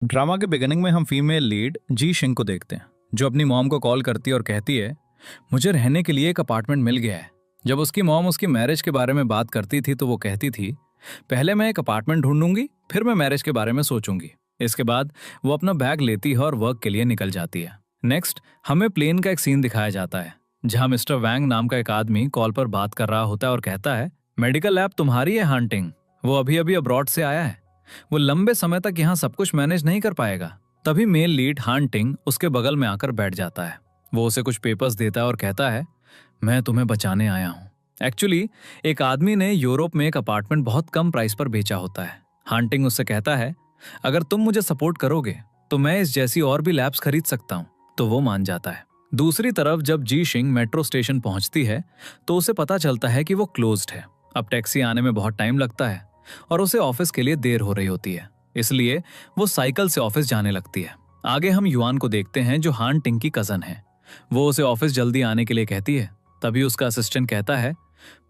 Drama के beginning में हम फीमेल लीड जी शिंग को देखते हैं, जो अपनी मॉम को कॉल करती है और कहती है मुझे रहने के लिए एक अपार्टमेंट मिल गया है। जब उसकी मॉम उसकी मैरिज के बारे में बात करती थी तो वो कहती थी पहले मैं एक अपार्टमेंट ढूंढूंगी, फिर मैं मैरिज के बारे में सोचूंगी। इसके बाद वो अपना बैग लेती है और वर्क के लिए निकल जाती है। नेक्स्ट हमें प्लेन का एक सीन दिखाया जाता है, जहां मिस्टर वैंग नाम का एक आदमी कॉल पर बात कर रहा होता है और कहता है मेडिकल लैब तुम्हारी है हांटिंग, वो अभी अभी अब्रॉड से आया है, वो लंबे समय तक यहाँ सब कुछ मैनेज नहीं कर पाएगा। तभी मेल लीड हांटिंग उसके बगल में आकर बैठ जाता है। वो उसे कुछ पेपर्स देता है और कहता है मैं तुम्हें बचाने आया हूँ। एक्चुअली एक आदमी ने यूरोप में एक अपार्टमेंट बहुत कम प्राइस पर बेचा होता है। हांटिंग उससे कहता है अगर तुम मुझे सपोर्ट करोगे तो मैं इस जैसी और भी लैब्स खरीद सकता हूँ। तो वो मान जाता है। दूसरी तरफ जब जी शिंग मेट्रो स्टेशन पहुंचती है तो उसे पता चलता है कि वो क्लोज्ड है। अब टैक्सी आने में बहुत टाइम लगता है और उसे ऑफिस के लिए देर हो रही होती है, इसलिए वो साइकिल से ऑफिस जाने लगती है। आगे हम युआन को देखते हैं, जो हांटिंग की कजन है। वो उसे ऑफिस जल्दी आने के लिए कहती है। तभी उसका असिस्टेंट कहता है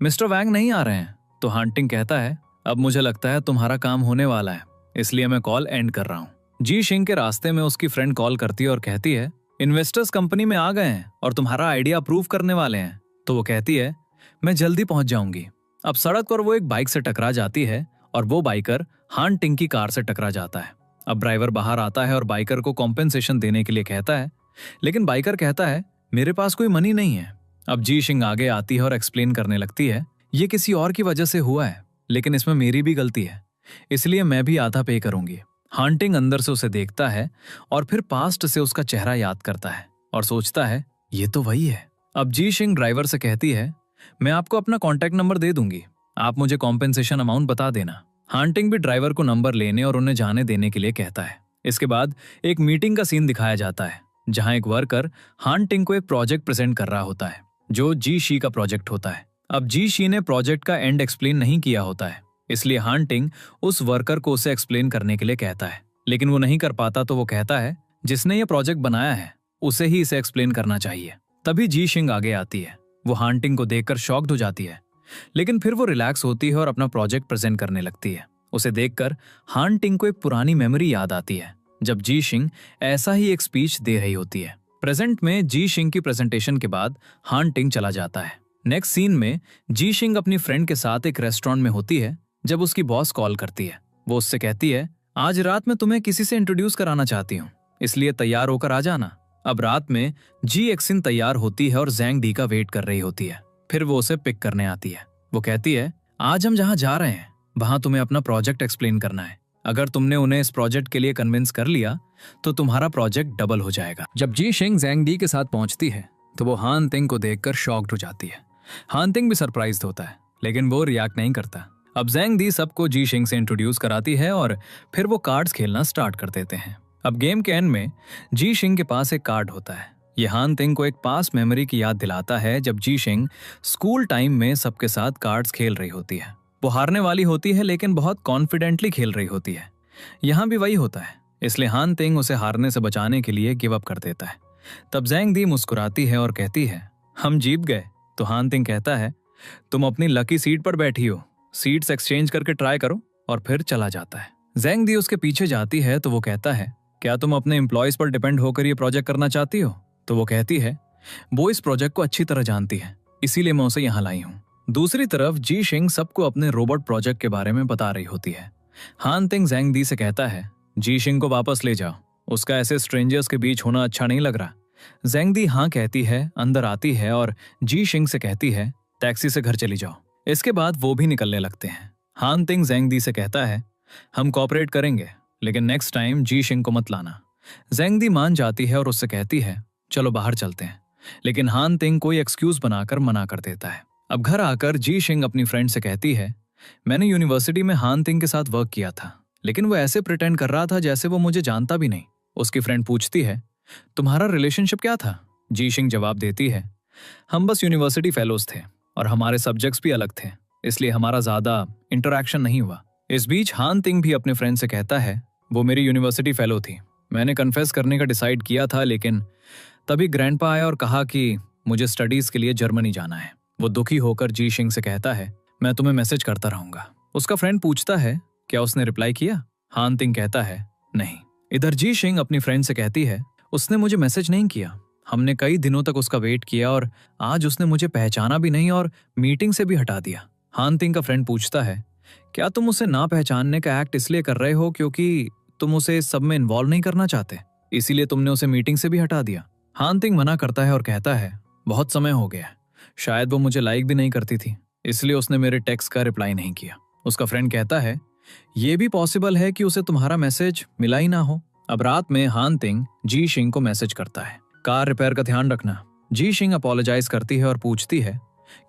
मिस्टर वैंग नहीं आ रहे हैं। तो हांटिंग कहता है अब मुझे लगता है तुम्हारा काम होने वाला है, इसलिए मैं कॉल एंड कर रहा हूँ। जी शिंग के रास्ते में उसकी फ्रेंड कॉल करती है और कहती है इन्वेस्टर्स कंपनी में आ गए हैं और तुम्हारा आइडिया अप्रूव करने वाले हैं। तो वो कहती है मैं जल्दी पहुंच जाऊंगी। अब सड़क पर वो एक बाइक से टकरा जाती है और वो बाइकर हांटिंग की कार से टकरा जाता है। अब ड्राइवर बाहर आता है और बाइकर को कॉम्पेंसेशन देने के लिए कहता है, लेकिन बाइकर कहता है मेरे पास कोई मनी नहीं है। अब जी शिंग आगे आती है और एक्सप्लेन करने लगती है ये किसी और की वजह से हुआ है, लेकिन इसमें मेरी भी गलती है, इसलिए मैं भी आधा पे करूंगी। हांटिंग अंदर से उसे देखता है और फिर पास्ट से उसका चेहरा याद करता है और सोचता है ये तो वही है। अब जी शिंग ड्राइवर से कहती है मैं आपको अपना कॉन्टैक्ट नंबर दे दूंगी, आप मुझे कॉम्पेंसेशन अमाउंट बता देना। हांटिंग भी ड्राइवर को नंबर लेने और उन्हें जाने देने के लिए कहता है। इसके बाद एक मीटिंग का सीन दिखाया जाता है, जहां एक वर्कर हांटिंग को एक प्रोजेक्ट प्रेजेंट कर रहा होता है, जो जी शी का प्रोजेक्ट होता है। अब जी शी ने प्रोजेक्ट का एंड एक्सप्लेन नहीं किया होता है, इसलिए हांटिंग उस वर्कर को उसे एक्सप्लेन करने के लिए कहता है, लेकिन वो नहीं कर पाता। तो वो कहता है जिसने ये प्रोजेक्ट बनाया है उसे ही इसे एक्सप्लेन करना चाहिए। तभी जी शिंग आगे आती है। वो हांटिंग को देखकर शॉक्ड हो जाती है, लेकिन फिर वो रिलैक्स होती है और अपना प्रोजेक्ट प्रेजेंट करने लगती है। उसे देखकर हांटिंग को एक पुरानी मेमोरी याद आती है, जब जी शिंग ऐसा ही एक स्पीच दे रही होती है। प्रेजेंट में जी शिंग की प्रेजेंटेशन के बाद हांटिंग चला जाता है। नेक्स्ट सीन में जी शिंग अपनी फ्रेंड के साथ एक रेस्टोरेंट में होती है, जब उसकी बॉस कॉल करती है। वो उससे कहती है आज रात मैं तुम्हें किसी से इंट्रोड्यूस कराना चाहती हूँ, इसलिए तैयार होकर आ जाना। अब रात में जी एक्सिन तैयार होती है और जैंग डी का वेट कर रही होती है। फिर वो उसे पिक करने आती है। वो कहती है आज हम जहाँ जा रहे हैं वहां तुम्हें अपना प्रोजेक्ट एक्सप्लेन करना है। अगर तुमने उन्हें इस प्रोजेक्ट के लिए कन्विंस कर लिया तो तुम्हारा प्रोजेक्ट डबल हो जाएगा। जब जी शिंग जैंग डी के साथ पहुंचती है तो वो हांटिंग को देखकर शॉक्ड हो जाती है। हांटिंग भी सरप्राइज्ड होता है, लेकिन वो रिएक्ट नहीं करता। अब जैंग दी सबको जी शिंग से इंट्रोड्यूस कराती है और फिर वो कार्ड्स खेलना स्टार्ट कर देते हैं। अब गेम के एंड में जी शिंग के पास एक कार्ड होता है। ये हांटिंग को एक पास मेमोरी की याद दिलाता है, जब जी शिंग स्कूल टाइम में सबके साथ कार्ड्स खेल रही होती है। वो हारने वाली होती है, लेकिन बहुत कॉन्फिडेंटली खेल रही होती है। यहाँ भी वही होता है, इसलिए हांटिंग उसे हारने से बचाने के लिए गिव अप कर देता है। तब जैंग दी मुस्कुराती है और कहती है हम जीत गए। तो हांटिंग कहता है तुम अपनी लकी सीट पर बैठी हो, सीट्स एक्सचेंज करके ट्राई करो, और फिर चला जाता है। जैंग दी उसके पीछे जाती है तो वो कहता है क्या तुम अपने एम्प्लॉयज पर डिपेंड होकर ये प्रोजेक्ट करना चाहती हो? तो वो कहती है वो इस प्रोजेक्ट को अच्छी तरह जानती है, इसीलिए मैं उसे यहाँ लाई हूँ। दूसरी तरफ जी शिंग सबको अपने रोबोट प्रोजेक्ट के बारे में बता रही होती है। हांटिंग जैंग दी से कहता है जी शिंग को वापस ले जाओ, उसका ऐसे स्ट्रेंजर्स के बीच होना अच्छा नहीं लग रहा। जैंग दी हाँ कहती है, अंदर आती है और जी शिंग से कहती है टैक्सी से घर चली जाओ। इसके बाद वो भी निकलने लगते हैं। हांटिंग जैंग दी से कहता है हम कोऑपरेट करेंगे, लेकिन नेक्स्ट टाइम जी शिंग को मत लाना। जैंग दी मान जाती है और उससे कहती है चलो बाहर चलते हैं, लेकिन हांटिंग कोई एक्सक्यूज बनाकर मना कर देता है। अब घर आकर जी शिंग अपनी फ्रेंड से कहती है मैंने यूनिवर्सिटी में हांटिंग के साथ वर्क किया था, लेकिन वो ऐसे प्रिटेंड कर रहा था जैसे वो मुझे जानता भी नहीं। उसकी फ्रेंड पूछती है तुम्हारा रिलेशनशिप क्या था? जी शिंग जवाब देती है हम बस यूनिवर्सिटी फेलोज थे और हमारे सब्जेक्ट्स भी अलग थे, इसलिए हमारा ज्यादा इंटरेक्शन नहीं हुआ। इस बीच हांटिंग भी अपने फ्रेंड से कहता है वो मेरी यूनिवर्सिटी फेलो थी, मैंने कन्फेस करने का डिसाइड किया था, लेकिन तभी ग्रैंडपा आया और कहा कि मुझे स्टडीज के लिए जर्मनी जाना है। वो दुखी होकर जी शिंग से कहता है मैं तुम्हें मैसेज करता रहूंगा। उसका फ्रेंड पूछता है क्या उसने रिप्लाई किया? हांटिंग कहता है नहीं, इधर जी शिंग अपनी फ्रेंड से कहती है, उसने मुझे मैसेज नहीं किया, हमने कई दिनों तक उसका वेट किया और आज उसने मुझे पहचाना भी नहीं और मीटिंग से भी हटा दिया। हान तिंग का फ्रेंड पूछता है, क्या तुम उसे ना पहचानने का एक्ट इसलिए कर रहे हो क्योंकि तुम उसे इस सब में इन्वॉल्व नहीं करना चाहते, इसीलिए तुमने उसे मीटिंग से भी हटा दिया? हान तिंग मना करता है और कहता है, बहुत समय हो गया, शायद वो मुझे लाइक भी नहीं करती थी, इसलिए उसने मेरे टेक्स्ट का रिप्लाई नहीं किया। उसका फ्रेंड कहता है, ये भी पॉसिबल है कि उसे तुम्हारा मैसेज मिला ही ना हो। अब रात में हान तिंग जी शिंग को मैसेज करता है, कार रिपेयर का ध्यान रखना। जी शिंग अपोलोजाइज करती है और पूछती है,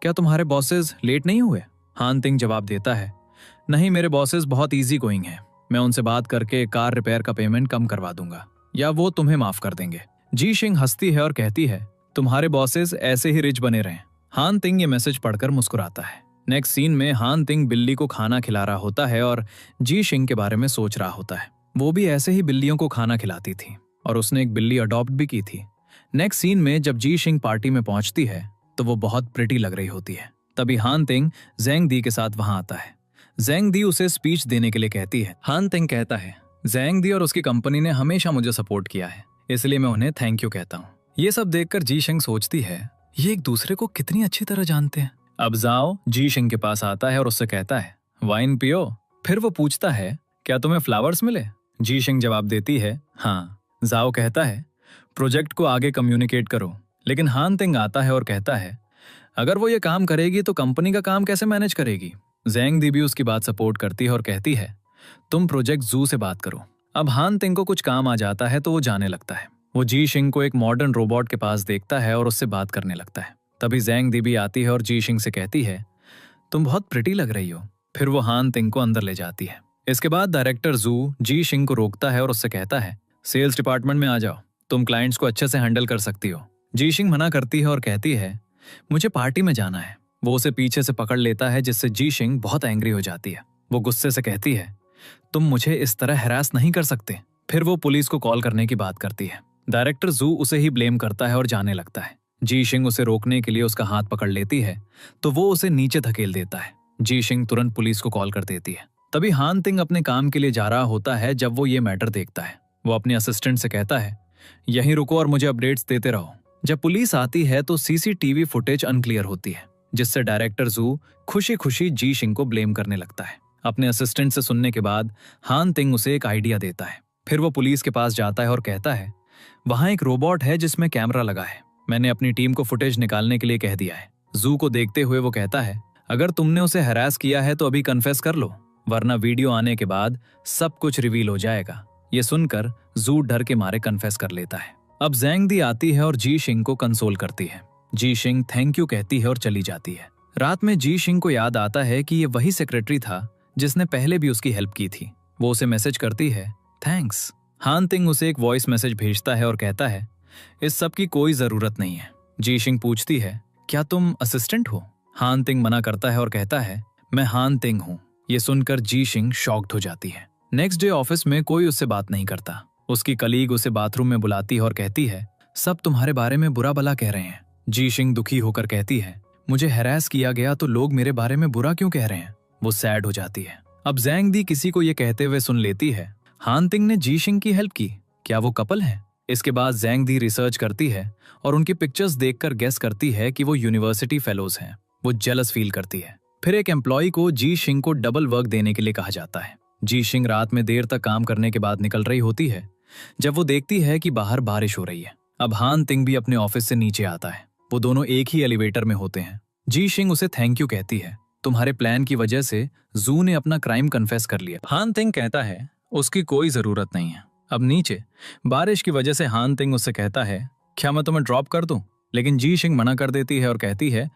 क्या तुम्हारे बॉसेस लेट नहीं हुए? हान तिंग जवाब देता है, नहीं, मेरे बॉसेस बहुत इजी गोइंग हैं, मैं उनसे बात करके कार रिपेयर का पेमेंट कम करवा दूंगा या वो तुम्हें माफ कर देंगे। जी शिंग हंसती है और कहती है, तुम्हारे बॉसेस ऐसे ही रिच बने रहें। हान तिंग ये मैसेज पढ़कर मुस्कुराता है। नेक्स्ट सीन में हान तिंग बिल्ली को खाना खिला रहा होता है और जी शिंग के बारे में सोच रहा होता है। वो भी ऐसे ही बिल्लियों को खाना खिलाती थी और उसने एक बिल्ली अडॉप्ट भी की थी। नेक्स्ट सीन में जब जी शिंग पार्टी में पहुंचती है तो वो बहुत प्रिटी लग रही होती है। तभी हान तिंग ज़ेंग दी के साथ वहां आता है। ज़ेंग दी उसे स्पीच देने के लिए कहती है। हान तिंग कहता है, ज़ेंग दी और उसकी कंपनी ने हमेशा मुझे सपोर्ट किया है, इसलिए मैं उन्हें थैंक यू कहता हूँ। ये सब देखकर जी शिंग सोचती है, ये एक दूसरे को कितनी अच्छी तरह जानते हैं। अब जाओ जी शिंग के पास आता है और उससे कहता है, वाइन पियो। फिर वो पूछता है, क्या तुम्हें फ्लावर्स मिले? जी शिंग जवाब देती है, हाँ। जाओ कहता है, प्रोजेक्ट को आगे कम्युनिकेट करो। लेकिन हान तिंग आता है और कहता है, अगर वो ये काम करेगी तो कंपनी का काम कैसे मैनेज करेगी? ज़ेंग दी भी उसकी बात सपोर्ट करती है और कहती है, तुम प्रोजेक्ट जू से बात करो। अब हान तिंग को कुछ काम आ जाता है तो वो जाने लगता है। वो जी शिंग को एक मॉडर्न रोबोट के पास देखता है और उससे बात करने लगता है। तभी ज़ेंग दी भी आती है और जी शिंग से कहती है, तुम बहुत प्रिटी लग रही हो। फिर वो हान तिंग को अंदर ले जाती है। इसके बाद डायरेक्टर जू जी शिंग को रोकता है और उससे कहता है, सेल्स डिपार्टमेंट में आ जाओ, तुम क्लाइंट्स को अच्छे से हैंडल कर सकती हो। जी शिंग मना करती है और कहती है, मुझे पार्टी में जाना है। वो उसे पीछे से पकड़ लेता है जिससे जी शिंग बहुत एंग्री हो जाती है। वो गुस्से से कहती है, तुम मुझे इस तरह हैरास नहीं कर सकते। फिर वो पुलिस को कॉल करने की बात करती है। डायरेक्टर जू उसे ही ब्लेम करता है और जाने लगता है। जी शिंग उसे रोकने के लिए उसका हाथ पकड़ लेती है तो वो उसे नीचे धकेल देता है। जी शिंग तुरंत पुलिस को कॉल कर देती है। तभी हान तिंग अपने काम के लिए जा रहा होता है जब वो ये मैटर देखता है। वो अपने असिस्टेंट से कहता है, यहीं रुको और मुझे अपडेट्स देते रहो। जब पुलिस आती है तो सीसीटीवी फुटेज अनक्लियर होती है, जिससे डायरेक्टर जू खुशी खुशी जी शिंग को ब्लेम करने लगता है। अपने असिस्टेंट से सुनने के बाद हान तिंग उसे एक आइडिया देता है। फिर वो पुलिस के पास जाता है और कहता है, वहां एक रोबोट है जिसमें कैमरा लगा है, मैंने अपनी टीम को फुटेज निकालने के लिए कह दिया है। जू को देखते हुए वो कहता है, अगर तुमने उसे हैरास किया है तो अभी कन्फेस कर लो, वरना वीडियो आने के बाद सब कुछ रिवील हो जाएगा। ये सुनकर जू डर के मारे कन्फेस कर लेता है। अब ज़ेंग दी आती है और जी शिंग को कंसोल करती है। जी शिंग थैंक यू कहती है और चली जाती है। रात में जी शिंग को याद आता है कि ये वही सेक्रेटरी था जिसने पहले भी उसकी हेल्प की थी। वो उसे मैसेज करती है, थैंक्स। हान तिंग उसे एक वॉइस मैसेज भेजता है और कहता है, इस सब की कोई जरूरत नहीं है। जी शिंग पूछती है, क्या तुम असिस्टेंट हो? हान तिंग मना करता है और कहता है, मैं हान तिंग हूँ। ये सुनकर जी शिंग शॉक्ड हो जाती है। नेक्स्ट डे ऑफिस में कोई उससे बात नहीं करता। उसकी कलीग उसे बाथरूम में बुलाती है और कहती है, सब तुम्हारे बारे में बुरा भला कह रहे हैं। जी शिंग दुखी होकर कहती है, मुझे हैरास किया गया तो लोग मेरे बारे में बुरा क्यों कह रहे हैं? वो सैड हो जाती है। अब ज़ेंग दी किसी को ये कहते हुए सुन लेती है, हान तिंग ने जी शिंग की हेल्प की, क्या वो कपल है? इसके बाद ज़ेंग दी रिसर्च करती है और उनकी पिक्चर्स देखकर गेस करती है कि वो यूनिवर्सिटी फेलोज हैं। वो जेलस फील करती है। फिर एक एम्प्लॉय को जी शिंग को डबल वर्क देने के लिए कहा जाता है। जी शिंग रात में देर तक काम करने के बाद निकल रही होती है जब वो देखती है कि बाहर बारिश हो रही है। अब हान तिंग भी अपने ऑफिस से नीचे आता है। वो दोनों एक ही एलिवेटर में होते हैं। जी शिंग उसे थैंक यू कहती है, तुम्हारे प्लान की वजह से जू ने अपना क्राइम कन्फेस कर लिया। हान तिंग कहता है, उसकी कोई जरूरत नहीं है। अब नीचे बारिश की वजह से हान तिंग उससे कहता है, क्या मैं तुम्हें ड्रॉप कर दूं? लेकिन जी शिंग मना कर देती है और कहती है,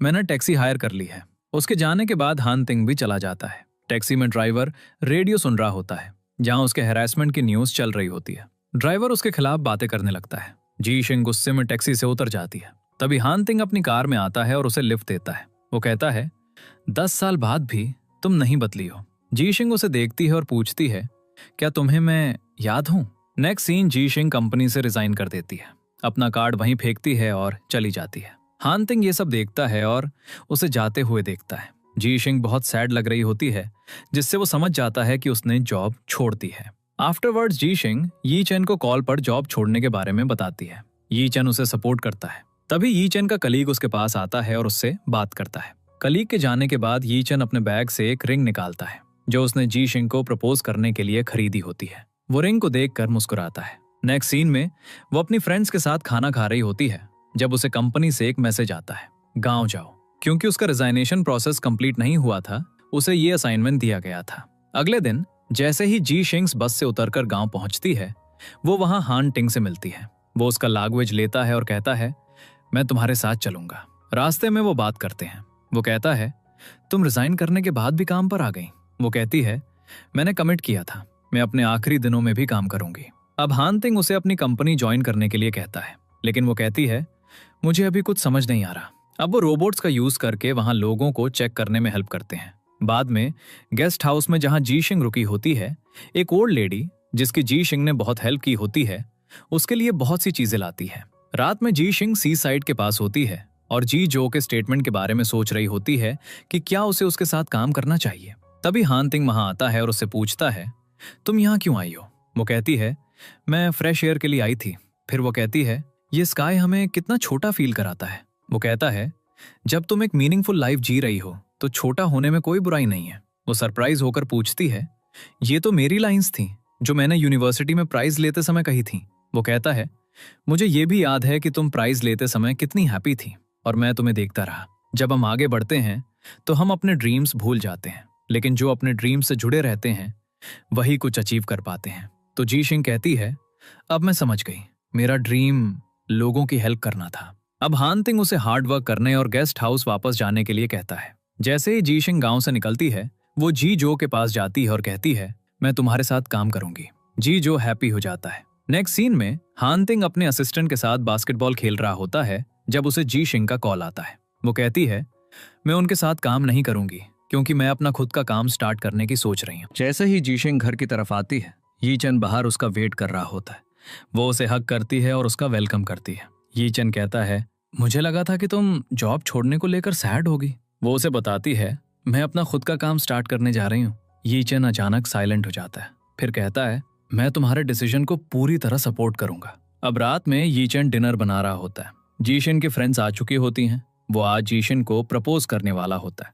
मैंने टैक्सी हायर कर ली है। उसके जाने के बाद हान तिंग भी चला जाता है। टैक्सी में ड्राइवर रेडियो सुन रहा होता है जहां उसके हैरेसमेंट की न्यूज चल रही होती है। ड्राइवर उसके खिलाफ बातें करने लगता है। जी शिंग गुस्से में टैक्सी से उतर जाती है। तभी हान तिंग अपनी कार में आता है और उसे लिफ्ट देता है। वो कहता है, 10 साल बाद भी तुम नहीं बदली हो। जी शिंग उसे देखती है और पूछती है, क्या तुम्हें मैं याद हूं? नेक्स्ट सीन, जी शिंग कंपनी से रिजाइन कर देती है, अपना कार्ड वहीं फेंकती है और चली जाती है। हान तिंग ये सब देखता है और उसे जाते हुए देखता है। जी शिंग बहुत सैड लग रही होती है, जिससे वो समझ जाता है कि उसने जॉब छोड़ दी है। आफ्टरवर्ड्स जी शिंग यी चेन को कॉल पर जॉब छोड़ने के बारे में बताती है। यी चेन उसे सपोर्ट करता है। तभी यी चेन का कलीग उसके पास आता है और उससे बात करता है। कलीग के जाने के बाद यी चेन अपने बैग से एक रिंग निकालता है जो उसने जी शिंग को प्रपोज करने के लिए खरीदी होती है। वो रिंग को देखकर मुस्कुराता है। नेक्स्ट सीन में वो अपनी फ्रेंड्स के साथ खाना खा रही होती है जब उसे कंपनी से एक मैसेज आता है, गांव जाओ। क्योंकि उसका रिजाइनेशन प्रोसेस कंप्लीट नहीं हुआ था, उसे ये असाइनमेंट दिया गया था। अगले दिन जैसे ही जी शिंग्स बस से उतरकर गांव पहुंचती है, वो वहां हान टिंग से मिलती है। वो उसका लैंग्वेज लेता है और कहता है, मैं तुम्हारे साथ चलूंगा। रास्ते में वो बात करते हैं। वो कहता है, तुम रिजाइन करने के बाद भी काम पर आ गई। वो कहती है, मैंने कमिट किया था, मैं अपने आखिरी दिनों में भी काम करूंगी। अब हान तिंग उसे अपनी कंपनी ज्वाइन करने के लिए कहता है, लेकिन वो कहती है, मुझे अभी कुछ समझ नहीं आ रहा। अब वो रोबोट्स का यूज करके वहां लोगों को चेक करने में हेल्प करते हैं। बाद में गेस्ट हाउस में जहां जी शिंग रुकी होती है, एक ओल्ड लेडी जिसकी जी शिंग ने बहुत हेल्प की होती है, उसके लिए बहुत सी चीजें लाती है। रात में जी शिंग सी साइड के पास होती है और जी जो के स्टेटमेंट के बारे में सोच रही होती है कि क्या उसे उसके साथ काम करना चाहिए। तभी हान तिंग वहां आता है और उससे पूछता है, तुम यहाँ क्यों आई हो? वो कहती है, मैं फ्रेश एयर के लिए आई थी। फिर वो कहती है, ये स्काई हमें कितना छोटा फील कराता है। वो कहता है, जब तुम एक मीनिंगफुल लाइफ जी रही हो तो छोटा होने में कोई बुराई नहीं है। वो सरप्राइज होकर पूछती है, ये तो मेरी लाइंस थी जो मैंने यूनिवर्सिटी में प्राइज लेते समय कही थी। वो कहता है, मुझे ये भी याद है कि तुम प्राइज लेते समय कितनी हैप्पी थी और मैं तुम्हें देखता रहा। जब हम आगे बढ़ते हैं तो हम अपने ड्रीम्स भूल जाते हैं, लेकिन जो अपने ड्रीम्स से जुड़े रहते हैं वही कुछ अचीव कर पाते हैं। तो जी शिंग कहती है, अब मैं समझ गई, मेरा ड्रीम लोगों की हेल्प करना था। अब हान तिंग उसे हार्ड वर्क करने और गेस्ट हाउस वापस जाने के लिए कहता है। जैसे ही जी शिंग गांव से निकलती है, वो जी जो के पास जाती है और कहती है, मैं तुम्हारे साथ काम करूंगी। जी जो हैप्पी हो जाता है। नेक्स्ट सीन में हान तिंग अपने असिस्टेंट के साथ बास्केटबॉल खेल रहा होता है जब उसे जी शिंग का कॉल आता है। वो कहती है, मैं उनके साथ काम नहीं करूंगी क्योंकि मैं अपना खुद का काम स्टार्ट करने की सोच रही हूँ। जैसे ही जी शिंग घर की तरफ आती है, यी चेन बाहर उसका वेट कर रहा होता है। वो उसे हक करती है और उसका वेलकम करती है। यी चेन कहता है, मुझे लगा था कि तुम जॉब छोड़ने को लेकर सैड होगी। वो उसे बताती है, मैं अपना खुद का काम स्टार्ट करने जा रही हूँ। यी चेन अचानक साइलेंट हो जाता है, फिर कहता है, मैं तुम्हारे डिसीजन को पूरी तरह सपोर्ट करूंगा। अब रात में यी चेन डिनर बना रहा होता है। जीशन की फ्रेंड्स आ चुकी होती हैं। वो आज जीशन को प्रपोज करने वाला होता है।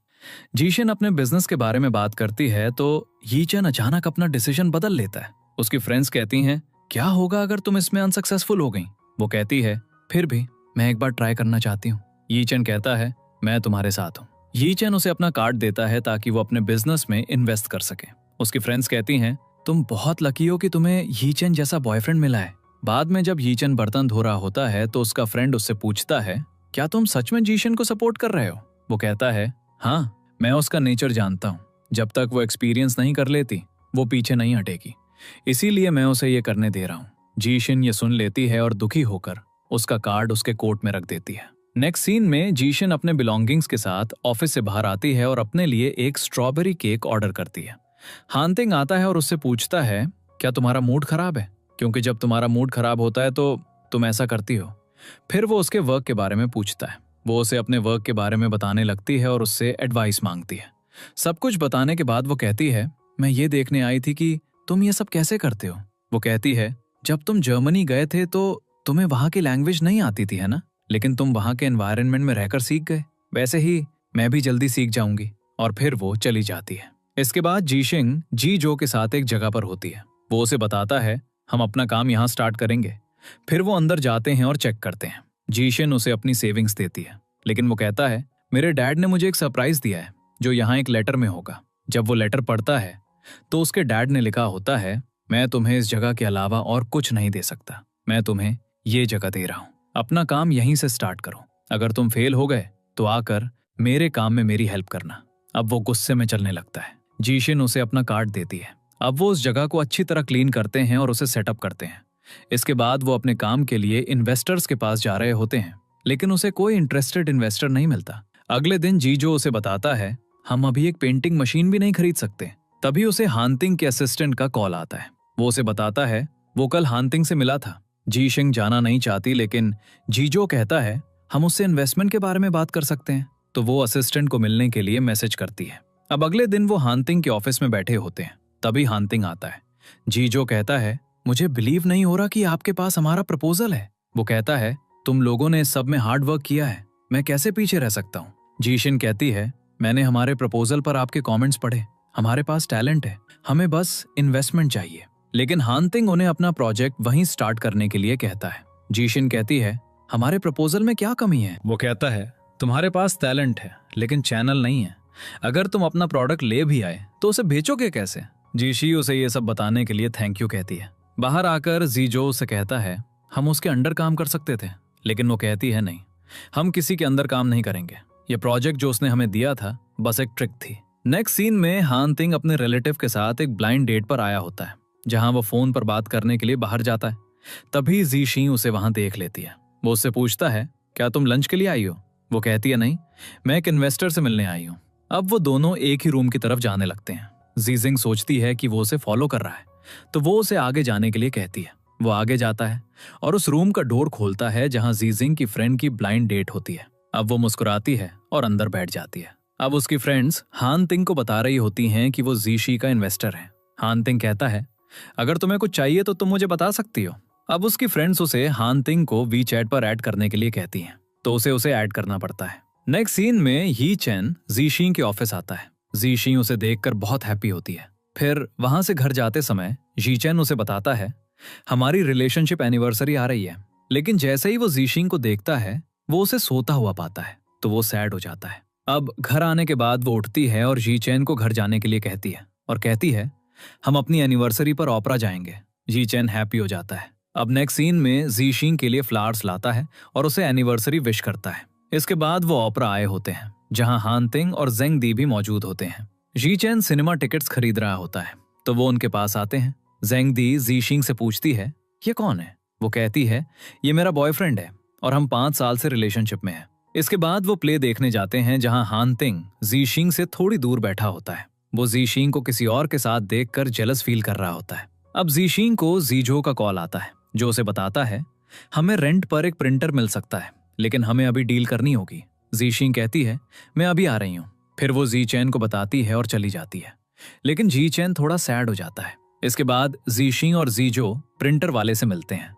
जीशन अपने बिजनेस के बारे में बात करती है तो यी चेन अचानक अपना डिसीजन बदल लेता है। उसकी फ्रेंड्स कहती हैं, क्या होगा अगर तुम इसमें अनसक्सेसफुल हो गई? वो कहती है, फिर भी मैं एक बार ट्राई करना चाहती हूँ। यी चेन कहता है, मैं तुम्हारे साथ हूँ। यी चेन उसे अपना कार्ड देता है ताकि वो अपने बिजनेस में इन्वेस्ट कर सके। उसकी फ्रेंड्स कहती हैं, तुम बहुत लकी हो कि तुम्हें यी चेन जैसा बॉयफ्रेंड मिला है। बाद में जब यी चेन बर्तन धो रहा होता है तो उसका फ्रेंड उससे पूछता है, क्या तुम सच में जीशन को सपोर्ट कर रहे हो? वो कहता है, हाँ, मैं उसका नेचर जानता हूँ। जब तक वो एक्सपीरियंस नहीं कर लेती वो पीछे नहीं हटेगी, इसीलिए मैं उसे ये करने दे रहा हूँ। जीशन ये सुन लेती है और दुखी होकर उसका कार्ड उसके कोट में रख देती है। नेक्स्ट सीन में जीशन अपने बिलोंगिंग्स के साथ ऑफिस से बाहर आती है और अपने लिए एक स्ट्रॉबेरी केक ऑर्डर करती है। हान तिंग आता है और उससे पूछता है, क्या तुम्हारा मूड खराब है? क्योंकि जब तुम्हारा मूड खराब होता है तो तुम ऐसा करती हो। फिर वो उसके वर्क के बारे में पूछता है। वो उसे अपने वर्क के बारे में बताने लगती है और उससे एडवाइस मांगती है। सब कुछ बताने के बाद वो कहती है, मैं ये देखने आई थी कि तुम ये सब कैसे करते हो। वो कहती है, जब तुम जर्मनी गए थे तो तुम्हें वहां की लैंग्वेज नहीं आती थी, है ना? लेकिन तुम वहां के एनवायरनमेंट में रहकर सीख गए। वैसे ही मैं भी जल्दी सीख जाऊंगी। और फिर वो चली जाती है। इसके बाद जीशिंग जी जो के साथ एक जगह पर होती है। वो उसे बताता है, हम अपना काम यहाँ स्टार्ट करेंगे। फिर वो अंदर जाते हैं और चेक करते हैं। जीशिन उसे अपनी सेविंग्स देती है, लेकिन वो कहता है, मेरे डैड ने मुझे एक सरप्राइज दिया है जो यहाँ एक लेटर में होगा। जब वो लेटर पढ़ता है तो उसके डैड ने लिखा होता है, मैं तुम्हें इस जगह के अलावा और कुछ नहीं दे सकता। मैं तुम्हें ये जगह दे रहा हूँ। अपना काम यहीं से स्टार्ट करो। अगर तुम फेल हो गए तो आकर मेरे काम में मेरी हेल्प करना। अब वो गुस्से में चलने लगता है। जीशिन उसे अपना कार्ड देती है। अब वो उस जगह को अच्छी तरह क्लीन करते हैं और उसे सेटअप करते हैं। इसके बाद वो अपने काम के लिए इन्वेस्टर्स के पास जा रहे होते हैं, लेकिन उसे कोई इंटरेस्टेड इन्वेस्टर नहीं मिलता। अगले दिन जीजो उसे बताता है, हम अभी एक पेंटिंग मशीन भी नहीं खरीद सकते। तभी उसे हानतिंग के असिस्टेंट का कॉल आता है। वो उसे बताता है, वो कल हानतिंग से मिला था। जीशिंग जाना नहीं चाहती, लेकिन जीजो कहता है, हम उससे इन्वेस्टमेंट के बारे में बात कर सकते हैं। तो वो असिस्टेंट को मिलने के लिए मैसेज करती है। अब अगले दिन वो हानतिंग के ऑफिस में बैठे होते हैं। तभी हानतिंग आता है। जीजो कहता है, मुझे बिलीव नहीं हो रहा कि आपके पास हमारा प्रपोजल है। वो कहता है, तुम लोगों ने इस सब में हार्ड वर्क किया है, मैं कैसे पीछे रह सकता हूँ। जीशिन कहती है, मैंने हमारे प्रपोजल पर आपके कमेंट्स पढ़े, हमारे पास टैलेंट है, हमें बस इन्वेस्टमेंट चाहिए। लेकिन हानतिंग उन्हें अपना प्रोजेक्ट वहीं स्टार्ट करने के लिए कहता है। जीशिन कहती है, हमारे प्रपोजल में क्या कमी है। वो कहता है, तुम्हारे पास टैलेंट है लेकिन चैनल नहीं है, अगर तुम अपना प्रोडक्ट ले भी आए तो उसे बेचोगे कैसे। जीशी उसे ये सब बताने के लिए थैंक यू कहती है। बाहर आकर जीजो उसे कहता है, हम उसके अंडर काम कर सकते थे, लेकिन वो कहती है, नहीं, हम किसी के अंदर काम नहीं करेंगे, ये प्रोजेक्ट जो उसने हमें दिया था बस एक ट्रिक थी। नेक्स्ट सीन में हानतिंग अपने रिलेटिव के साथ एक ब्लाइंड डेट पर आया होता है, जहां वो फोन पर बात करने के लिए बाहर जाता है। तभी जीशी उसे वहां देख लेती है। वो उससे पूछता है, क्या तुम लंच के लिए आई हो। वो कहती है, नहीं, मैं एक इन्वेस्टर से मिलने आई हूँ। अब वो दोनों एक ही रूम की तरफ जाने लगते हैं। जीजिंग सोचती है कि वो उसे फॉलो कर रहा है, तो वो उसे आगे जाने के लिए कहती है। वो आगे जाता है और उस रूम का डोर खोलता है जहां जीजिंग की फ्रेंड की ब्लाइंड डेट होती है। अब वो मुस्कुराती है और अंदर बैठ जाती है। अब उसकी फ्रेंड्स हानतिंग को बता रही होती हैं कि वो जीशी का इन्वेस्टर है। हानतिंग कहता है, अगर तुम्हें कुछ चाहिए तो तुम मुझे बता सकती हो। अब उसकी फ्रेंड्स उसे हानतिंग को वीचैट पर ऐड करने के लिए कहती हैं, तो उसे ऐड करना पड़ता है। नेक्स्ट सीन में ही चेन जीशी के ऑफिस आता है। जीशी उसे देखकर बहुत हैप्पी होती है। फिर वहां से घर जाते समय जी चेन उसे बताता है, हमारी रिलेशनशिप एनिवर्सरी आ रही है। लेकिन जैसे ही वो जीशी को देखता है वो उसे सोता हुआ पाता है, तो वो सैड हो जाता है। अब घर आने के बाद वो उठती है और जी चेन को घर जाने के लिए कहती है और कहती है, हम अपनी एनिवर्सरी पर ओपरा जाएंगे। जी चेन हैप्पी हो जाता है। अब नेक्स्ट सीन में जीशिंग के लिए फ्लावर्स लाता है और उसे एनिवर्सरी विश करता है। इसके बाद वो ओपरा आए होते हैं, जहां हानतिंग और जेंग दी भी मौजूद होते हैं। जी चेन सिनेमा टिकट्स खरीद रहा होता है, तो वो उनके पास आते हैं। जेंग दी जीशिंग से पूछती है, ये कौन है। वो कहती है, ये मेरा बॉयफ्रेंड है और हम 5 साल से रिलेशनशिप में हैं। इसके बाद वो प्ले देखने जाते हैं, जहां हानतिंग जीशिंग से थोड़ी दूर बैठा होता है। वो जीशिंग को किसी और के साथ देखकर जेलस फील कर रहा होता है। अब जीशिंग को जीजो का कॉल आता है, जो उसे बताता है, हमें रेंट पर एक प्रिंटर मिल सकता है, लेकिन हमें अभी डील करनी होगी। जीशिंग कहती है, मैं अभी आ रही हूँ। फिर वो जी चैन को बताती है और चली जाती है। लेकिन जी चैन थोड़ा सैड हो जाता है। इसके बाद जीशिंग और जीजो प्रिंटर वाले से मिलते हैं।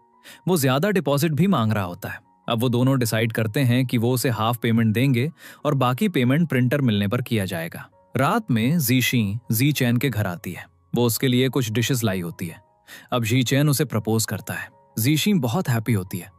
वो ज्यादा डिपॉजिट भी मांग रहा होता है। अब वो दोनों डिसाइड करते हैं कि वो उसे हाफ पेमेंट देंगे और बाकी पेमेंट प्रिंटर मिलने पर किया जाएगा। रात में जीशी जी चैन के घर आती है। वो उसके लिए कुछ डिशेस लाई होती है। अब जी चैन उसे प्रपोज करता है। जीशी बहुत हैप्पी होती है,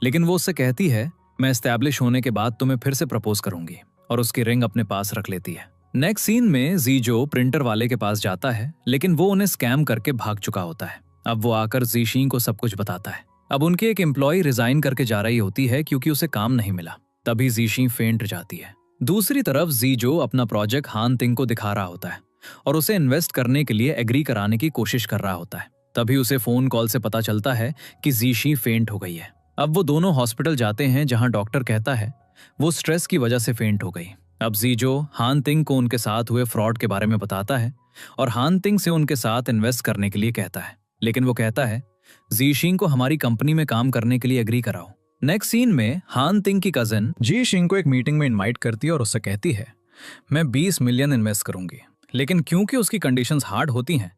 लेकिन वो उससे कहती है, मैं एस्टैब्लिश होने के बाद तुम्हें फिर से प्रपोज करूंगी, और उसकी रिंग अपने पास रख लेती है। नेक्स्ट सीन में जीजो प्रिंटर वाले के पास जाता है, लेकिन वो उन्हें स्कैम करके भाग चुका होता है। अब वो आकर जीशी को सब कुछ बताता है। अब उनकी एक एम्प्लॉय रिजाइन करके जा रही होती है क्योंकि उसे काम नहीं मिला। तभी जीशी फेंट जाती है। दूसरी तरफ जीजो अपना प्रोजेक्ट हानतिंग को दिखा रहा होता है और उसे इन्वेस्ट करने के लिए एग्री कराने की कोशिश कर रहा होता है। तभी उसे फोन कॉल से पता चलता है कि जीशी फेंट हो गई है। अब वो दोनों हॉस्पिटल जाते हैं, जहां डॉक्टर कहता है वो स्ट्रेस की वजह से फेंट हो गई। अब जीजो हानतिंग को उनके साथ हुए फ्रॉड के बारे में बताता है और हानतिंग से उनके साथ इन्वेस्ट करने के लिए कहता है, लेकिन वो कहता है, जीशिंग को हमारी कंपनी में काम करने के लिए एग्री कराओ। नेक्स्ट सीन में हानतिंग की कजिन जीशिंग को एक मीटिंग में इनवाइट करती है और उससे कहती है, मैं 20 मिलियन इन्वेस्ट करूंगी। लेकिन क्योंकि उसकी कंडीशंस हार्ड होती हैं,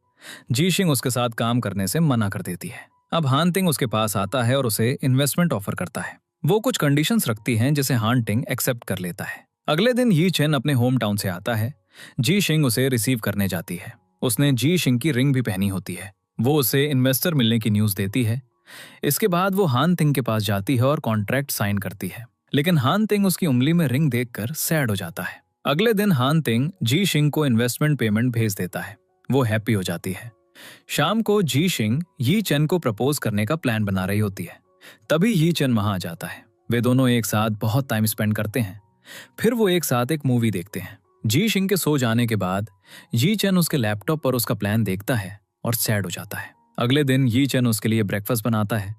जीशिंग उसके साथ काम करने से मना कर देती है। अब हानतिंग उसके पास आता है और उसे इन्वेस्टमेंट ऑफर करता है। वो कुछ कंडीशंस रखती हैं जिसे हानतिंग एक्सेप्ट कर लेता है। अगले दिन यी चेन अपने होम टाउन से आता है। जीशिंग उसे रिसीव करने जाती है। उसने जीशिंग की रिंग भी पहनी होती है। वो उसे इन्वेस्टर मिलने की न्यूज देती है। इसके बाद वो हानतिंग के पास जाती है और कॉन्ट्रैक्ट साइन करती है, लेकिन हानतिंग उसकी उंगली में रिंग देखकर सैड हो जाता है। अगले दिन हानतिंग जीशिंग को इन्वेस्टमेंट पेमेंट भेज देता है। वो हैप्पी हो जाती है। शाम को जीशिंग यी चेन को प्रपोज करने का प्लान बना रही होती है। तभी यी चेन वहां आ जाता है। वे दोनों एक साथ बहुत टाइम स्पेंड करते हैं। फिर वो एक साथ एक मूवी देखते हैं। जीशिंग के सो जाने के बाद यी चेन उसके लैपटॉप पर उसका प्लान देखता है और सैड हो जाता है। अगले दिन यी चेन उसके लिए ब्रेकफास्ट बनाता है।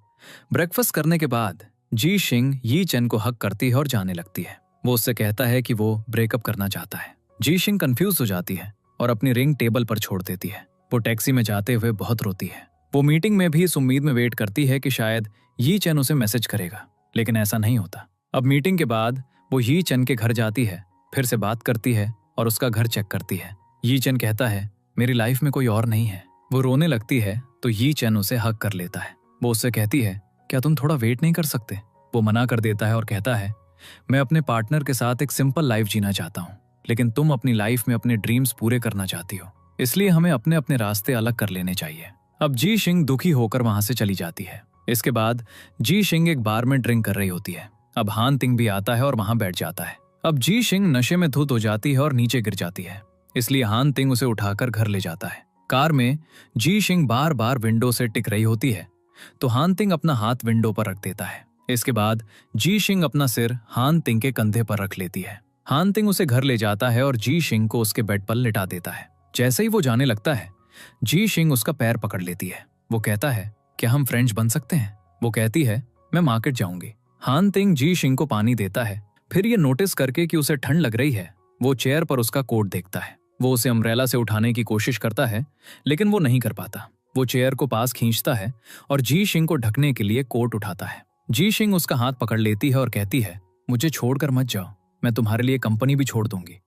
ब्रेकफास्ट करने के बाद जीशिंग यी चेन को हक करती है और जाने लगती है। वो उससे कहता है कि वो ब्रेकअप करना चाहता है। जीशिंग कंफ्यूज हो जाती है और अपनी रिंग टेबल पर छोड़ देती है। वो टैक्सी में जाते हुए बहुत रोती है। वो मीटिंग में भी इस उम्मीद में वेट करती है कि शायद यी चेन उसे मैसेज करेगा, लेकिन ऐसा नहीं होता। अब मीटिंग के बाद वो यी चेन के घर जाती है, फिर से बात करती है और उसका घर चेक करती है। यी चेन कहता है, मेरी लाइफ में कोई और नहीं है। वो रोने लगती है तो यी चेन उसे हक कर लेता है। वो उससे कहती है, क्या तुम थोड़ा वेट नहीं कर सकते? वो मना कर देता है और कहता है, मैं अपने पार्टनर के साथ एक सिंपल लाइफ जीना चाहता हूँ, लेकिन तुम अपनी लाइफ में अपने ड्रीम्स पूरे करना चाहती हो, इसलिए हमें अपने अपने रास्ते अलग कर लेने चाहिए। अब जी शिंग दुखी होकर वहां से चली जाती है। इसके बाद जी शिंग एक बार में ड्रिंक कर रही होती है। अब हान तिंग भी आता है और वहां बैठ जाता है। अब जी शिंग नशे में धुत हो जाती है और नीचे गिर जाती है, इसलिए हान तिंग उसे उठाकर घर ले जाता है। कार में जी शिंग बार बार विंडो से टिक रही होती है, तो हान तिंग अपना हाथ विंडो पर रख देता है। इसके बाद जी शिंग अपना सिर हान तिंग के कंधे पर रख लेती है। हान तिंग उसे घर ले जाता है और जी शिंग को उसके बेड पर लिटा देता है। जैसे ही वो जाने लगता है, जी शिंग उसका पैर पकड़ लेती है। वो कहता है, क्या हम फ्रेंड्स बन सकते हैं? वो कहती है, मैं मार्केट जाऊंगी। हान तिंग जी शिंग को पानी देता है। फिर ये नोटिस करके कि उसे ठंड लग रही है, वो चेयर पर उसका कोट देखता है। वो उसे अम्ब्रेला से उठाने की कोशिश करता है, लेकिन वो नहीं कर पाता। वो चेयर को पास खींचता है और जी शिंग को ढकने के लिए कोट उठाता है। जी शिंग उसका हाथ पकड़ लेती है और कहती है, मुझे छोड़कर मत जाओ, मैं तुम्हारे लिए कंपनी भी छोड़ दूंगी,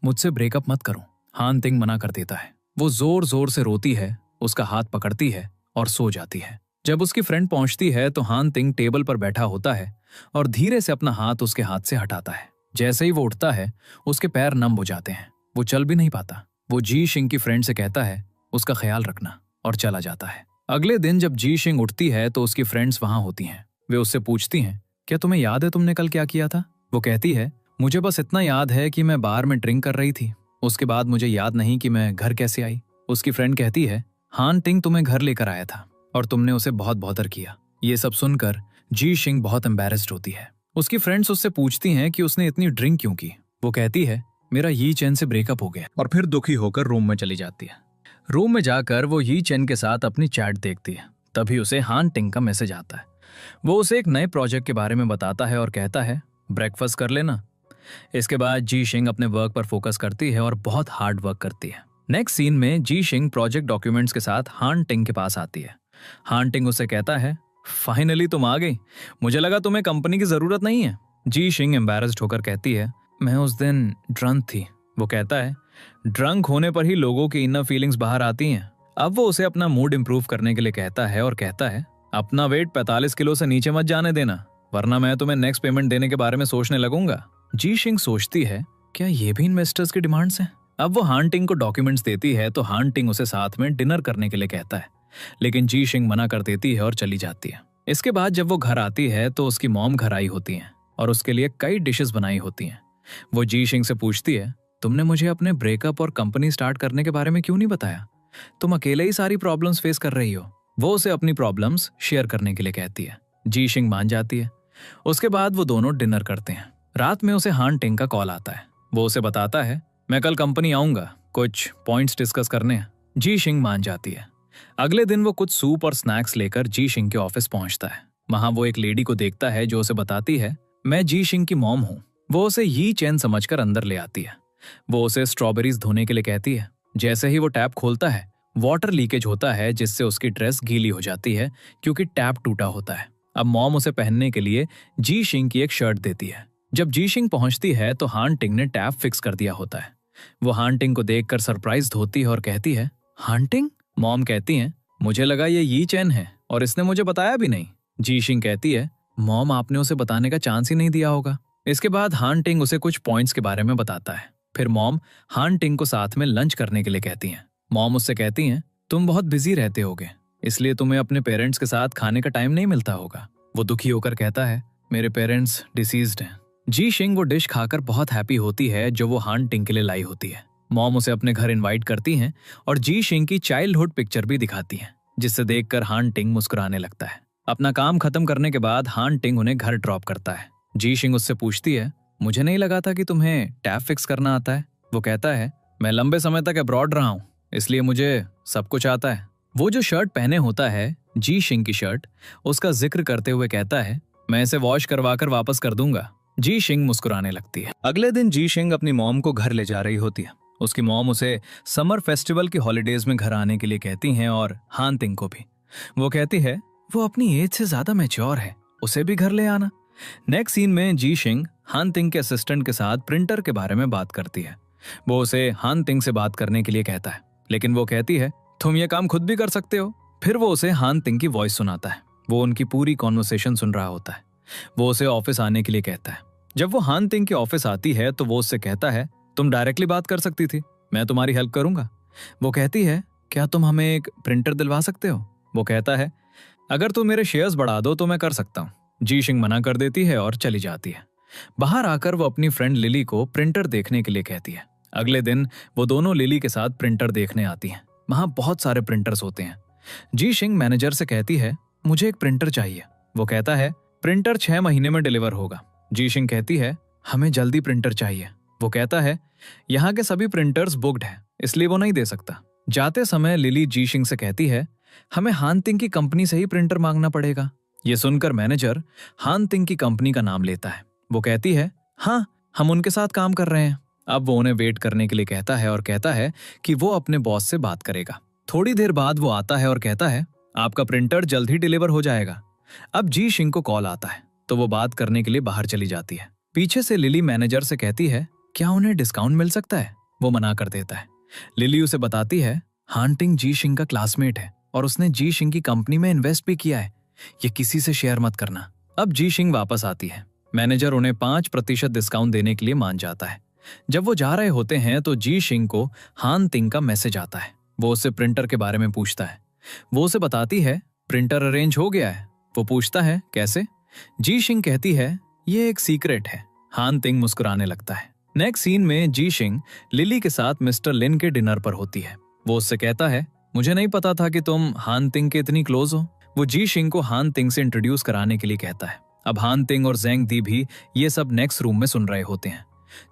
मुझसे ब्रेकअप मत करो। हान तिंग मना कर देता है। वो जोर जोर से रोती है, उसका हाथ पकड़ती है और सो जाती है। जब उसकी फ्रेंड पहुंचती है तो हान तिंग टेबल पर बैठा होता है और धीरे से अपना हाथ उसके हाथ से हटाता है। जैसे ही वो उठता है, उसके पैर नम हो जाते हैं, वो चल भी नहीं पाता। वो जी शिंग की फ्रेंड से कहता है, उसका ख्याल रखना, और चला जाता है। अगले दिन जब जी शिंग उठती है तो उसकी फ्रेंड्स वहां होती हैं। वे उससे पूछती हैं, क्या तुम्हें याद है तुमने कल क्या किया था? वो कहती है, मुझे बस इतना याद है कि मैं बार में ड्रिंक कर रही थी, उसके बाद मुझे याद नहीं कि मैं घर कैसे आई। उसकी फ्रेंड कहती है, हान तिंग तुम्हें घर लेकर आया था और तुमने उसे बहुत बॉदर किया। ये सब सुनकर जी शिंग बहुत एम्बैरेस्ड होती है। उसकी फ्रेंड्स उससे पूछती हैं कि उसने इतनी ड्रिंक क्यों की। वो कहती है, मेरा यी चेन से ब्रेकअप हो गया, और फिर दुखी होकर रूम में चली जाती है। रूम में जाकर वो यी चेन के साथ अपनी चैट देखती है। तभी उसे हान तिंग का मैसेज आता है। वो उसे एक नए प्रोजेक्ट के बारे में बताता है और कहता है, ब्रेकफास्ट कर लेना। इसके बाद जी शिंग अपने वर्क पर फोकस करती है और बहुत हार्ड वर्क करती है। नेक्स्ट सीन में जी शिंग प्रोजेक्ट डॉक्यूमेंट्स के साथ हान तिंग के पास आती है। हान तिंग उसे कहता है, फाइनली तुम आ गई, मुझे लगा तुम्हें कंपनी की जरूरत नहीं है। जी शिंग एम्बैरेस्ड होकर कहती है, मैं उस दिन ड्रंक थी। वो कहता है, ड्रंक होने पर ही लोगों की इनर फीलिंग्स बाहर आती हैं। अब वो उसे अपना मूड इंप्रूव करने के लिए कहता है और कहता है, अपना वेट 45 किलो से नीचे मत जाने देना, वरना मैं तुम्हें नेक्स्ट पेमेंट देने के बारे में सोचने लगूंगा। जी शिंग सोचती है, क्या ये भी इन्वेस्टर्स की डिमांड्स हैं? अब वो हान तिंग को डॉक्यूमेंट्स देती है तो हान तिंग उसे साथ में डिनर करने के लिए कहता है, लेकिन जी शिंग मना कर देती है और चली जाती है। इसके बाद जब वो घर आती है तो उसकी मॉम घर आई होती हैं और उसके लिए कई डिशेस बनाई होती हैं। वो जी शिंग से पूछती है, तुमने मुझे अपने ब्रेकअप और कंपनी स्टार्ट करने के बारे में क्यों नहीं बताया? तुम अकेले ही सारी प्रॉब्लम्स फेस कर रही हो। वो उसे अपनी प्रॉब्लम्स शेयर करने के लिए कहती है। जी शिंग मान जाती है। उसके बाद वो दोनों डिनर करते हैं। रात में उसे हान तिंग का कॉल आता है। वो उसे बताता है, मैं कल कंपनी आऊंगा, कुछ पॉइंट्स डिस्कस करने हैं। जी शिंग मान जाती है। अगले दिन वो कुछ सूप और स्नैक्स लेकर जी शिंग के ऑफिस पहुंचता है। वहां वो एक लेडी को देखता है जो उसे बताती है, मैं जी शिंग की मॉम हूं। वो उसे यी चेन समझकर अंदर ले आती है। वो उसे स्ट्रॉबेरीज धोने के लिए कहती है। जैसे ही वो टैप खोलता है, वाटर लीकेज होता है जिससे उसकी ड्रेस गीली हो जाती है क्योंकि टैप टूटा होता है। अब मॉम उसे पहनने के लिए जी शिंग की एक शर्ट देती है। जब जी शिंग पहुंचती है तो हान तिंग ने टैप फिक्स कर दिया होता है। वो हान तिंग को देखकर सरप्राइज्ड होती है और कहती है, हान तिंग? मॉम कहती है, मुझे लगा ये यी चेन है और इसने मुझे बताया भी नहीं। जी शिंग कहती है, मॉम आपने उसे बताने का चांस ही नहीं दिया होगा। इसके बाद हान तिंग उसे कुछ पॉइंट्स के बारे में बताता है। फिर मॉम हान तिंग को साथ में लंच करने के लिए कहती हैं। मॉम उससे कहती हैं, तुम बहुत बिजी रहते होगे, इसलिए तुम्हें अपने पेरेंट्स के साथ खाने का टाइम नहीं मिलता होगा। वो दुखी होकर कहता है, मेरे पेरेंट्स डिसीज्ड हैं। जी शिंग वो डिश खाकर बहुत हैप्पी होती है जो वो हान तिंग के लिए लाई होती है। मॉम उसे अपने घर इनवाइट करती हैं और जी शिंग की चाइल्डहुड पिक्चर भी दिखाती हैं, जिससे देखकर हान तिंग मुस्कुराने लगता है। अपना काम खत्म करने के बाद हान तिंग उन्हें घर ड्रॉप करता है। जी शिंग उससे पूछती है, मुझे नहीं लगा था कि तुम्हें टैप फिक्स करना आता है। वो कहता है, मैं लंबे समय तक अब्रॉड रहा हूँ, इसलिए मुझे सब कुछ आता है। वो जो शर्ट पहने होता है, जी शिंग की शर्ट, उसका जिक्र करते हुए कहता है, मैं इसे वॉश करवाकर वापस कर दूंगा। जी शिंग मुस्कुराने लगती है। अगले दिन जी शिंग अपनी मॉम को घर ले जा रही होती है। उसकी मॉम उसे समर फेस्टिवल की हॉलीडेज में घर आने के लिए कहती हैं और हान तिंग को भी। वो कहती है, वो अपनी एज से ज्यादा मैच्योर है, उसे भी घर ले आना। नेक्स्ट सीन में जी शिंग हान तिंग के असिस्टेंट के साथ प्रिंटर के बारे में बात करती है। वो उसे हान तिंग से बात करने के लिए कहता है, लेकिन वो कहती है, तुम ये काम खुद भी कर सकते हो। फिर वो उसे हान तिंग की वॉइस सुनाता है। वो उनकी पूरी कॉन्वर्सेशन सुन रहा होता है। वो उसे ऑफिस आने के लिए कहता है। जब वो हान तिंग के ऑफिस आती है तो वो उससे कहता है, तुम डायरेक्टली बात कर सकती थी, मैं तुम्हारी हेल्प करूंगा। वो कहती है, क्या तुम हमें एक प्रिंटर दिलवा सकते हो? वो कहता है, अगर तुम मेरे शेयर्स बढ़ा दो तो मैं कर सकता हूँ। जी शिंग मना कर देती है और चली जाती है। बाहर आकर वो अपनी फ्रेंड लिली को प्रिंटर देखने के लिए कहती है। अगले दिन वो दोनों लिली के साथ प्रिंटर देखने आती हैं। वहां बहुत सारे प्रिंटर्स होते हैं। जी शिंग मैनेजर से कहती है, मुझे एक प्रिंटर चाहिए। वो कहता है, प्रिंटर 6 महीने में डिलीवर होगा। जी शिंग कहती है, हमें जल्दी प्रिंटर चाहिए। वो कहता है, यहाँ के सभी प्रिंटर्स बुक्ड हैं, इसलिए वो नहीं दे सकता। जाते समय लिली जी शिंग से कहती है, हमें हान तिंग की कंपनी से ही प्रिंटर मांगना पड़ेगा। ये सुनकर मैनेजर हान तिंग की कंपनी का नाम लेता है। वो कहती है, हाँ, हम उनके साथ काम कर रहे हैं। अब वो उन्हें वेट करने के लिए कहता है और कहता है कि वो अपने बॉस से बात करेगा। थोड़ी देर बाद वो आता है और कहता है, आपका प्रिंटर जल्द ही डिलीवर हो जाएगा। अब जी शिंग को कॉल आता है तो वो बात करने के लिए बाहर चली जाती है। पीछे से लिली मैनेजर से कहती है, क्या उन्हें डिस्काउंट मिल सकता है? वो मना कर देता है। लिली उसे बताती है, हान तिंग जी शिंग का क्लासमेट है और उसने जी शिंग की कंपनी में इन्वेस्ट भी किया है, ये किसी से शेयर मत करना। अब जी शिंग वापस आती है। मैनेजर उन्हें 5% डिस्काउंट देने के लिए मान जाता है। जब वो जा रहे होते हैं तो जी शिंग को हान तिंग का मैसेज आता है। वो उससे प्रिंटर के बारे में पूछता है। वो उसे बताती है, प्रिंटर अरेंज हो गया है। वो पूछता है, कैसे? जी शिंग कहती है, ये एक सीक्रेट है। हान तिंग मुस्कुराने लगता है। नेक्स्ट सीन में जी शिंग लिली के साथ मिस्टर लिन के डिनर पर होती है। वो उससे कहता है, मुझे नहीं पता था कि तुम हान तिंग के इतनी क्लोज हो। वो जी शिंग को हान तिंग से इंट्रोड्यूस कराने के लिए कहता है। अब हान तिंग और जेंग दी भी ये सब नेक्स्ट रूम में सुन रहे होते हैं।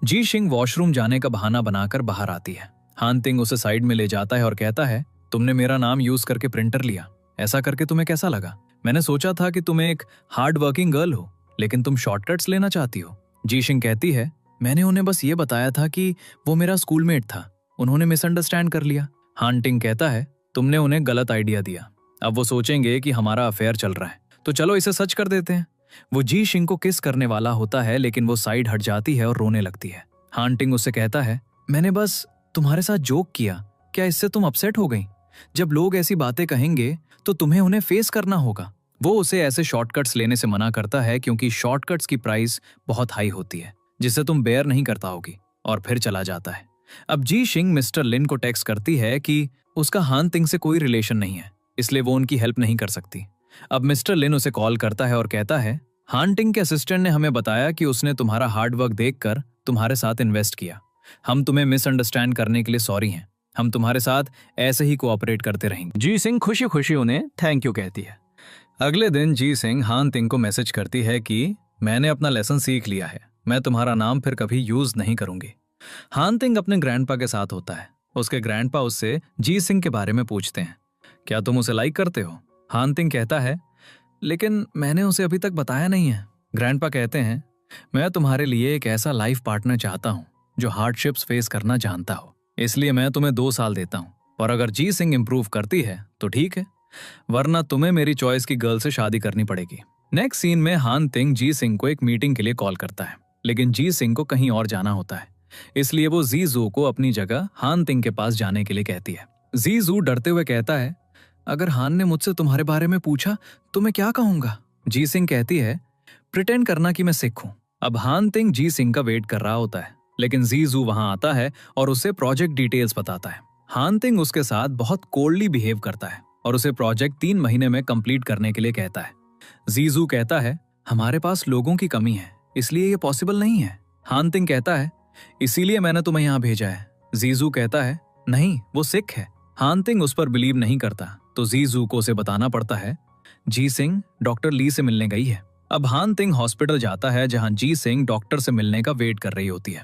जी शिंग वॉशरूम जाने का बहाना बनाकर बाहर आती है। हान तिंग उसे साइड में ले जाता है और कहता है, तुमने मेरा नाम यूज करके प्रिंटर लिया, ऐसा करके तुम्हें कैसा लगा? मैंने सोचा था कि तुम एक हार्ड वर्किंग गर्ल हो, लेकिन तुम शॉर्टकट्स लेना चाहती हो। जी शिंग कहती है, मैंने उन्हें बस ये बताया था कि वो मेरा स्कूलमेट था, उन्होंने मिसअंडरस्टैंड कर लिया। हान तिंग कहता है, तुमने उन्हें गलत आइडिया दिया, अब वो सोचेंगे कि हमारा अफेयर चल रहा है, तो चलो इसे सच कर देते हैं। वो जी शिंग को किस करने वाला होता है, लेकिन वो साइड हट जाती है और रोने लगती है। हान तिंग उससे कहता है, मैंने बस तुम्हारे साथ जोक किया, क्या इससे तुम अपसेट हो गई? जब लोग ऐसी बातें कहेंगे तो तुम्हें उन्हें फेस करना होगा। वो उसे ऐसे शॉर्टकट्स लेने से मना करता है क्योंकि शॉर्टकट्स की प्राइस बहुत हाई होती है, जिसे तुम बेयर नहीं करता होगी, और फिर चला जाता है। अब जी शिंग मिस्टर लिन को टेक्स्ट करती है कि उसका हान तिंग से कोई रिलेशन नहीं है, इसलिए वो उनकी हेल्प नहीं कर सकती। अब मिस्टर लिन उसे कॉल करता है और कहता है, हान तिंग के असिस्टेंट ने हमें बताया कि उसने तुम्हारा हार्ड वर्क देखकर तुम्हारे साथ इन्वेस्ट किया। हम तुम्हें मिसअंडरस्टैंड करने के लिए सॉरी हैं। हम तुम्हारे साथ ऐसे ही कोऑपरेट करते रहेंगे। जी सिंह खुशी खुशी उन्हें थैंक यू कहती है। अगले दिन जी सिंह हान तिंग को मैसेज करती है कि मैंने अपना लेसन सीख लिया है, मैं तुम्हारा नाम फिर कभी यूज नहीं करूंगी। हान तिंग अपने ग्रैंडपा के साथ होता है। उसके ग्रैंडपा उससे जी सिंह के बारे में पूछते हैं, क्या तुम उसे लाइक करते हो? हान तिंग कहता है, लेकिन मैंने उसे अभी तक बताया नहीं है। ग्रैंडपा कहते हैं, मैं तुम्हारे लिए एक ऐसा लाइफ पार्टनर चाहता हूँ जो हार्डशिप्स फेस करना जानता हो, इसलिए मैं तुम्हें 2 साल देता हूँ, और अगर जी सिंह इंप्रूव करती है तो ठीक है, वरना तुम्हें मेरी चॉइस की गर्ल से शादी करनी पड़ेगी। नेक्स्ट सीन में हान तिंग जी सिंह को एक मीटिंग के लिए कॉल करता है, लेकिन जी सिंह को कहीं और जाना होता है, इसलिए वो जी जू को अपनी जगह हान तिंग के पास जाने के लिए कहती है। जी जू डरते हुए कहता है, अगर हान ने मुझसे तुम्हारे बारे में पूछा तो मैं क्या कहूंगा? जी सिंह कहती है, प्रिटेंड करना कि मैं सिख हूं। अब हान तिंग जी सिंह का वेट कर रहा होता है, लेकिन जी जू वहां आता है और उसे प्रोजेक्ट डिटेल्स बताता है। हान तिंग उसके साथ बहुत कोल्डली बिहेव करता है और उसे प्रोजेक्ट 3 महीने में कंप्लीट करने के लिए कहता है। जी जू कहता है, हमारे पास लोगों की कमी है, इसलिए ये पॉसिबल नहीं है। हान तिंग कहता है, इसीलिए मैंने तुम्हें यहाँ भेजा है। जी जू कहता है, नहीं, वो सिख है। हान तिंग उस पर बिलीव नहीं करता, तो जी जू को उसे बताना पड़ता है, जी सिंह डॉक्टर ली से मिलने गई है। अब हान तिंग हॉस्पिटल जाता है जहां जी सिंह डॉक्टर से मिलने का वेट कर रही होती है।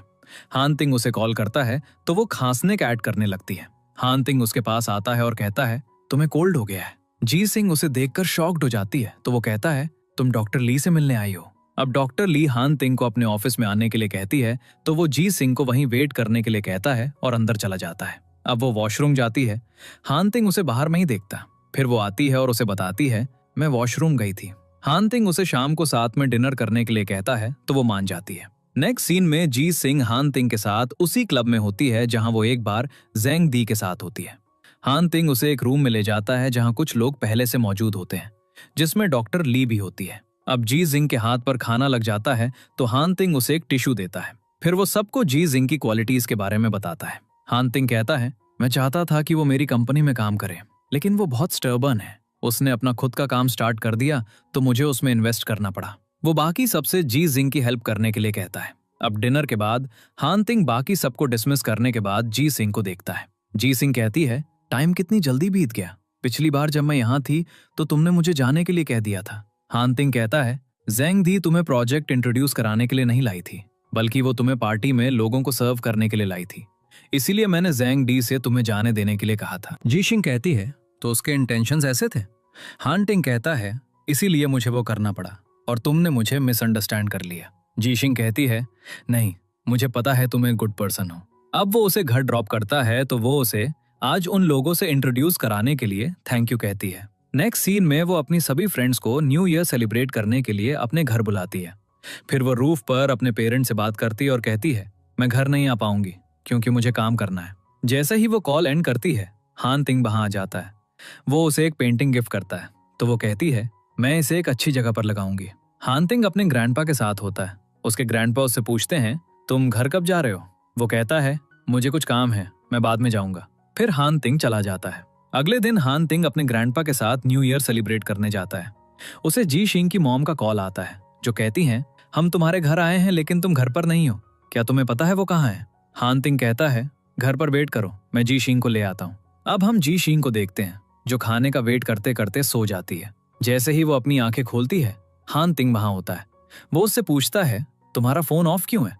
हान तिंग उसे कॉल करता है तो वो खांसने का ऐड करने लगती है। हान तिंग उसके पास आता है और कहता है, तुम्हें कोल्ड हो गया है। जी सिंह उसे देखकर शॉक्ड हो जाती है, तो वो कहता है, तुम डॉक्टर ली से मिलने आई हो। अब डॉक्टर ली हान तिंग को अपने ऑफिस में आने के लिए कहती है, तो वो जी सिंह को वहीं वेट करने के लिए कहता है और अंदर चला जाता है। अब वो वॉशरूम जाती है। हान तिंग उसे बाहर में ही देखता। फिर वो आती है और उसे बताती है, मैं वॉशरूम गई थी। हान तिंग उसे शाम को साथ में डिनर करने के लिए कहता है, तो वो मान जाती है। नेक्स्ट सीन में जी सिंह हान तिंग के साथ उसी क्लब में होती है जहां वो एक बार जेंग दी के साथ होती है। हान तिंग उसे एक रूम में ले जाता है जहां कुछ लोग पहले से मौजूद होते हैं, जिसमें डॉक्टर ली भी होती है। अब जी जिंग के हाथ पर खाना लग जाता है तो हान तिंग उसे एक टिश्यू देता है। फिर वो सबको जी जिंग की क्वालिटीज के बारे में बताता है। हान तिंग कहता है, मैं चाहता था कि वो मेरी कंपनी में काम करे, लेकिन वो बहुत स्टर्बन है। उसने अपना खुद का काम स्टार्ट कर दिया तो मुझे उसमें इन्वेस्ट करना पड़ा। वो बाकी सबसे जी जिंग की हेल्प करने के लिए कहता है। अब डिनर के बाद हान तिंग बाकी सबको डिसमिस करने के बाद जी सिंह को देखता है। जी सिंह कहती है, टाइम कितनी जल्दी बीत गया। पिछली बार जब मैं यहाँ थी तो तुमने मुझे जाने के लिए कह दिया था। हान तिंग कहता है, जेंग दी तुम्हें प्रोजेक्ट इंट्रोड्यूस कराने के लिए नहीं लाई थी, बल्कि वो तुम्हें पार्टी में लोगों को सर्व करने के लिए लाई थी। इसीलिए मैंने जेंग डी से तुम्हें जाने देने के लिए कहा था। जी सिंह कहती है, तो उसके इंटेंशंस ऐसे थे? हान तिंग कहता है, इसीलिए मुझे वो करना पड़ा और तुमने मुझे मिसअंडरस्टैंड कर लिया। जी सिंह कहती है, नहीं, मुझे पता है तुम एक गुड पर्सन हो। अब वो उसे घर ड्रॉप करता है तो वो उसे आज उन लोगों से इंट्रोड्यूस कराने के लिए थैंक यू कहती है। नेक्स्ट सीन में वो अपनी सभी फ्रेंड्स को न्यू ईयर सेलिब्रेट करने के लिए अपने घर बुलाती है। फिर वो रूफ पर अपने पेरेंट्स से बात करती है और कहती है, मैं घर नहीं आ पाऊंगी क्योंकि मुझे काम करना है। जैसे ही वो कॉल एंड करती है, हान तिंग वहां आ जाता है। वो उसे एक पेंटिंग गिफ्ट करता है तो वो कहती है, मैं इसे एक अच्छी जगह पर लगाऊंगी। हान तिंग अपने ग्रैंडपा के साथ होता है। उसके ग्रैंडपा उससे पूछते हैं, तुम घर कब जा रहे हो? वो कहता है, मुझे कुछ काम है, मैं बाद में जाऊंगा। फिर हान तिंग चला जाता है। अगले दिन हान तिंग अपने ग्रैंडपा के साथ न्यू ईयर सेलिब्रेट करने जाता है। उसे जी शिंग की मॉम का कॉल आता है जो कहती हैं, हम तुम्हारे घर आए हैं लेकिन तुम घर पर नहीं हो, क्या तुम्हें पता है वो कहाँ है? हान तिंग कहता है, घर पर वेट करो, मैं जी शिंग को ले आता हूँ। अब हम जी शिंग को देखते हैं जो खाने का वेट करते करते सो जाती है। जैसे ही वो अपनी आंखें खोलती है, हान तिंग वहां होता है। वो उससे पूछता है, तुम्हारा फोन ऑफ क्यों है?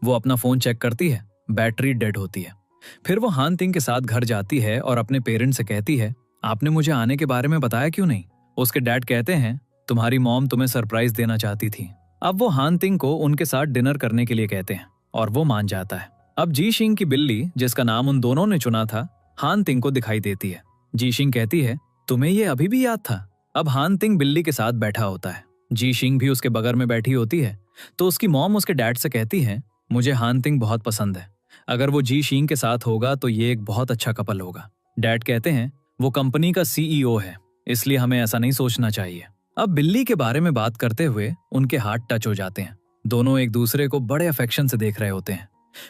वो अपना फोन चेक करती है, बैटरी डेड होती है। फिर वो हान तिंग के साथ घर जाती है और अपने पेरेंट्स से कहती है, आपने मुझे आने के बारे में बताया क्यों नहीं? उसके डैड कहते हैं, तुम्हारी मॉम तुम्हें सरप्राइज देना चाहती थी। अब वो हान तिंग को उनके साथ डिनर करने के लिए कहते हैं और वो मान जाता है। अब जी शिंग की बिल्ली, जिसका नाम उन दोनों ने चुना था, हान तिंग को दिखाई देती है। जी शिंग कहती है, तुम्हें ये अभी भी याद था? अब हान तिंग बिल्ली के साथ बैठा होता है। जी शिंग भी उसके बगल में बैठी होती है तो उसकी मॉम उसके डैड से कहती है, मुझे हान तिंग बहुत पसंद है, अगर वो जी शिंग के साथ होगा तो ये एक बहुत अच्छा कपल होगा। डैड कहते हैं, वो कंपनी का सीईओ है, इसलिए हमें ऐसा नहीं सोचना चाहिए। अब बिल्ली के बारे में बात करते हुए उनके हाथ टच हो जाते हैं। दोनों एक दूसरे को बड़े अफेक्शन से देख रहे होते हैं।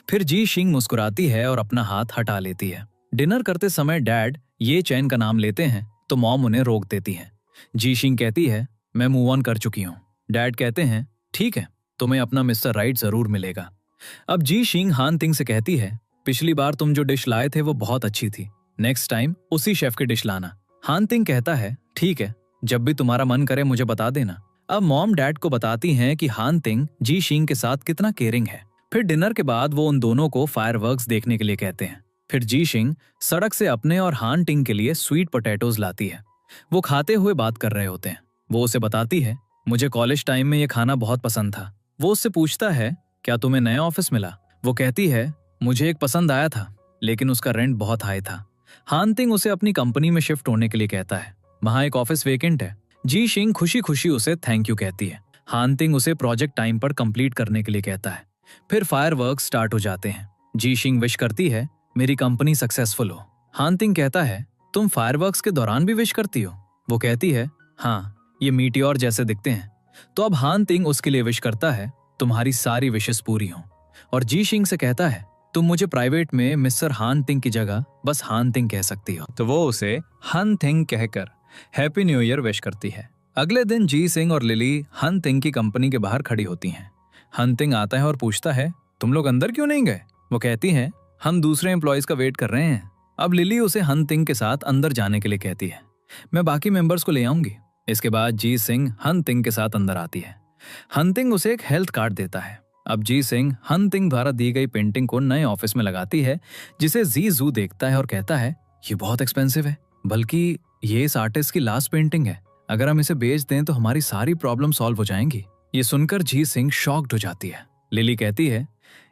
फिर जी शिंग मुस्कुराती है और अपना हाथ हटा लेती है। डिनर करते समय डैड ये चैन का नाम लेते हैं तो मॉम उन्हें रोक देती है। जी शिंग कहती है, मैं मूव ऑन कर चुकी हूँ। डैड कहते हैं, ठीक है, तुम्हें अपना मिस्टर राइट जरूर मिलेगा। अब जी शिंग हान तिंग से कहती है, पिछली बार तुम जो डिश लाए थे वो बहुत अच्छी थी, नेक्स्ट टाइम उसी शेफ की डिश लाना। हान तिंग कहता है, ठीक है, जब भी तुम्हारा मन करे मुझे बता देना। अब मॉम डैड को बताती हैं कि हान तिंग जी शिंग के साथ कितना केयरिंग है। फिर डिनर के बाद वो उन दोनों को फायरवर्क्स देखने के लिए कहते हैं। फिर जी शिंग सड़क से अपने और हान तिंग के लिए स्वीट पोटैटोज लाती है। वो खाते हुए बात कर रहे होते हैं। वो उसे बताती है, मुझे कॉलेज टाइम में ये खाना बहुत पसंद था। वो उससे पूछता है, क्या तुम्हें नया ऑफिस मिला? वो कहती है, मुझे एक पसंद आया था लेकिन उसका रेंट बहुत हाई था। हान तिंग उसे अपनी कंपनी में शिफ्ट होने के लिए कहता है। वहां एक ऑफिस वेकेंट है। जी शिंग खुशी खुशी उसे थैंक यू कहती है। हान तिंग उसे प्रोजेक्ट टाइम पर कंप्लीट करने के लिए कहता है। फिर फायरवर्क्स स्टार्ट हो जाते हैं। जी शिंग विश करती है, मेरी कंपनी सक्सेसफुल हो। हान तिंग कहता है, तुम फायरवर्क्स के दौरान भी विश करती हो? वो कहती है, हाँ, ये मीटियोर जैसे दिखते हैं। तो अब हान तिंग उसके लिए विश करता है, तुम्हारी सारी विशेस पूरी हों। और जी शिंग से कहता है, तुम मुझे प्राइवेट में मिस्टर हान तिंग की जगह बस हान तिंग कह सकती हो। तो वो उसे हान तिंग कहकर हैप्पी न्यू ईयर विश करती है। अगले दिन जी सिंह और लिली हान तिंग की कंपनी के बाहर खड़ी होती हैं। हान तिंग आता है और पूछता है, तुम लोग अंदर क्यों नहीं गए? वो कहती हैं, हम दूसरे एम्प्लॉयज का वेट कर रहे हैं। अब लिली उसे हान तिंग के साथ अंदर जाने के लिए कहती है, मैं बाकी मेंबर्स को ले आऊंगी। इसके बाद जी सिंह हान तिंग के साथ अंदर आती है। हान तिंग उसे एक हेल्थ कार्ड देता है। अब जी सिंह हान तिंग द्वारा दी गई पेंटिंग को नए ऑफिस में लगाती है, जिसे जी जू देखता है और कहता है, ये बहुत एक्सपेंसिव है, बल्कि ये इस आर्टिस्ट की लास्ट पेंटिंग है। अगर हम इसे बेच दें तो हमारी सारी प्रॉब्लम सॉल्व हो जाएंगी। ये सुनकर जी सिंह शॉक्ड हो जाती है। लिली कहती है,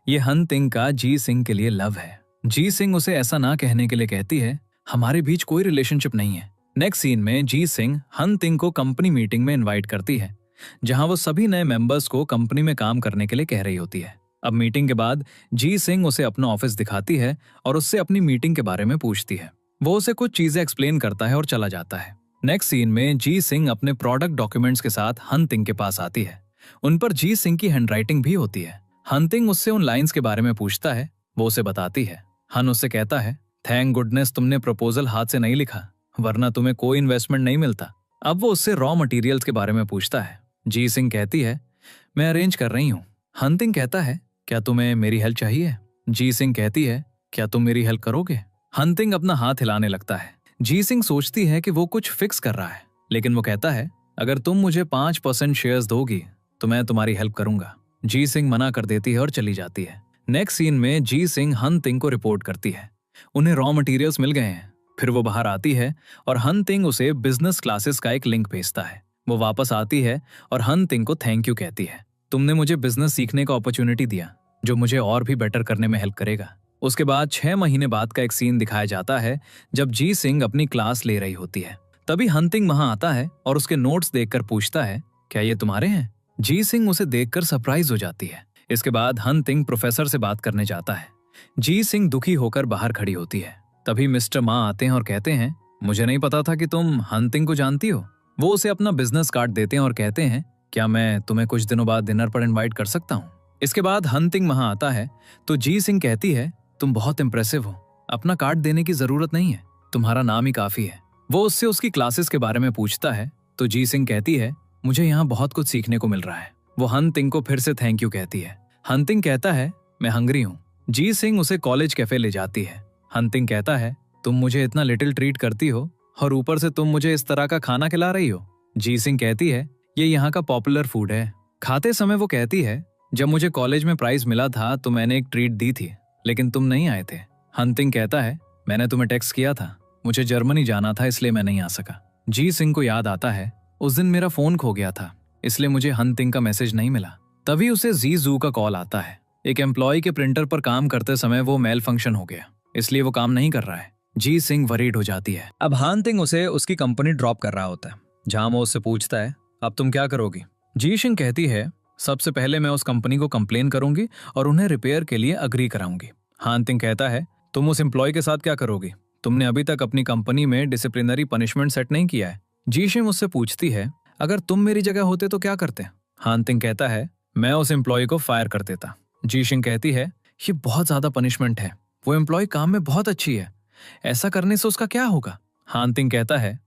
ये हान तिंग का जी सिंह के लिए लव है। जी सिंह उसे ऐसा ना कहने के लिए कहती है, हमारे बीच कोई रिलेशनशिप नहीं है। नेक्स्ट सीन में जी सिंह हान तिंग को कंपनी मीटिंग में इनवाइट करती है, जहां वो सभी नए मेंबर्स को कंपनी में काम करने के लिए कह रही होती है। अब मीटिंग के बाद जी सिंह उसे अपना ऑफिस दिखाती है और उससे अपनी मीटिंग के बारे में पूछती है। वो उसे कुछ चीजें एक्सप्लेन करता है और चला जाता है। नेक्स्ट सीन में जी सिंह अपने प्रोडक्ट डॉक्यूमेंट्स के साथ हंतिंग के पास आती है। उन पर जी सिंह की हैंडराइटिंग भी होती है। हंतिंग उससे उन लाइंस के बारे में पूछता है, वो उसे बताती है। हन उससे कहता है, थैंक गुडनेस तुमने प्रपोजल हाथ से नहीं लिखा, वरना तुम्हें कोई इन्वेस्टमेंट नहीं मिलता। अब वो उससे रॉ मटेरियल्स के बारे में पूछता है। जी सिंह कहती है, मैं अरेंज कर रही हूँ। हंतिंग कहता है, क्या तुम्हें मेरी हेल्प चाहिए? जी सिंह कहती है, क्या तुम मेरी हेल्प करोगे? हंतिंग अपना हाथ हिलाने लगता है। जी सिंह सोचती है कि वो कुछ फिक्स कर रहा है, लेकिन वो कहता है, अगर तुम मुझे 5% शेयर्स दोगी तो मैं तुम्हारी हेल्प करूंगा। जी सिंह मना कर देती है और चली जाती है। नेक्स्ट सीन में जी सिंह हंतिंग को रिपोर्ट करती है। उन्हें रॉ मटेरियल्स मिल गए हैं। फिर वो बाहर आती है और हंतिंग उसे बिजनेस क्लासेस का एक लिंक भेजता है। वो वापस आती है और हंतिंग को थैंक यू कहती है। तुमने मुझे बिजनेस सीखने का अपॉर्चुनिटी दिया, जो मुझे और भी बेटर करने में हेल्प करेगा। उसके बाद 6 महीने बाद का एक सीन दिखाया जाता है, जब जी सिंह अपनी क्लास ले रही होती है। तभी हंतिंग वहां आता है और उसके नोट्स देखकर पूछता है, क्या ये तुम्हारे हैं? जी सिंह उसे देखकर सरप्राइज हो जाती है। इसके बाद हंतिंग प्रोफेसर से बात करने जाता है। जी सिंह दुखी होकर बाहर खड़ी होती है। तभी मिस्टर मा आते हैं और कहते हैं, मुझे नहीं पता था कि तुम हंतिंग को जानती हो। वो उसे अपना बिजनेस कार्ड देते हैं और कहते हैं, क्या मैं तुम्हें कुछ दिनों बाद डिनर पर इनवाइट कर सकता हूँ? इसके बाद हंतिंग वहां आता है तो जी सिंह कहती है, तुम बहुत इंप्रेसिव हो, अपना कार्ड देने की जरूरत नहीं है, तुम्हारा नाम ही काफी है। वो उससे उसकी क्लासेस के बारे में पूछता है तो जी सिंह कहती है, मुझे यहाँ बहुत कुछ सीखने को मिल रहा है। वो हंतिंग को फिर से थैंक यू कहती है। हंतिंग कहता है, मैं हंग्री हूँ। जी सिंह उसे कॉलेज कैफे ले जाती है। हंतिंग कहता है, तुम मुझे इतना लिटिल ट्रीट करती हो और ऊपर से तुम मुझे इस तरह का खाना खिला रही हो। जी सिंह कहती है, ये यहाँ का पॉपुलर फूड है। खाते समय वो कहती है, जब मुझे कॉलेज में प्राइज मिला था तो मैंने एक ट्रीट दी थी, लेकिन तुम नहीं आए थे। हंतिंग कहता है, मैंने तुम्हें टेक्स्ट किया था, मुझे जर्मनी जाना था इसलिए मैं नहीं आ सका। जी सिंह को याद आता है, उस दिन मेरा फोन खो गया था, इसलिए मुझे हंतिंग का मैसेज नहीं मिला। तभी उसे जी जू का कॉल आता है। एक एम्प्लॉय के प्रिंटर पर काम करते समय वो मेल फंक्शन हो गया, इसलिए वो काम नहीं कर रहा है। जी सिंह वरीड हो जाती है। अब हंतिंग उसे उसकी कंपनी ड्रॉप कर रहा होता है, जहां वो उससे पूछता है, अब तुम क्या करोगी? जी सिंह कहती है, सबसे पहले मैं उस कंपनी को कंप्लेन करूंगी और उन्हें रिपेयर के लिए अग्री कराऊंगी। हंतिंग कहता है, तुम उस एम्प्लॉय के साथ क्या करोगी? तुमने अभी तक अपनी कंपनी में डिसिप्लिनरी पनिशमेंट सेट नहीं किया है। जी सिंह मुझसे पूछती है, अगर तुम मेरी जगह होते तो क्या करते? हंतिंग कहता है, मैं उस एम्प्लॉय को फायर कर देता। जी सिंह कहती है, ये बहुत ज्यादा पनिशमेंट है, वो एम्प्लॉय काम में बहुत अच्छी है, ऐसा करने से उसका क्या होगा? हंतिंग कहता है,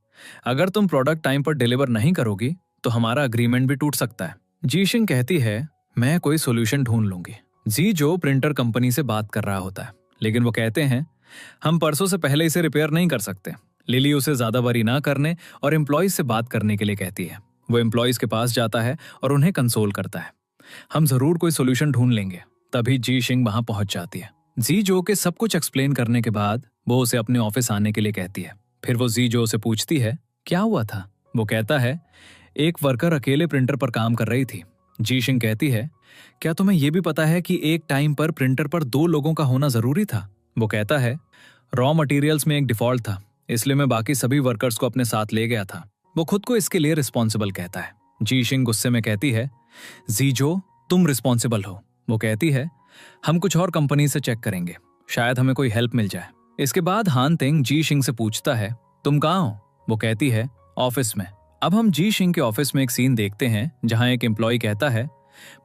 अगर तुम प्रोडक्ट टाइम पर डिलीवर नहीं करोगी तो हमारा अग्रीमेंट भी टूट सकता है। जी सिंह कहती है, मैं कोई सोल्यूशन ढूंढ लूंगी। जी जो प्रिंटर कंपनी से बात कर रहा होता है, लेकिन वो कहते हैं, हम परसों से पहले इसे रिपेयर नहीं कर सकते। लिली उसे ज्यादा वरी ना करने और एम्प्लॉयज से बात करने के लिए कहती है। वो एम्प्लॉयज के पास जाता है और उन्हें कंसोल करता है, हम जरूर कोई सोल्यूशन ढूंढ लेंगे। तभी जी सिंह वहां पहुंच जाती है। जी जो के सब कुछ एक्सप्लेन करने के बाद वो उसे अपने ऑफिस आने के लिए कहती है। फिर वो जी जो से पूछती है, क्या हुआ था? वो कहता है, एक वर्कर अकेले प्रिंटर पर काम कर रही थी। जी सिंह कहती है, क्या तुम्हें यह भी पता है कि एक टाइम पर प्रिंटर पर 2 लोगों का होना जरूरी था? वो कहता है, रॉ मटेरियल्स में एक डिफॉल्ट था, इसलिए मैं बाकी सभी वर्कर्स को अपने साथ ले गया था। वो खुद को इसके लिए रिस्पॉन्सिबल कहता है। जी सिंह गुस्से में कहती है, जी जो तुम रिस्पॉन्सिबल हो। वो कहती है, हम कुछ और कंपनी से चेक करेंगे, शायद हमें कोई हेल्प मिल जाए। इसके बाद हंतिंग जी सिंह से पूछता है, तुम कहाँ हो? वो कहती है, ऑफिस में। अब हम जी सिंह के ऑफिस में एक सीन देखते हैं जहां एक एम्प्लॉय कहता है,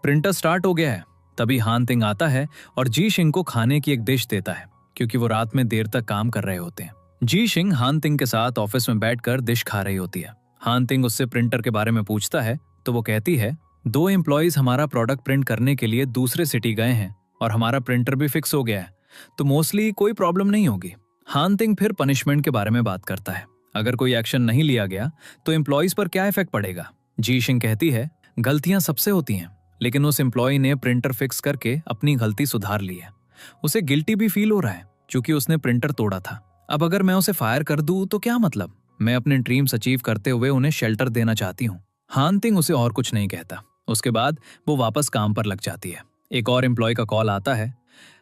प्रिंटर स्टार्ट हो गया है। तभी हंतिंग आता है और जी सिंह को खाने की एक डिश देता है, क्योंकि वो रात में देर तक काम कर रहे होते हैं। जी सिंह हंतिंग के साथ ऑफिस में बैठकर डिश खा रही होती है। हंतिंग उससे प्रिंटर के बारे में पूछता है तो वो कहती है, 2 एम्प्लॉयज हमारा प्रोडक्ट प्रिंट करने के लिए दूसरे सिटी गए हैं और हमारा प्रिंटर भी फिक्स हो गया है, तो मोस्टली कोई प्रॉब्लम नहीं होगी। हंतिंग फिर पनिशमेंट के बारे में बात करता है, अगर कोई एक्शन नहीं लिया गया तो एम्प्लॉयज पर क्या इफेक्ट पड़ेगा। जी सिंह कहती है, गलतियां सबसे होती हैं, लेकिन उस एम्प्लॉय ने प्रिंटर फिक्स करके अपनी गलती सुधार ली है। उसे गिल्टी भी फील हो रहा है क्योंकि उसने प्रिंटर तोड़ा था। अब अगर मैं उसे फायर कर दूं तो क्या मतलब? मैं अपने ड्रीम्स अचीव करते हुए उन्हें शेल्टर देना चाहती हूँ। हंतिंग उसे और कुछ नहीं कहता। उसके बाद वो वापस काम पर लग जाती है। एक और एम्प्लॉय का कॉल आता है,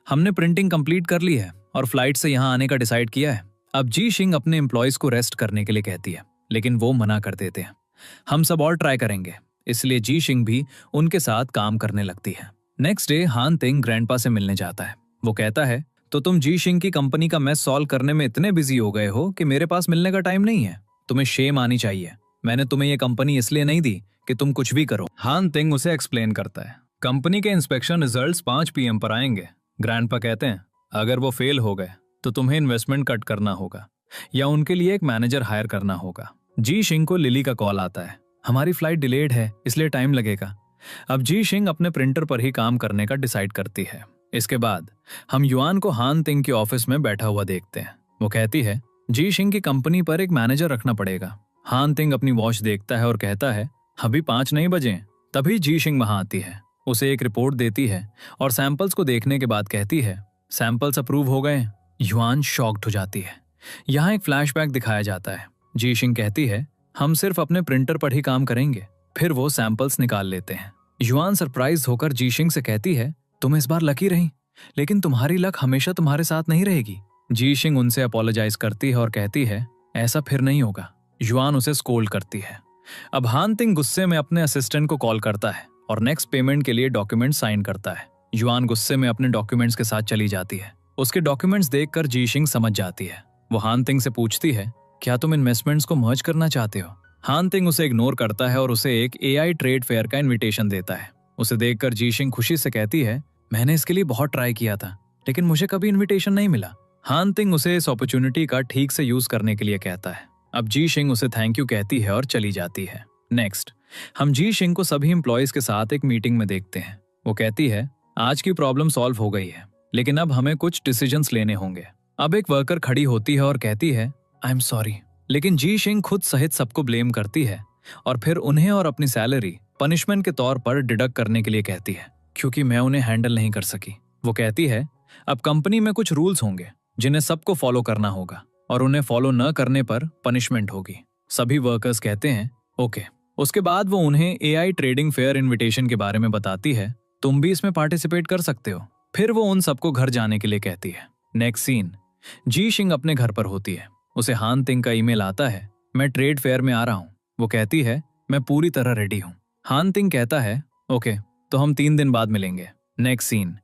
हमने प्रिंटिंग कंप्लीट कर ली है और फ्लाइट से यहाँ आने का डिसाइड किया है। अब जी सिंह अपने एम्प्लॉयज को रेस्ट करने के लिए कहती है, लेकिन वो मना कर देते हैं। हम सब और ट्राई करेंगे, इसलिए जी सिंह भी उनके साथ काम करने लगती है। नेक्स्ट डे हंतिंग ग्रैंडपा से मिलने जाता है। वो कहता है, तो तुम जी शिंग की कंपनी का मैस सॉल्व करने में इतने बिजी हो गए हो कि मेरे पास मिलने का टाइम नहीं है। तुम्हें शेम आनी चाहिए। मैंने तुम्हें ये कंपनी इसलिए नहीं दी कि तुम कुछ भी करो। हान तिंग उसे एक्सप्लेन करता है। कंपनी के इंस्पेक्शन रिजल्ट्स 5 PM पर आएंगे। ग्रैंडपा कहते हैं अगर वो फेल हो गए तो तुम्हें इन्वेस्टमेंट कट करना होगा या उनके लिए एक मैनेजर हायर करना होगा। जी शिंग को लिली का कॉल आता है। हमारी फ्लाइट डिलेड है इसलिए टाइम लगेगा। अब जी शिंग अपने प्रिंटर पर ही काम करने का डिसाइड करती है। इसके बाद हम युआन को हान तिंग के ऑफिस में बैठा हुआ देखते हैं। वो कहती है जी शिंग की कंपनी पर एक मैनेजर रखना पड़ेगा। हान तिंग अपनी वॉच देखता है और कहता है अभी 5 नहीं बजे। तभी जी शिंग वहां आती है, उसे एक रिपोर्ट देती है और सैंपल्स को देखने के बाद कहती है सैंपल्स अप्रूव हो गए। युआन शॉक्ड हो जाती है। यहाँ एक फ्लैशबैक दिखाया जाता है। जी शिंग कहती है हम सिर्फ अपने प्रिंटर पर ही काम करेंगे। फिर वो सैंपल्स निकाल लेते हैं। युआन सरप्राइज होकर जी शिंग से कहती है तुम इस बार लकी रही, लेकिन तुम्हारी लक हमेशा तुम्हारे साथ नहीं रहेगी। जी शिंग उनसे अपोलोजाइज करती है और कहती है ऐसा फिर नहीं होगा। युआन उसे स्कोल्ड करती है। अब हान तिंग गुस्से में अपने असिस्टेंट को कॉल करता है और नेक्स्ट पेमेंट के लिए डॉक्यूमेंट साइन करता है। युआन गुस्से में अपने डॉक्यूमेंट्स के साथ चली जाती है। उसके डॉक्यूमेंट्स देखकर जी शिंग समझ जाती है। वो हान तिंग से पूछती है क्या तुम इन्वेस्टमेंट्स को मर्ज करना चाहते हो। हान तिंग उसे इग्नोर करता है और उसे एक AI ट्रेड फेयर का इन्विटेशन देता है। उसे देखकर जी शिंग खुशी से कहती है मैंने इसके लिए बहुत ट्राई किया था लेकिन मुझे कभी इन्विटेशन नहीं मिला। हान तिंग उसे इस अपॉर्चुनिटी का ठीक से यूज करने के लिए कहता है। अब जी शिंग उसे थैंक यू कहती है और चली जाती है। नेक्स्ट हम जी शिंग को सभी एम्प्लॉयज के साथ एक मीटिंग में देखते हैं। वो कहती है आज की प्रॉब्लम सॉल्व हो गई है लेकिन अब हमें कुछ डिसीजंस लेने होंगे। अब एक वर्कर खड़ी होती है और कहती है आई एम सॉरी, लेकिन जी शिंग खुद सहित सबको ब्लेम करती है और फिर उन्हें और अपनी सैलरी पनिशमेंट के तौर पर डिडक्ट करने के लिए कहती है क्योंकि मैं उन्हें हैंडल नहीं कर सकी। वो कहती है अब कंपनी में कुछ रूल्स होंगे जिन्हें सबको फॉलो करना होगा और उन्हें फॉलो न करने पर पनिशमेंट होगी। सभी वर्कर्स कहते हैं ओके। उसके बाद वो उन्हें AI ट्रेडिंग फेयर इन्विटेशन के बारे में बताती है, तुम भी इसमें पार्टिसिपेट कर सकते हो। फिर वो उन सबको घर जाने के लिए कहती है। नेक्स्ट सीन जी शिंग अपने घर पर होती है। उसे हान तिंग का ईमेल आता है मैं ट्रेड फेयर में आ रहा हूँ। वो कहती है मैं पूरी तरह रेडी हूँ। हान तिंग कहता है ओके तो हम 3 दिन बाद मिलेंगे। नेक्स्ट सीन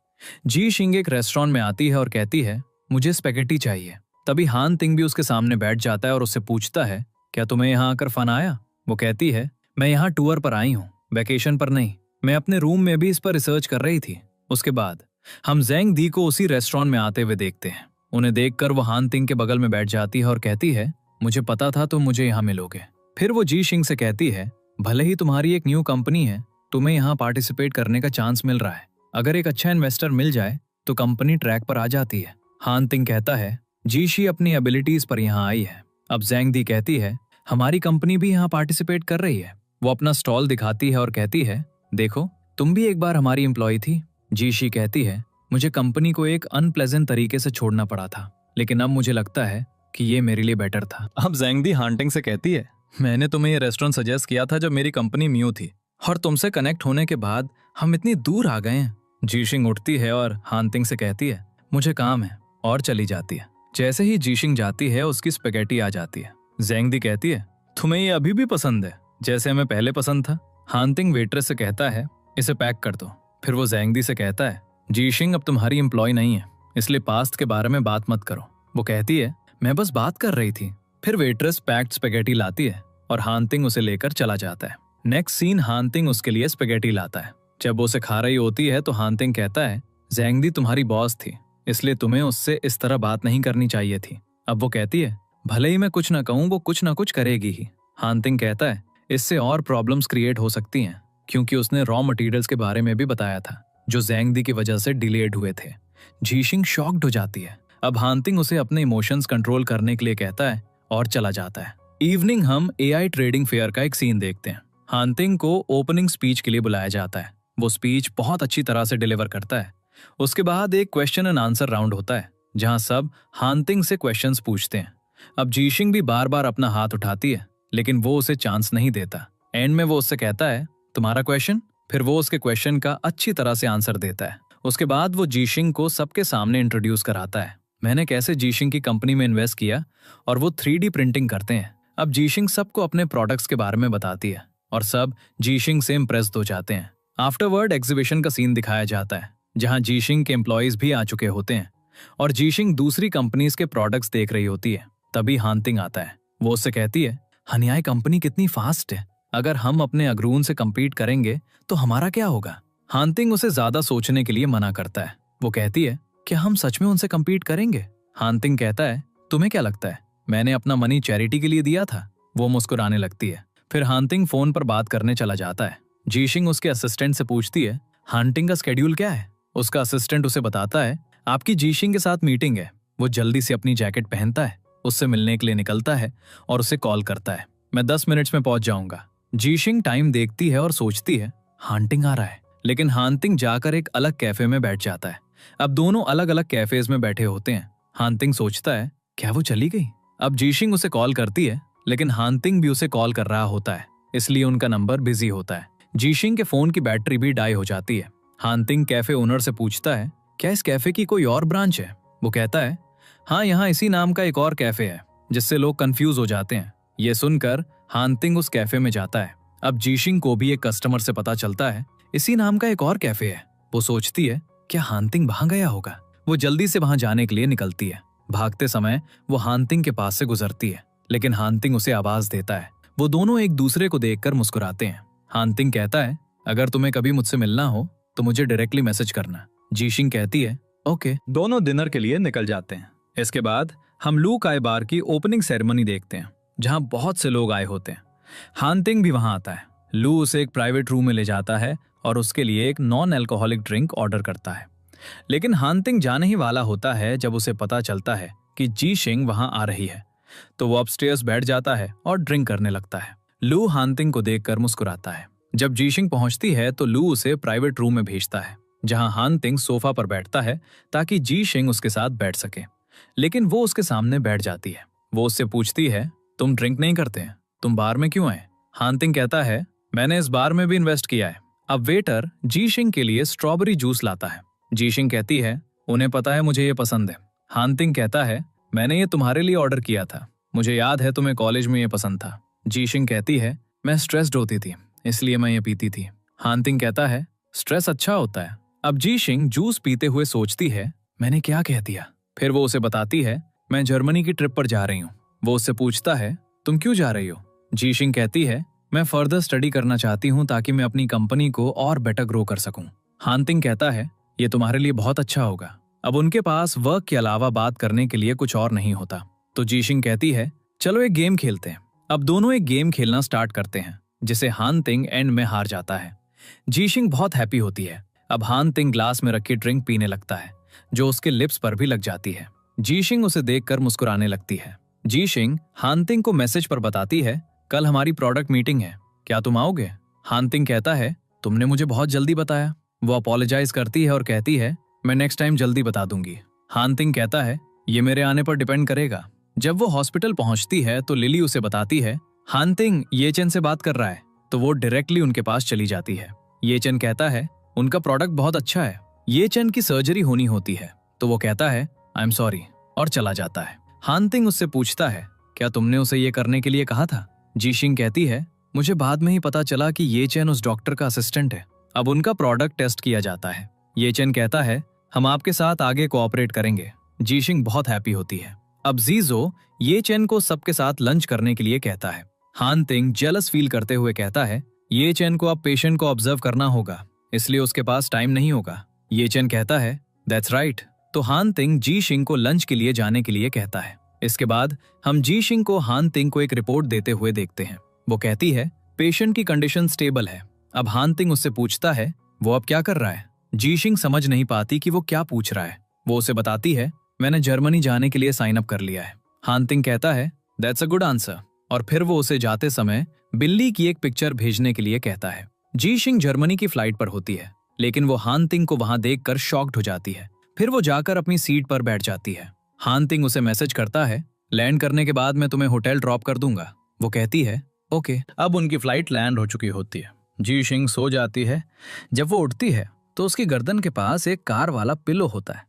जी शिंग एक रेस्टोरेंट में आती है और कहती है मुझे स्पेगेटी चाहिए। तभी हान तिंग भी उसके सामने बैठ जाता है और उससे पूछता है क्या तुम्हें यहाँ आकर फन आया। वो कहती है मैं यहाँ टूर पर आई हूँ, वेकेशन पर नहीं। मैं अपने रूम में भी इस पर रिसर्च कर रही थी। उसके बाद हम ज़ेंग दी को उसी रेस्टोरेंट में आते हुए देखते हैं। उन्हें देखकर वो हान तिंग के बगल में बैठ जाती है और कहती है मुझे पता था तुम मुझे यहाँ मिलोगे। फिर वो जी शिंग से कहती है भले ही तुम्हारी एक न्यू कंपनी है, तुम्हें यहाँ पार्टिसिपेट करने का चांस मिल रहा है। अगर एक अच्छा इन्वेस्टर मिल जाए तो कंपनी ट्रैक पर आ जाती है। हान तिंग कहता है जी शी अपनी एबिलिटीज पर यहाँ आई है। अब ज़ेंग दी कहती है हमारी कंपनी भी यहाँ पार्टिसिपेट कर रही है। वो अपना स्टॉल दिखाती है और कहती है देखो तुम भी एक बार हमारी एम्प्लॉय थी। जी शी कहती है मुझे कंपनी को एक अनप्लेजेंट तरीके से छोड़ना पड़ा था लेकिन अब मुझे लगता है कि ये मेरे लिए बेटर था। अब ज़ेंग दी हान तिंग से कहती है मैंने तुम्हें ये रेस्टोरेंट सजेस्ट किया था जब मेरी कंपनी न्यू थी और तुमसे कनेक्ट होने के बाद हम इतनी दूर आ गए हैं। जी शिंग उठती है और हान तिंग से कहती है मुझे काम है और चली जाती है। जैसे ही जी शिंग जाती है उसकी स्पेगेटी आ जाती है। ज़ेंग दी कहती है तुम्हें ये अभी भी पसंद है जैसे हमें पहले पसंद था। हान तिंग वेट्रेस से कहता है इसे पैक कर दो। फिर वो ज़ेंग दी से कहता है जी शिंग अब तुम्हारी एम्प्लॉय नहीं है इसलिए पास्ट के बारे में बात मत करो। वो कहती है मैं बस बात कर रही थी। फिर वेट्रेस पैक्ड स्पेगेटी लाती है और हान तिंग उसे लेकर चला जाता है। नेक्स्ट सीन हान तिंग उसके लिए स्पेगेटी लाता है। जब वो उसे खा रही होती है तो हान तिंग कहता है ज़ेंग दी तुम्हारी बॉस थी इसलिए तुम्हें उससे इस तरह बात नहीं करनी चाहिए थी। अब वो कहती है भले ही मैं कुछ ना कहूँ वो कुछ ना कुछ करेगी ही। हान तिंग कहता है इससे और प्रॉब्लम्स क्रिएट हो सकती हैं क्योंकि उसने रॉ मटेरियल्स के बारे में भी बताया था जो ज़ेंग दी की वजह से डिलेड हुए थे। जी शिंग शॉक्ड हो जाती है। अब हान तिंग उसे अपने इमोशंस कंट्रोल करने के लिए कहता है और चला जाता है। इवनिंग हम AI ट्रेडिंग फेयर का एक सीन देखते हैं। हान तिंग को ओपनिंग स्पीच के लिए बुलाया जाता है। वो स्पीच बहुत अच्छी तरह से डिलीवर करता है। उसके बाद एक क्वेश्चन एंड आंसर राउंड होता है जहां सब हान तिंग से क्वेश्चंस पूछते हैं। अब जी शिंग भी बार बार अपना हाथ उठाती है लेकिन वो उसे चांस नहीं देता। एंड में वो उससे कहता है तुम्हारा क्वेश्चन। फिर वो उसके क्वेश्चन का अच्छी तरह से आंसर देता है। उसके बाद वो जी शिंग को सबके सामने इंट्रोड्यूस कराता है मैंने कैसे जी शिंग की कंपनी में इन्वेस्ट किया और वो 3D प्रिंटिंग करते हैं। अब जी शिंग सबको अपने प्रोडक्ट्स के बारे में बताती है और सब जी शिंग से इम्प्रेस्ड हो जाते हैं। आफ्टरवर्ड एग्जीबिशन का सीन दिखाया जाता है जहां जी शिंग के एम्प्लॉयज भी आ चुके होते हैं। और जीशिंग दूसरी कंपनीज के प्रोडक्ट्स देख रही होती है। तभी हानतिंग आता है। वो उससे कहती है, हनियाई कंपनी कितनी फास्ट है, अगर हम अपने अग्रून से compete करेंगे तो हमारा क्या होगा। हानतिंग उसे ज्यादा सोचने के लिए मना करता है। वो कहती है, क्या हम सच में उनसे compete करेंगे। हानतिंग कहता है, तुम्हें क्या लगता है, मैंने अपना मनी चैरिटी के लिए दिया था। वो मुस्कुराने लगती है। फिर हानतिंग फोन पर बात करने चला जाता है। जीशिंग उसके असिस्टेंट से पूछती है, हानतिंग का स्केड्यूल क्या है। उसका असिस्टेंट उसे बताता है, आपकी जीशिंग के साथ मीटिंग है। वो जल्दी से अपनी जैकेट पहनता है, उससे मिलने के लिए निकलता है और उसे कॉल करता है, मैं 10 मिनट्स में पहुंच जाऊंगा। जीशिंग टाइम देखती है और सोचती है, हानतिंग आ रहा है। लेकिन हानतिंग जाकर एक अलग कैफे में बैठ जाता है। अब दोनों अलग अलग कैफेज में बैठे होते हैं। हानतिंग सोचता है, क्या वो चली गई। अब जीशिंग उसे कॉल करती है, लेकिन हानतिंग भी उसे कॉल कर रहा होता है, इसलिए उनका नंबर बिजी होता है। जीशिंग के फोन की बैटरी भी डाई हो जाती है। हानतिंग कैफे ओनर से पूछता है, क्या इस कैफे की कोई और ब्रांच है। वो कहता है, हाँ, यहाँ इसी नाम का एक और कैफे है, जिससे लोग कंफ्यूज हो जाते हैं। ये सुनकर हानतिंग उस कैफे में जाता है। अब जीशिंग को भी एक कस्टमर से पता चलता है, इसी नाम का एक और कैफे है। वो सोचती है, क्या हानतिंग वहां गया होगा। वो जल्दी से वहां जाने के लिए निकलती है। भागते समय वो हानतिंग के पास से गुजरती है, लेकिन हानतिंग उसे आवाज देता है। वो दोनों एक दूसरे को देखकर मुस्कुराते हैं। हानतिंग कहता है, अगर तुम्हें कभी मुझसे मिलना हो तो मुझे डायरेक्टली मैसेज करना। जीशिंग कहती है, ओके। दोनों डिनर के लिए निकल जाते हैं। इसके बाद हम लू काय बार की ओपनिंग सेरेमनी देखते हैं, जहां बहुत से लोग आए होते हैं। हानतिंग भी वहां आता है। लू उसे एक प्राइवेट रूम में ले जाता है और उसके लिए एक नॉन अल्कोहलिक ड्रिंक ऑर्डर करता है। लेकिन हानतिंग जाने ही वाला होता है जब उसे पता चलता है कि जीशिंग वहां आ रही है। तो वो अपस्टेयर्स बैठ जाता है और ड्रिंक करने लगता है। लू हानतिंग को देखकर मुस्कुराता है। जब जीशिंग पहुंचती है तो लू उसे प्राइवेट रूम में भेजता है, जहां हानतिंग सोफा पर बैठता है ताकि जीशिंग उसके साथ बैठ सके। लेकिन वो उसके सामने बैठ जाती है। वो उससे पूछती है, तुम ड्रिंक नहीं करते, तुम बार में क्यों आए। हानतिंग कहता है, मैंने इस बार में भी इन्वेस्ट किया है। अब वेटर जीशिंग के लिए स्ट्रॉबेरी जूस लाता है। जीशिंग कहती है, उन्हें पता है मुझे ये पसंद है। हानतिंग कहता है, मैंने ये तुम्हारे लिए ऑर्डर किया था, मुझे याद है तुम्हें कॉलेज में ये पसंद था। जीशिंग कहती है, मैं स्ट्रेस्ड होती थी इसलिए मैं ये पीती थी। हानतिंग कहता है, स्ट्रेस अच्छा होता है। अब जीशिंग जूस पीते हुए सोचती है, मैंने क्या कह दिया। फिर वो उसे बताती है, मैं जर्मनी की ट्रिप पर जा रही हूँ। वो उससे पूछता है, तुम क्यों जा रही हो। जीशिंग कहती है, मैं फर्दर स्टडी करना चाहती हूँ ताकि मैं अपनी कंपनी को और बेटर ग्रो कर सकूं। हानतिंग कहता है, ये तुम्हारे लिए बहुत अच्छा होगा। अब उनके पास वर्क के अलावा बात करने के लिए कुछ और नहीं होता। तो जीशिंग कहती है, चलो एक गेम खेलते हैं। अब दोनों एक गेम खेलना स्टार्ट करते हैं, जिसे हानतिंग एंड में हार जाता है। जीशिंग बहुत हैप्पी होती है। अब हानतिंग ग्लास में रखी ड्रिंक पीने लगता है, जो उसके लिप्स पर भी लग जाती है। जीशिंग उसे देखकर मुस्कुराने लगती है। जीशिंग हानतिंग को मैसेज पर बताती है, कल हमारी प्रोडक्ट मीटिंग है, क्या तुम आओगे। हानतिंग कहता है, तुमने मुझे बहुत जल्दी बताया। वो अपोलोजाइज करती है और कहती है, मैं नेक्स्ट टाइम जल्दी बता दूंगी। हानतिंग कहता है, ये मेरे आने पर डिपेंड करेगा। जब वो हॉस्पिटल पहुंचती है तो लिली उसे बताती है, हानतिंग ये चेन से बात कर रहा है। तो वो डायरेक्टली उनके पास चली जाती है। ये चेन कहता है, उनका प्रोडक्ट बहुत अच्छा है, ये चेन की सर्जरी होनी होती है। तो वो कहता है, आई एम सॉरी, और चला जाता है। हानतिंग उससे पूछता है, क्या तुमने उसे ये करने के लिए कहा था। जीशिंग कहती है, मुझे बाद में ही पता चला कि ये चेन उस डॉक्टर का असिस्टेंट है। अब उनका प्रोडक्ट टेस्ट किया जाता है। ये चेन कहता है, हम आपके साथ आगे कोऑपरेट करेंगे। जीशिंग बहुत हैप्पी होती है। अब जीजो ये चेन को सबके साथ लंच करने के लिए कहता है। हानतिंग जेलस फील करते हुए कहता है, ये चेन को अब पेशेंट को ऑब्जर्व करना होगा, इसलिए उसके पास टाइम नहीं होगा। ये चेन कहता है, दैट्स राइट। तो हानतिंग जीशिंग को लंच के लिए जाने के लिए कहता है। इसके बाद हम जीशिंग को हानतिंग को एक रिपोर्ट देते हुए देखते हैं। वो कहती है, पेशेंट की कंडीशन स्टेबल है। अब हानतिंग उससे पूछता है, वो अब क्या कर रहा है। जीशिंग समझ नहीं पाती कि वो क्या पूछ रहा है। वो उसे बताती है, मैंने जर्मनी जाने के लिए साइन अप कर लिया है। हानतिंग कहता है, दैट्स अ गुड आंसर। और फिर वो उसे जाते समय बिल्ली की एक पिक्चर भेजने के लिए कहता है। जीशिंग जर्मनी की फ्लाइट पर होती है, लेकिन वो हानतिंग को वहां देखकर शॉक्ड हो जाती है। फिर वो जाकर अपनी सीट पर बैठ जाती है। हानतिंग उसे मैसेज करता है, लैंड करने के बाद मैं तुम्हें होटल ड्रॉप कर दूंगा। वो कहती है, ओके। अब उनकी फ्लाइट लैंड हो चुकी होती है। जीशिंग सो जाती है। जब वो उठती है तो उसकी गर्दन के पास एक कार वाला पिलो होता है।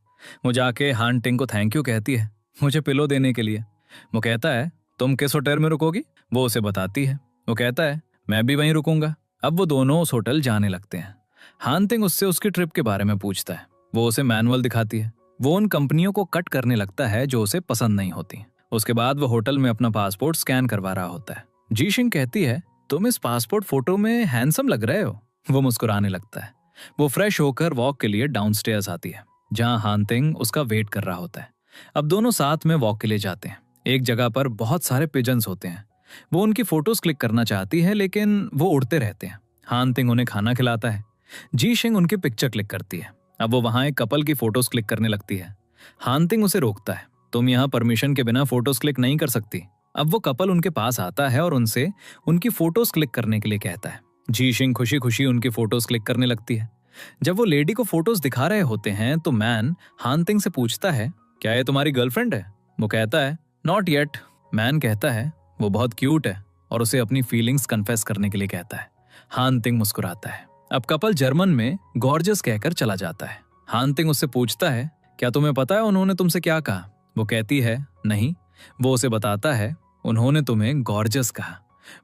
वो जाके हानतिंग को थैंक यू कहती है, मुझे पिलो देने के लिए। वो कहता है, तुम किस होटल में रुकोगी। वो उसे बताती है। वो कहता है, मैं भी वहीं रुकूंगा। अब वो दोनों उस होटल जाने लगते हैं। हानतिंग उससे उसकी ट्रिप के बारे में पूछता है। वो उसे मैनुअल दिखाती है। वो उन कंपनियों को कट करने लगता है जो उसे पसंद नहीं होती। उसके बाद वो होटल में अपना पासपोर्ट स्कैन करवा रहा होता है। जी शिंग कहती है, तुम इस पासपोर्ट फोटो में हैंडसम लग रहे हो। वो मुस्कुराने लगता है। वो फ्रेश होकर वॉक के लिए डाउनस्टेयर्स आती है, जहां हान तिंग उसका वेट कर रहा होता है। अब दोनों साथ में वॉक के लिए जाते हैं। एक जगह पर बहुत सारे पिजन्स होते हैं। वो उनकी फोटोज क्लिक करना चाहती है, लेकिन वो उड़ते रहते हैं। हान तिंग उन्हें खाना खिलाता है। जी शिंग उनकी पिक्चर क्लिक करती है। अब वो वहां एक कपल की फोटोज क्लिक करने लगती है। हान तिंग उसे रोकता है, तुम यहाँ परमिशन के बिना फोटोज क्लिक नहीं कर सकती। अब वो कपल उनके पास आता है और उनसे उनकी फोटोज क्लिक करने के लिए कहता है। जी शिंग खुशी खुशी उनकी फोटोज क्लिक करने लगती है। जब वो लेडी को फोटोज दिखा रहे होते हैं तो मैन हान तिंग से पूछता है, क्या ये तुम्हारी गर्लफ्रेंड है? वो कहता है, नॉट येट। मैन कहता है, वो बहुत क्यूट है, और उसे अपनी फीलिंग्स कन्फेस करने के लिए कहता है। हान तिंग मुस्कुराता है। अब कपल जर्मन में गॉर्जियस कहकर चला जाता है। हान तिंग उससे पूछता है, क्या तुम्हें पता है उन्होंने तुमसे क्या कहा? वो कहती है, नहीं। वो उसे बताता है, उन्होंने तुम्हें गॉर्जियस कहा।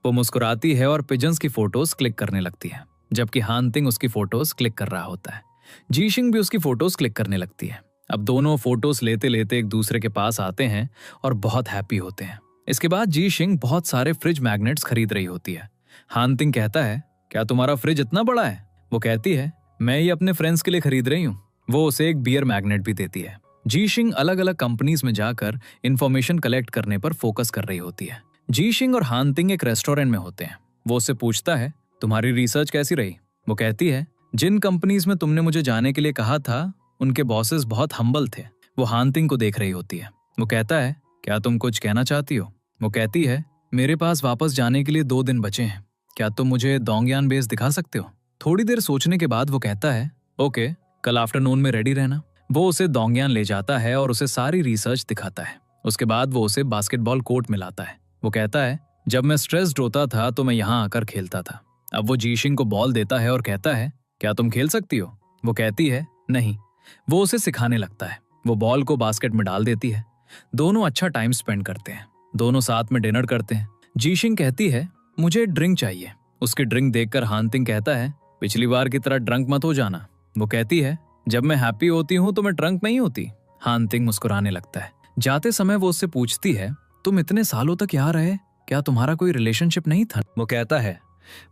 वो मुस्कुराती है और पिजन्स की फोटोज क्लिक करने लगती है, जबकि हान तिंग उसकी फोटोज क्लिक कर रहा होता है। जी शिंग भी उसकी फोटोज क्लिक करने लगती है। अब दोनों फोटोज लेते लेते एक दूसरे के पास आते हैं और बहुत हैप्पी होते हैं। इसके बाद जी शिंग बहुत सारे फ्रिज मैग्नेट्स खरीद रही होती है। हान तिंग कहता है, क्या तुम्हारा फ्रिज इतना बड़ा है? वो कहती है, मैं ये अपने फ्रेंड्स के लिए खरीद रही हूँ। वो उसे एक बियर मैग्नेट भी देती है। जी शिंग अलग अलग कंपनीज में जाकर इंफॉर्मेशन कलेक्ट करने पर फोकस कर रही होती है। जी शिंग और हान तिंग एक रेस्टोरेंट में होते हैं। वो उससे पूछता है, तुम्हारी रिसर्च कैसी रही? वो कहती है, जिन कंपनीज में तुमने मुझे जाने के लिए कहा था उनके बॉसेस बहुत हम्बल थे। वो हान तिंग को देख रही होती है। वो कहता है, क्या तुम कुछ कहना चाहती हो? वो कहती है, मेरे पास वापस जाने के लिए 2 दिन बचे हैं। क्या तुम मुझे डोंगयान बेस दिखा सकते हो? थोड़ी देर सोचने के बाद वो कहता है, ओके, कल आफ्टरनून में रेडी रहना। वो उसे डोंगयान ले जाता है और उसे सारी रिसर्च दिखाता है। उसके बाद वो उसे बास्केटबॉल कोर्ट में लाता है। वो कहता है, जब मैं स्ट्रेस्ड होता था तो मैं यहाँ आकर खेलता था। अब वो जी शिंग को बॉल देता है और कहता है, क्या तुम खेल सकती हो? वो कहती है, नहीं। वो उसे सिखाने लगता है। वो बॉल को बास्केट में डाल देती है। दोनों अच्छा टाइम स्पेंड करते हैं। दोनों साथ में डिनर करते हैं। जी शिंग कहती है, मुझे ड्रिंक चाहिए। उसकी ड्रिंक देखकर हान तिंग कहता है, पिछली बार की तरह ड्रंक मत हो जाना। वो कहती है, जब मैं हैप्पी होती हूँ तो मैं ड्रंक नहीं होती। हान तिंग मुस्कुराने लगता है। जाते समय वो उससे पूछती है, तुम इतने सालों तक यहाँ रहे, क्या तुम्हारा कोई रिलेशनशिप नहीं था? वो कहता है,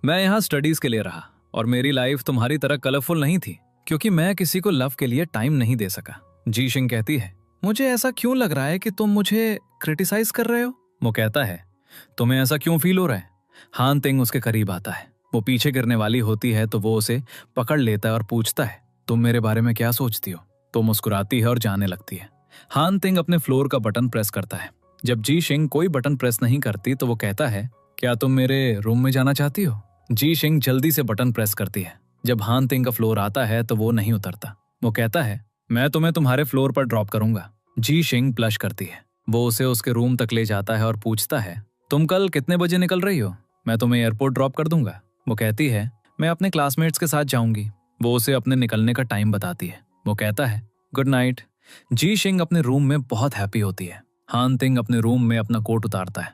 मैं यहाँ स्टडीज के लिए रहा और मेरी लाइफ तुम्हारी तरह कलरफुल नहीं थी, क्योंकि मैं किसी को लव के लिए टाइम नहीं दे सका। जी शिंग कहती है, मुझे ऐसा क्यों लग रहा है कि तुम मुझे क्रिटिसाइज कर रहे हो? वो कहता है, तुम्हें ऐसा क्यों फील हो रहा है? हान तिंग उसके करीब आता है। वो पीछे गिरने वाली होती है तो वो उसे पकड़ लेता है और पूछता है, तुम मेरे बारे में क्या सोचती हो? तो मुस्कुराती है और जाने लगती है। हान तिंग अपने फ्लोर का बटन प्रेस करता है। जब जी शिंग कोई बटन प्रेस नहीं करती तो वो कहता है, क्या तुम मेरे रूम में जाना चाहती हो? जी शिंग जल्दी से बटन प्रेस करती है। जब हान तिंग का फ्लोर आता है तो वो नहीं उतरता। वो कहता है, मैं तुम्हें तुम्हारे फ्लोर पर ड्रॉप करूंगा। जी शिंग ब्लश करती है। वो उसे उसके रूम तक ले जाता है और पूछता है, तुम कल कितने बजे निकल रही हो? मैं तुम्हें एयरपोर्ट ड्रॉप कर दूंगा। वो कहती है, मैं अपने क्लासमेट्स के साथ जाऊंगी। वो उसे अपने निकलने का टाइम बताती है। वो कहता है, गुड नाइट। जी शिंग अपने रूम में बहुत हैप्पी होती है। हान तिंग अपने रूम में अपना कोट उतारता है।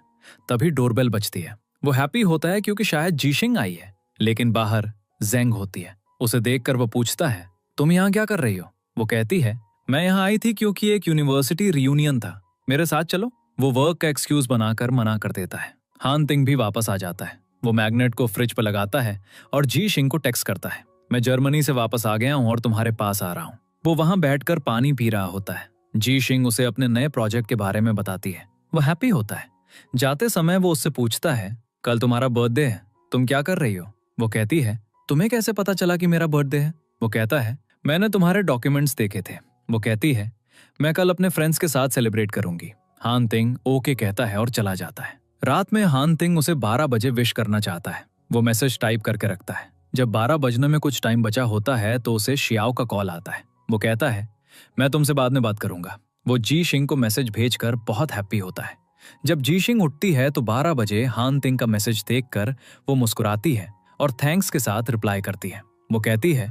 तभी डोरबेल बजती है। वो हैप्पी होता है क्योंकि शायद जी शिंग आई है, लेकिन बाहर जेंग होती है। उसे देखकर वो पूछता है, तुम यहाँ क्या कर रही हो? वो कहती है, मैं यहाँ आई थी क्योंकि एक यूनिवर्सिटी रियूनियन था, मेरे साथ चलो। वो वर्क का एक्सक्यूज बनाकर मना कर देता है। हान तिंग भी वापस आ जाता है। वो मैग्नेट को फ्रिज पर लगाता है और जी शिंग को टेक्स्ट करता है, मैं जर्मनी से वापस आ गया हूँ और तुम्हारे पास आ रहा हूँ। वो वहां बैठकर पानी पी रहा होता है। जी शिंग उसे अपने नए प्रोजेक्ट के बारे में बताती है। वो हैप्पी होता है। जाते समय वो उससे पूछता है, कल तुम्हारा बर्थडे है, तुम क्या कर रही हो? वो कहती है, तुम्हें कैसे पता चला कि मेरा बर्थडे है? वो कहता है, मैंने तुम्हारे डॉक्यूमेंट्स देखे थे। वो कहती है, मैं कल अपने फ्रेंड्स के साथ सेलिब्रेट करूंगी। हान तिंग ओके कहता है और चला जाता है। रात में हान तिंग उसे 12 बजे विश करना चाहता है। वो मैसेज टाइप करके रखता है। जब 12 बजने में कुछ टाइम बचा होता है तो उसे शियाओ का कॉल आता है। वो कहता है, मैं तुमसे बाद में बात करूंगा। वो जी शिंग को मैसेज भेजकर बहुत हैप्पी होता है। जब जी शिंग उठती है तो 12 बजे हान तिंग का मैसेज देखकर वो मुस्कुराती है और थैंक्स के साथ रिप्लाई करती है। वो कहती है,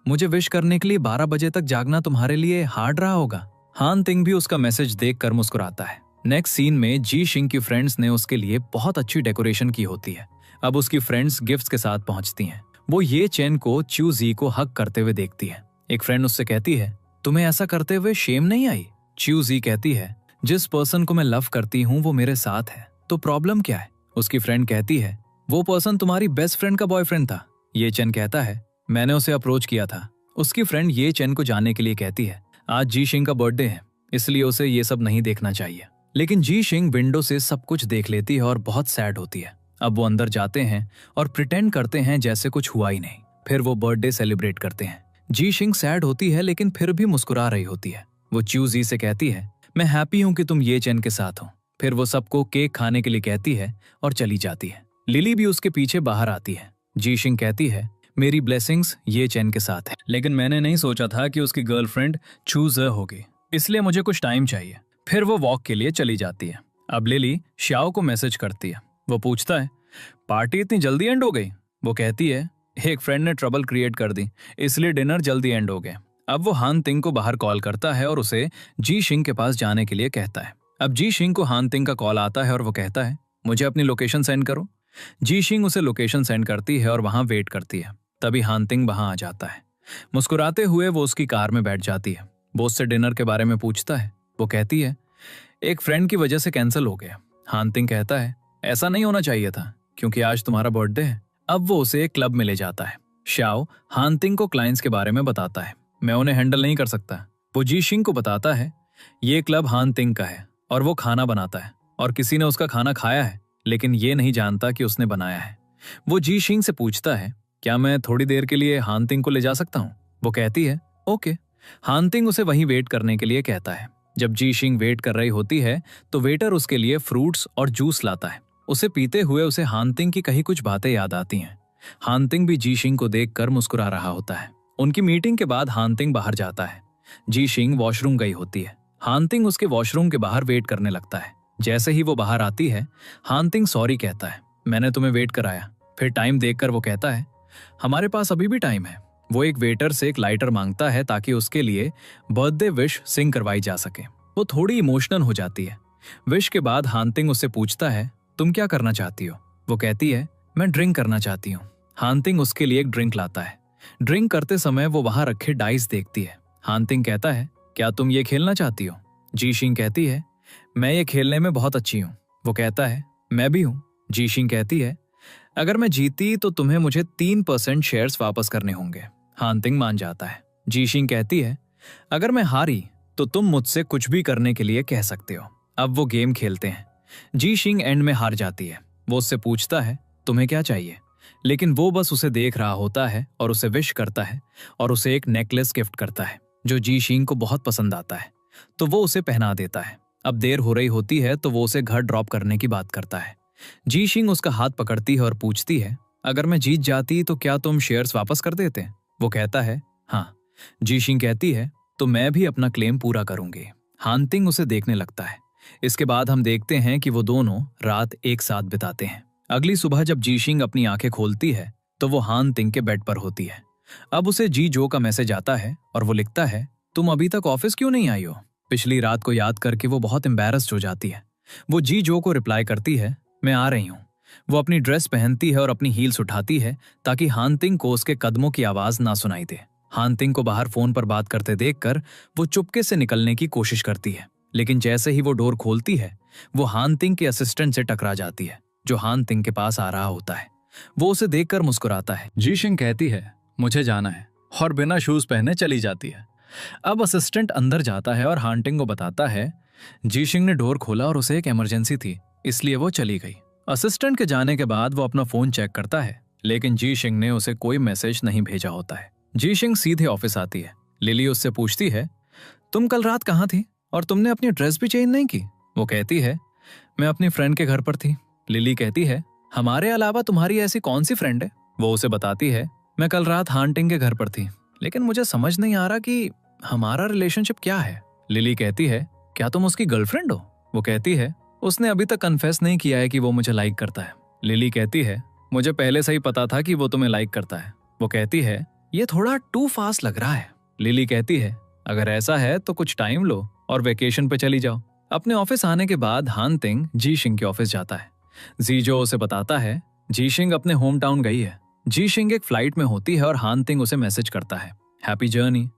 मुझे विश करने के लिए 12 बजे तक जागना तुम्हारे लिए हार्ड रहा होगा। हान तिंग भी उसका मैसेज देखकर मुस्कुराता है। नेक्स्ट सीन में जी शिंग की फ्रेंड्स ने उसके लिए बहुत अच्छी डेकोरेशन की होती है। अब उसकी फ्रेंड्स गिफ्ट्स के साथ पहुंचती हैं। वो ये चेन को चू जी को हक करते हुए देखती है। एक फ्रेंड उससे कहती है, तुम्हें ऐसा करते हुए शेम नहीं आई? च्यू जी कहती है, जिस पर्सन को मैं लव करती हूँ वो मेरे साथ है, तो प्रॉब्लम क्या है? उसकी फ्रेंड कहती है, वो पर्सन तुम्हारी बेस्ट फ्रेंड का बॉयफ्रेंड था। ये चेन कहता है, मैंने उसे अप्रोच किया था। उसकी फ्रेंड ये चेन को जानने के लिए कहती है, आज जी शिंग का बर्थडे है, इसलिए उसे ये सब नहीं देखना चाहिए। लेकिन जी शिंग विंडो से सब कुछ देख लेती है और बहुत सैड होती है। अब वो अंदर जाते हैं और प्रिटेंड करते हैं जैसे कुछ हुआ ही नहीं। फिर वो बर्थडे सेलिब्रेट करते हैं। जी शिंग सैड होती है लेकिन फिर भी मुस्कुरा रही होती है। वो च्यू जी से कहती है, मैं हैप्पी हूं कि तुम ये चेन के साथ हो। फिर वो सबको केक खाने के लिए कहती है और चली जाती है। लिली भी उसके पीछे बाहर आती है। जी शिंग कहती है, मेरी ब्लेसिंग्स ये चेन के साथ है, लेकिन मैंने नहीं सोचा था कि उसकी गर्लफ्रेंड चूज होगी, इसलिए मुझे कुछ टाइम चाहिए। फिर वो वॉक के लिए चली जाती है। अब लिली श्याओ को मैसेज करती है। वो पूछता है, पार्टी इतनी जल्दी एंड हो गई? वो कहती है, एक फ्रेंड ने ट्रबल क्रिएट कर दी, इसलिए डिनर जल्दी एंड हो गया। अब वो हान तिंग को बाहर कॉल करता है और उसे जी शिंग के पास जाने के लिए कहता है। अब जी शिंग को हान तिंग का कॉल आता है और वो कहता है, मुझे अपनी लोकेशन सेंड करो। जी शिंग उसे लोकेशन सेंड करती है और वहां वेट करती है। तभी हान तिंग वहां आ जाता है। मुस्कुराते हुए वो उसकी कार में बैठ जाती है। वो उससे डिनर के बारे में पूछता है। वो कहती है, एक फ्रेंड की वजह से कैंसिल हो गया। हान तिंग कहता है, ऐसा नहीं होना चाहिए था, क्योंकि आज तुम्हारा बर्थडे है। अब वो उसे एक क्लब में ले जाता है। श्याओ हान तिंग को क्लाइंट्स के बारे में बताता है। मैं उन्हें हैंडल नहीं कर सकता। वो जी शिंग को बताता है, ये क्लब हान तिंग का है और वो खाना बनाता है और किसी ने उसका खाना खाया है, लेकिन ये नहीं जानता कि उसने बनाया है। वो जी शिंग से पूछता है, क्या मैं थोड़ी देर के लिए हान तिंग को ले जा सकता हूँ? वो कहती है, ओके। हान तिंग उसे वहीं वेट करने के लिए कहता है। जब जी शिंग वेट कर रही होती है तो वेटर उसके लिए फ्रूट्स और जूस लाता है। उसे पीते हुए उसे हान तिंग की कहीं कुछ बातें याद आती हैं। हान तिंग भी जी शिंग को देखकर मुस्कुरा रहा होता है। उनकी मीटिंग के बाद हान तिंग बाहर जाता है। जी शिंग वॉशरूम गई होती है। हान तिंग उसके वॉशरूम के बाहर वेट करने लगता है। जैसे ही वो बाहर आती है, हान तिंग सॉरी कहता है, मैंने तुम्हें वेट कराया। फिर टाइम देखकर वो कहता है, हमारे पास अभी भी टाइम है। वो एक वेटर से एक लाइटर मांगता है ताकि उसके लिए बर्थडे विश सिंग करवाई जा सके। वो थोड़ी इमोशनल हो जाती है। विश के बाद हान तिंग उससे पूछता है, तुम क्या करना चाहती हो? वो कहती है, मैं ड्रिंक करना चाहती हूँ। हान तिंग उसके लिए एक ड्रिंक लाता है। ड्रिंक करते समय वो वहां रखे डाइस देखती है। हान तिंग कहता है, क्या तुम ये खेलना चाहती हो? जी शिंग कहती है, मैं ये खेलने में बहुत अच्छी हूँ। वो कहता है, मैं भी हूँ। जी शिंग कहती है, अगर मैं जीती तो तुम्हें मुझे 3% शेयर्स वापस करने होंगे। हान तिंग मान जाता है। जी शिंग कहती है, अगर मैं हारी तो तुम मुझसे कुछ भी करने के लिए कह सकते हो। अब वो गेम खेलते हैं। जी शिंग एंड में हार जाती है। वो उससे पूछता है, तुम्हें क्या चाहिए? लेकिन वो बस उसे देख रहा होता है और उसे विश करता है और उसे एक नेकलेस गिफ्ट करता है जो जी शिंग को बहुत पसंद आता है। तो वो उसे पहना देता है। अब देर हो रही होती है तो वो उसे घर ड्रॉप करने की बात करता है। जी शिंग उसका हाथ पकड़ती है और पूछती है, अगर मैं जीत जाती तो क्या तुम शेयर्स वापस कर देते? वो कहता है, हाँ। जी शिंग कहती है, तो मैं भी अपना क्लेम पूरा करूंगी। हान तिंग उसे देखने लगता है। इसके बाद हम देखते हैं कि वो दोनों रात एक साथ बिताते हैं। अगली सुबह जब जी शिंग अपनी आंखें खोलती है तो वो हान तिंग के बेड पर होती है। अब उसे जी जो का मैसेज आता है और वो लिखता है, तुम अभी तक ऑफिस क्यों नहीं आई हो? पिछली रात को याद करके वो बहुत एम्बैरेस्ड हो जाती है। वो जी जो को रिप्लाई करती है, मैं आ रही हूँ। वो अपनी ड्रेस पहनती है और अपनी हील्स उठाती है ताकि हान तिंग को उसके कदमों की आवाज ना सुनाई दे। हान तिंग को बाहर फोन पर बात करते देखकर वो चुपके से निकलने की कोशिश करती है, लेकिन जैसे ही वो डोर खोलती है वो हान तिंग के असिस्टेंट से टकरा जाती है जो हान तिंग के पास आ रहा होता है। वो उसे देखकर मुस्कुराता है। जी शिंग कहती है, मुझे जाना है, और बिना शूज पहने चली जाती है। अब असिस्टेंट अंदर जाता है और हान तिंग को बताता है, जी शिंग ने डोर खोला और उसे एक इमरजेंसी थी, इसलिए वो चली गई। असिस्टेंट के जाने के बाद वो अपना फोन चेक करता है, लेकिन जी शिंग ने उसे कोई मैसेज नहीं भेजा होता है। जी शिंग सीधे ऑफिस आती है। लिली उससे पूछती है, तुम कल रात कहाँ थी और तुमने अपनी ड्रेस भी चेंज नहीं की? वो कहती है, मैं अपनी फ्रेंड के घर पर थी। लिली कहती है, हमारे अलावा तुम्हारी ऐसी कौन सी फ्रेंड है? वो उसे बताती है, मैं कल रात हान तिंग के घर पर थी, लेकिन मुझे समझ नहीं आ रहा कि हमारा रिलेशनशिप क्या है। लिली कहती है, क्या तुम उसकी गर्लफ्रेंड हो? वो कहती है, उसने अभी तक कन्फेस नहीं किया है कि वो मुझे लाइक करता है। लिली कहती है, मुझे पहले से ही पता था कि वो तुम्हें लाइक करता है। वो कहती है, ये थोड़ा टू फास्ट लग रहा है। लिली कहती है, अगर ऐसा है तो कुछ टाइम लो और वेकेशन पे चली जाओ। अपने ऑफिस आने के बाद हान तिंग जी शिंग के ऑफिस जाता है। जी जो उसे बताता है, जी शिंग अपने होम टाउन गई है। जी शिंग एक फ्लाइट में होती है और हान तिंग उसे मैसेज करता है, हैप्पी जर्नी।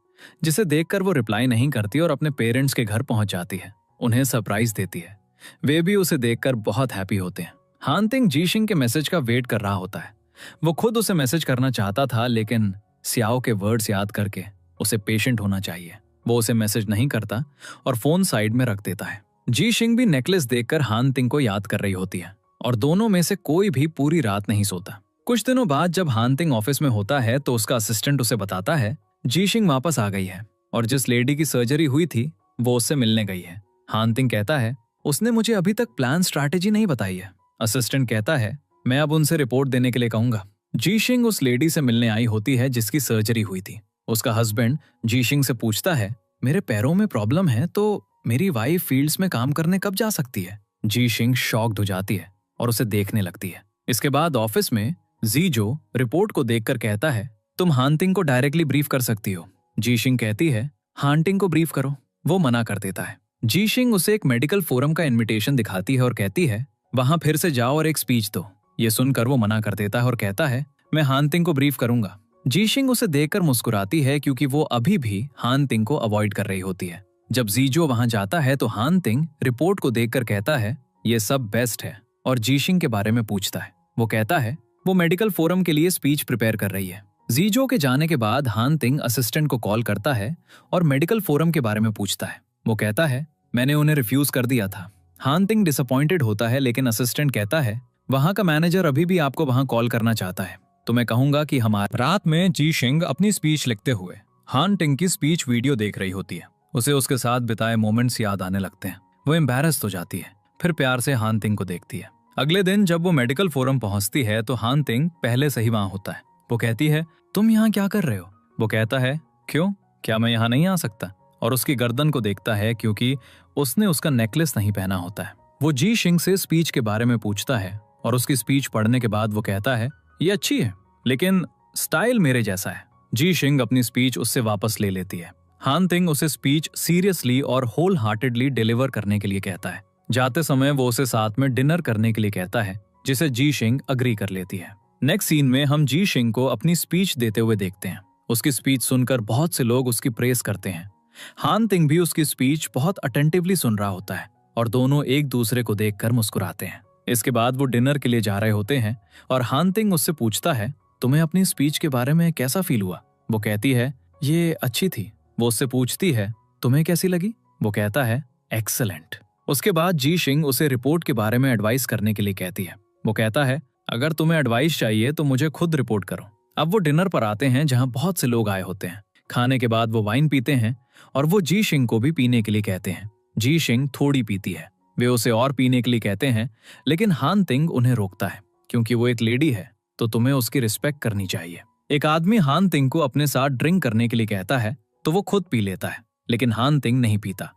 जिसे देखकर वो रिप्लाई नहीं करती और अपने पेरेंट्स के घर पहुंच जाती है, उन्हें सरप्राइज देती है। वे भी उसे देखकर बहुत हैप्पी होते हैं। हानतिंग जीशिंग के मैसेज का वेट कर रहा होता है। वो खुद उसे मैसेज करना चाहता था, लेकिन सियाओ के वर्ड्स याद करके उसे पेशेंट होना चाहिए। वो उसे मैसेज नहीं करता और फोन साइड में रख देता है। जीशिंग भी नेकलेस देखकर हानतिंग को याद कर रही होती है और दोनों में से कोई भी पूरी रात नहीं सोता। कुछ दिनों बाद जब हानतिंग ऑफिस में होता है तो उसका असिस्टेंट उसे बताता है जीशिंग वापस आ गई है और जिस लेडी की सर्जरी हुई थी वो उससे मिलने गई है। हानतिंग कहता है उसने मुझे अभी तक प्लान स्ट्रैटेजी नहीं बताई है। असिस्टेंट कहता है मैं अब उनसे रिपोर्ट देने के लिए कहूंगा। जीशिंग उस लेडी से मिलने आई होती है जिसकी सर्जरी हुई थी। उसका हस्बैंड जीशिंग से पूछता है मेरे पैरों में प्रॉब्लम है तो मेरी वाइफ फील्ड्स में काम करने कब जा सकती है। जीशिंग शॉक्ड हो जाती है और उसे देखने लगती है। इसके बाद ऑफिस में जीजो रिपोर्ट को देखकर कहता है तुम हानतिंग को डायरेक्टली ब्रीफ कर सकती हो। जीशिंग कहती है हानतिंग को ब्रीफ करो। वो मना कर देता है। जीशिंग उसे एक मेडिकल फोरम का इनविटेशन दिखाती है और कहती है वहां फिर से जाओ और एक स्पीच दो। ये सुनकर वो मना कर देता है और कहता है मैं हानतिंग को ब्रीफ करूंगा। जीशिंग उसे देखकर मुस्कुराती है क्योंकि वो अभी भी हानतिंग को अवॉइड कर रही होती है। जब जीजो वहां जाता है तो हानतिंग रिपोर्ट को देखकर कहता है ये सब बेस्ट है और जीशिंग के बारे में पूछता है। वो कहता है वो मेडिकल फोरम के लिए स्पीच प्रिपेयर कर रही है। जीजो के जाने के बाद हानतिंग असिस्टेंट को कॉल करता है और मेडिकल फोरम के बारे में पूछता है। वो कहता है मैंने उन्हें रिफ्यूज कर दिया था। हानतिंग डिसअपॉइंटेड होता है, लेकिन असिस्टेंट कहता है वहां का मैनेजर अभी भी आपको वहां कॉल करना चाहता है, तो मैं कहूंगा कि हमारे रात में जीशिंग अपनी स्पीच लिखते हुए हानतिंग की स्पीच वीडियो देख रही होती है। उसे उसके साथ बिताए मोमेंट्स याद आने लगते हैं। वो एम्बैरेस्ड हो जाती है, फिर प्यार से हानतिंग को देखती है। अगले दिन जब वो मेडिकल फोरम पहुंचती है तो हानतिंग पहले से ही वहां होता है। वो कहती है तुम यहाँ क्या कर रहे हो। वो कहता है क्यों, क्या मैं यहाँ नहीं आ सकता, और उसकी गर्दन को देखता है क्योंकि उसने उसका नेकलेस नहीं पहना होता है। वो जीशिंग से स्पीच के बारे में पूछता है और उसकी स्पीच पढ़ने के बाद वो कहता है ये अच्छी है लेकिन स्टाइल मेरे जैसा है। जीशिंग अपनी स्पीच उससे वापस ले लेती है। हानतिंग उसे स्पीच सीरियसली और होल हार्टेडली डिलीवर करने के लिए कहता है। जाते समय वो उसे साथ में डिनर करने के लिए कहता है, जिसे जीशिंग अग्री कर लेती है। नेक्स्ट सीन में हम जीशिंग को अपनी स्पीच देते हुए देखते हैं। उसकी स्पीच सुनकर बहुत से लोग उसकी प्रेस करते हैं। हानतिंग भी उसकी स्पीच बहुत अटेंटिवली सुन रहा होता है और दोनों एक दूसरे को देखकर मुस्कुराते हैं। इसके बाद वो डिनर के लिए जा रहे होते हैं और हानतिंग उससे पूछता है तुम्हें अपनी स्पीच के बारे में कैसा फील हुआ। वो कहती है ये अच्छी थी। वो उससे पूछती है तुम्हें कैसी लगी। वो कहता है एक्सेलेंट। उसके बाद जीशिंग उसे रिपोर्ट के बारे में एडवाइस करने के लिए कहती है। वो कहता है अगर तुम्हें एडवाइस चाहिए तो मुझे खुद रिपोर्ट करो। अब वो डिनर पर आते हैं जहां बहुत से लोग आए होते हैं। खाने के बाद वो वाइन पीते हैं और वो जीशिंग को भी पीने के लिए कहते हैं। जीशिंग थोड़ी पीती है। वे उसे और पीने के लिए कहते हैं, लेकिन हानतिंग उन्हें रोकता है क्योंकि वो एक लेडी है तो तुम्हें उसकी रिस्पेक्ट करनी चाहिए। एक आदमी हानतिंग को अपने साथ ड्रिंक करने के लिए कहता है तो वो खुद पी लेता है, लेकिन हानतिंग नहीं पीता।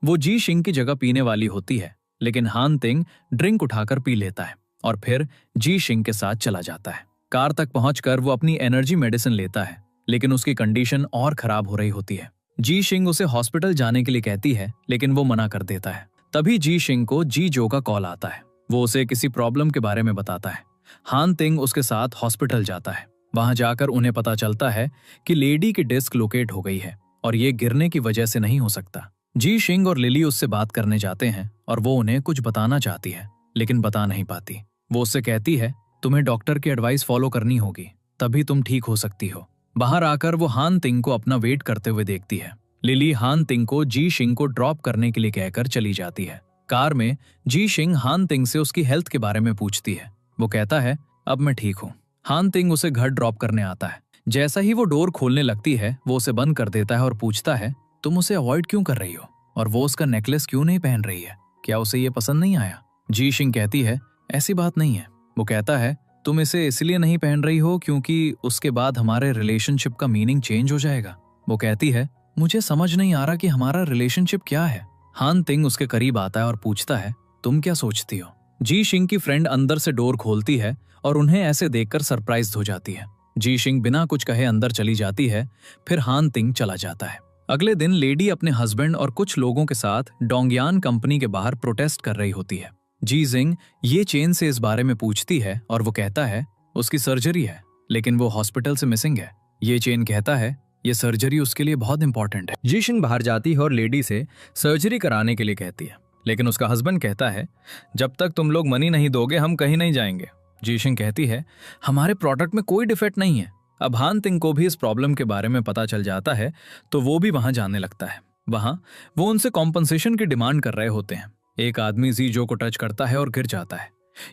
वो जीशिंग की जगह पीने वाली होती है, लेकिन हानतिंग ड्रिंक उठाकर पी लेता है और फिर जीशिंग के साथ चला जाता है। कार तक पहुंचकर वो अपनी एनर्जी मेडिसिन लेता है, लेकिन उसकी कंडीशन और खराब हो रही होती है। जीशिंग उसे हॉस्पिटल जाने के लिए कहती है, लेकिन वो मना कर देता है। तभी जीशिंग को जीजो का कॉल आता है। वो उसे किसी प्रॉब्लम के बारे में बताता है। हानतिंग उसके साथ हॉस्पिटल जाता है। वहां जाकर उन्हें पता चलता है कि लेडी की डिस्क लोकेट हो गई है और ये गिरने की वजह से नहीं हो सकता। जीशिंग और लिली उससे बात करने जाते हैं और वो उन्हें कुछ बताना चाहती है, लेकिन बता नहीं पाती। वो उससे कहती है तुम्हें डॉक्टर की एडवाइस फॉलो करनी होगी, तभी तुम ठीक हो सकती हो। बाहर आकर वो हानतिंग को अपना वेट करते हुए देखती है। लिली हानतिंग को जीशिंग को ड्रॉप करने के लिए कहकर चली जाती है। कार में जीशिंग हानतिंग से उसकी हेल्थ के बारे में पूछती है। वो कहता है अब मैं ठीक हूँ। हानतिंग उसे घर ड्रॉप करने आता है। जैसा ही वो डोर खोलने लगती है वो उसे बंद कर देता है और पूछता है तुम उसे अवॉइड क्यों कर रही हो और वो उसका नेकलेस क्यों नहीं पहन रही है, क्या उसे ये पसंद नहीं आया। जीशिंग कहती है ऐसी बात नहीं है। वो कहता है तुम इसे इसलिए नहीं पहन रही हो क्योंकि उसके बाद हमारे रिलेशनशिप का मीनिंग चेंज हो जाएगा। वो कहती है मुझे समझ नहीं आ रहा कि हमारा रिलेशनशिप क्या है। हानतिंग उसके करीब आता है और पूछता है तुम क्या सोचती हो। जीशिंग की फ्रेंड अंदर से डोर खोलती है और उन्हें ऐसे देखकर सरप्राइज हो जाती है। जीशिंग बिना कुछ कहे अंदर चली जाती है, फिर हानतिंग चला जाता है। अगले दिन लेडी अपने हस्बैंड और कुछ लोगों के साथ डोंगयान कंपनी के बाहर प्रोटेस्ट कर रही होती है। जीजिंग ये चेन से इस बारे में पूछती है और वो कहता है उसकी सर्जरी है, लेकिन वो हॉस्पिटल से मिसिंग है। ये चेन कहता है ये सर्जरी उसके लिए बहुत इंपॉर्टेंट है। जीशिंग बाहर जाती है और लेडी से सर्जरी कराने के लिए कहती है, लेकिन उसका हस्बैंड कहता है जब तक तुम लोग मनी नहीं दोगे हम कहीं नहीं जाएंगे। जीशिंग कहती है हमारे प्रोडक्ट में कोई डिफेक्ट नहीं है। अब हान तिंग को भी इस प्रॉब्लम के बारे में पता चल जाता है तो वो भी वहां जाने लगता है। वहां वो उनसे कॉम्पनसेशन की डिमांड कर रहे होते हैं। एक आदमी जी जो को टच करता है और गिर जाता है,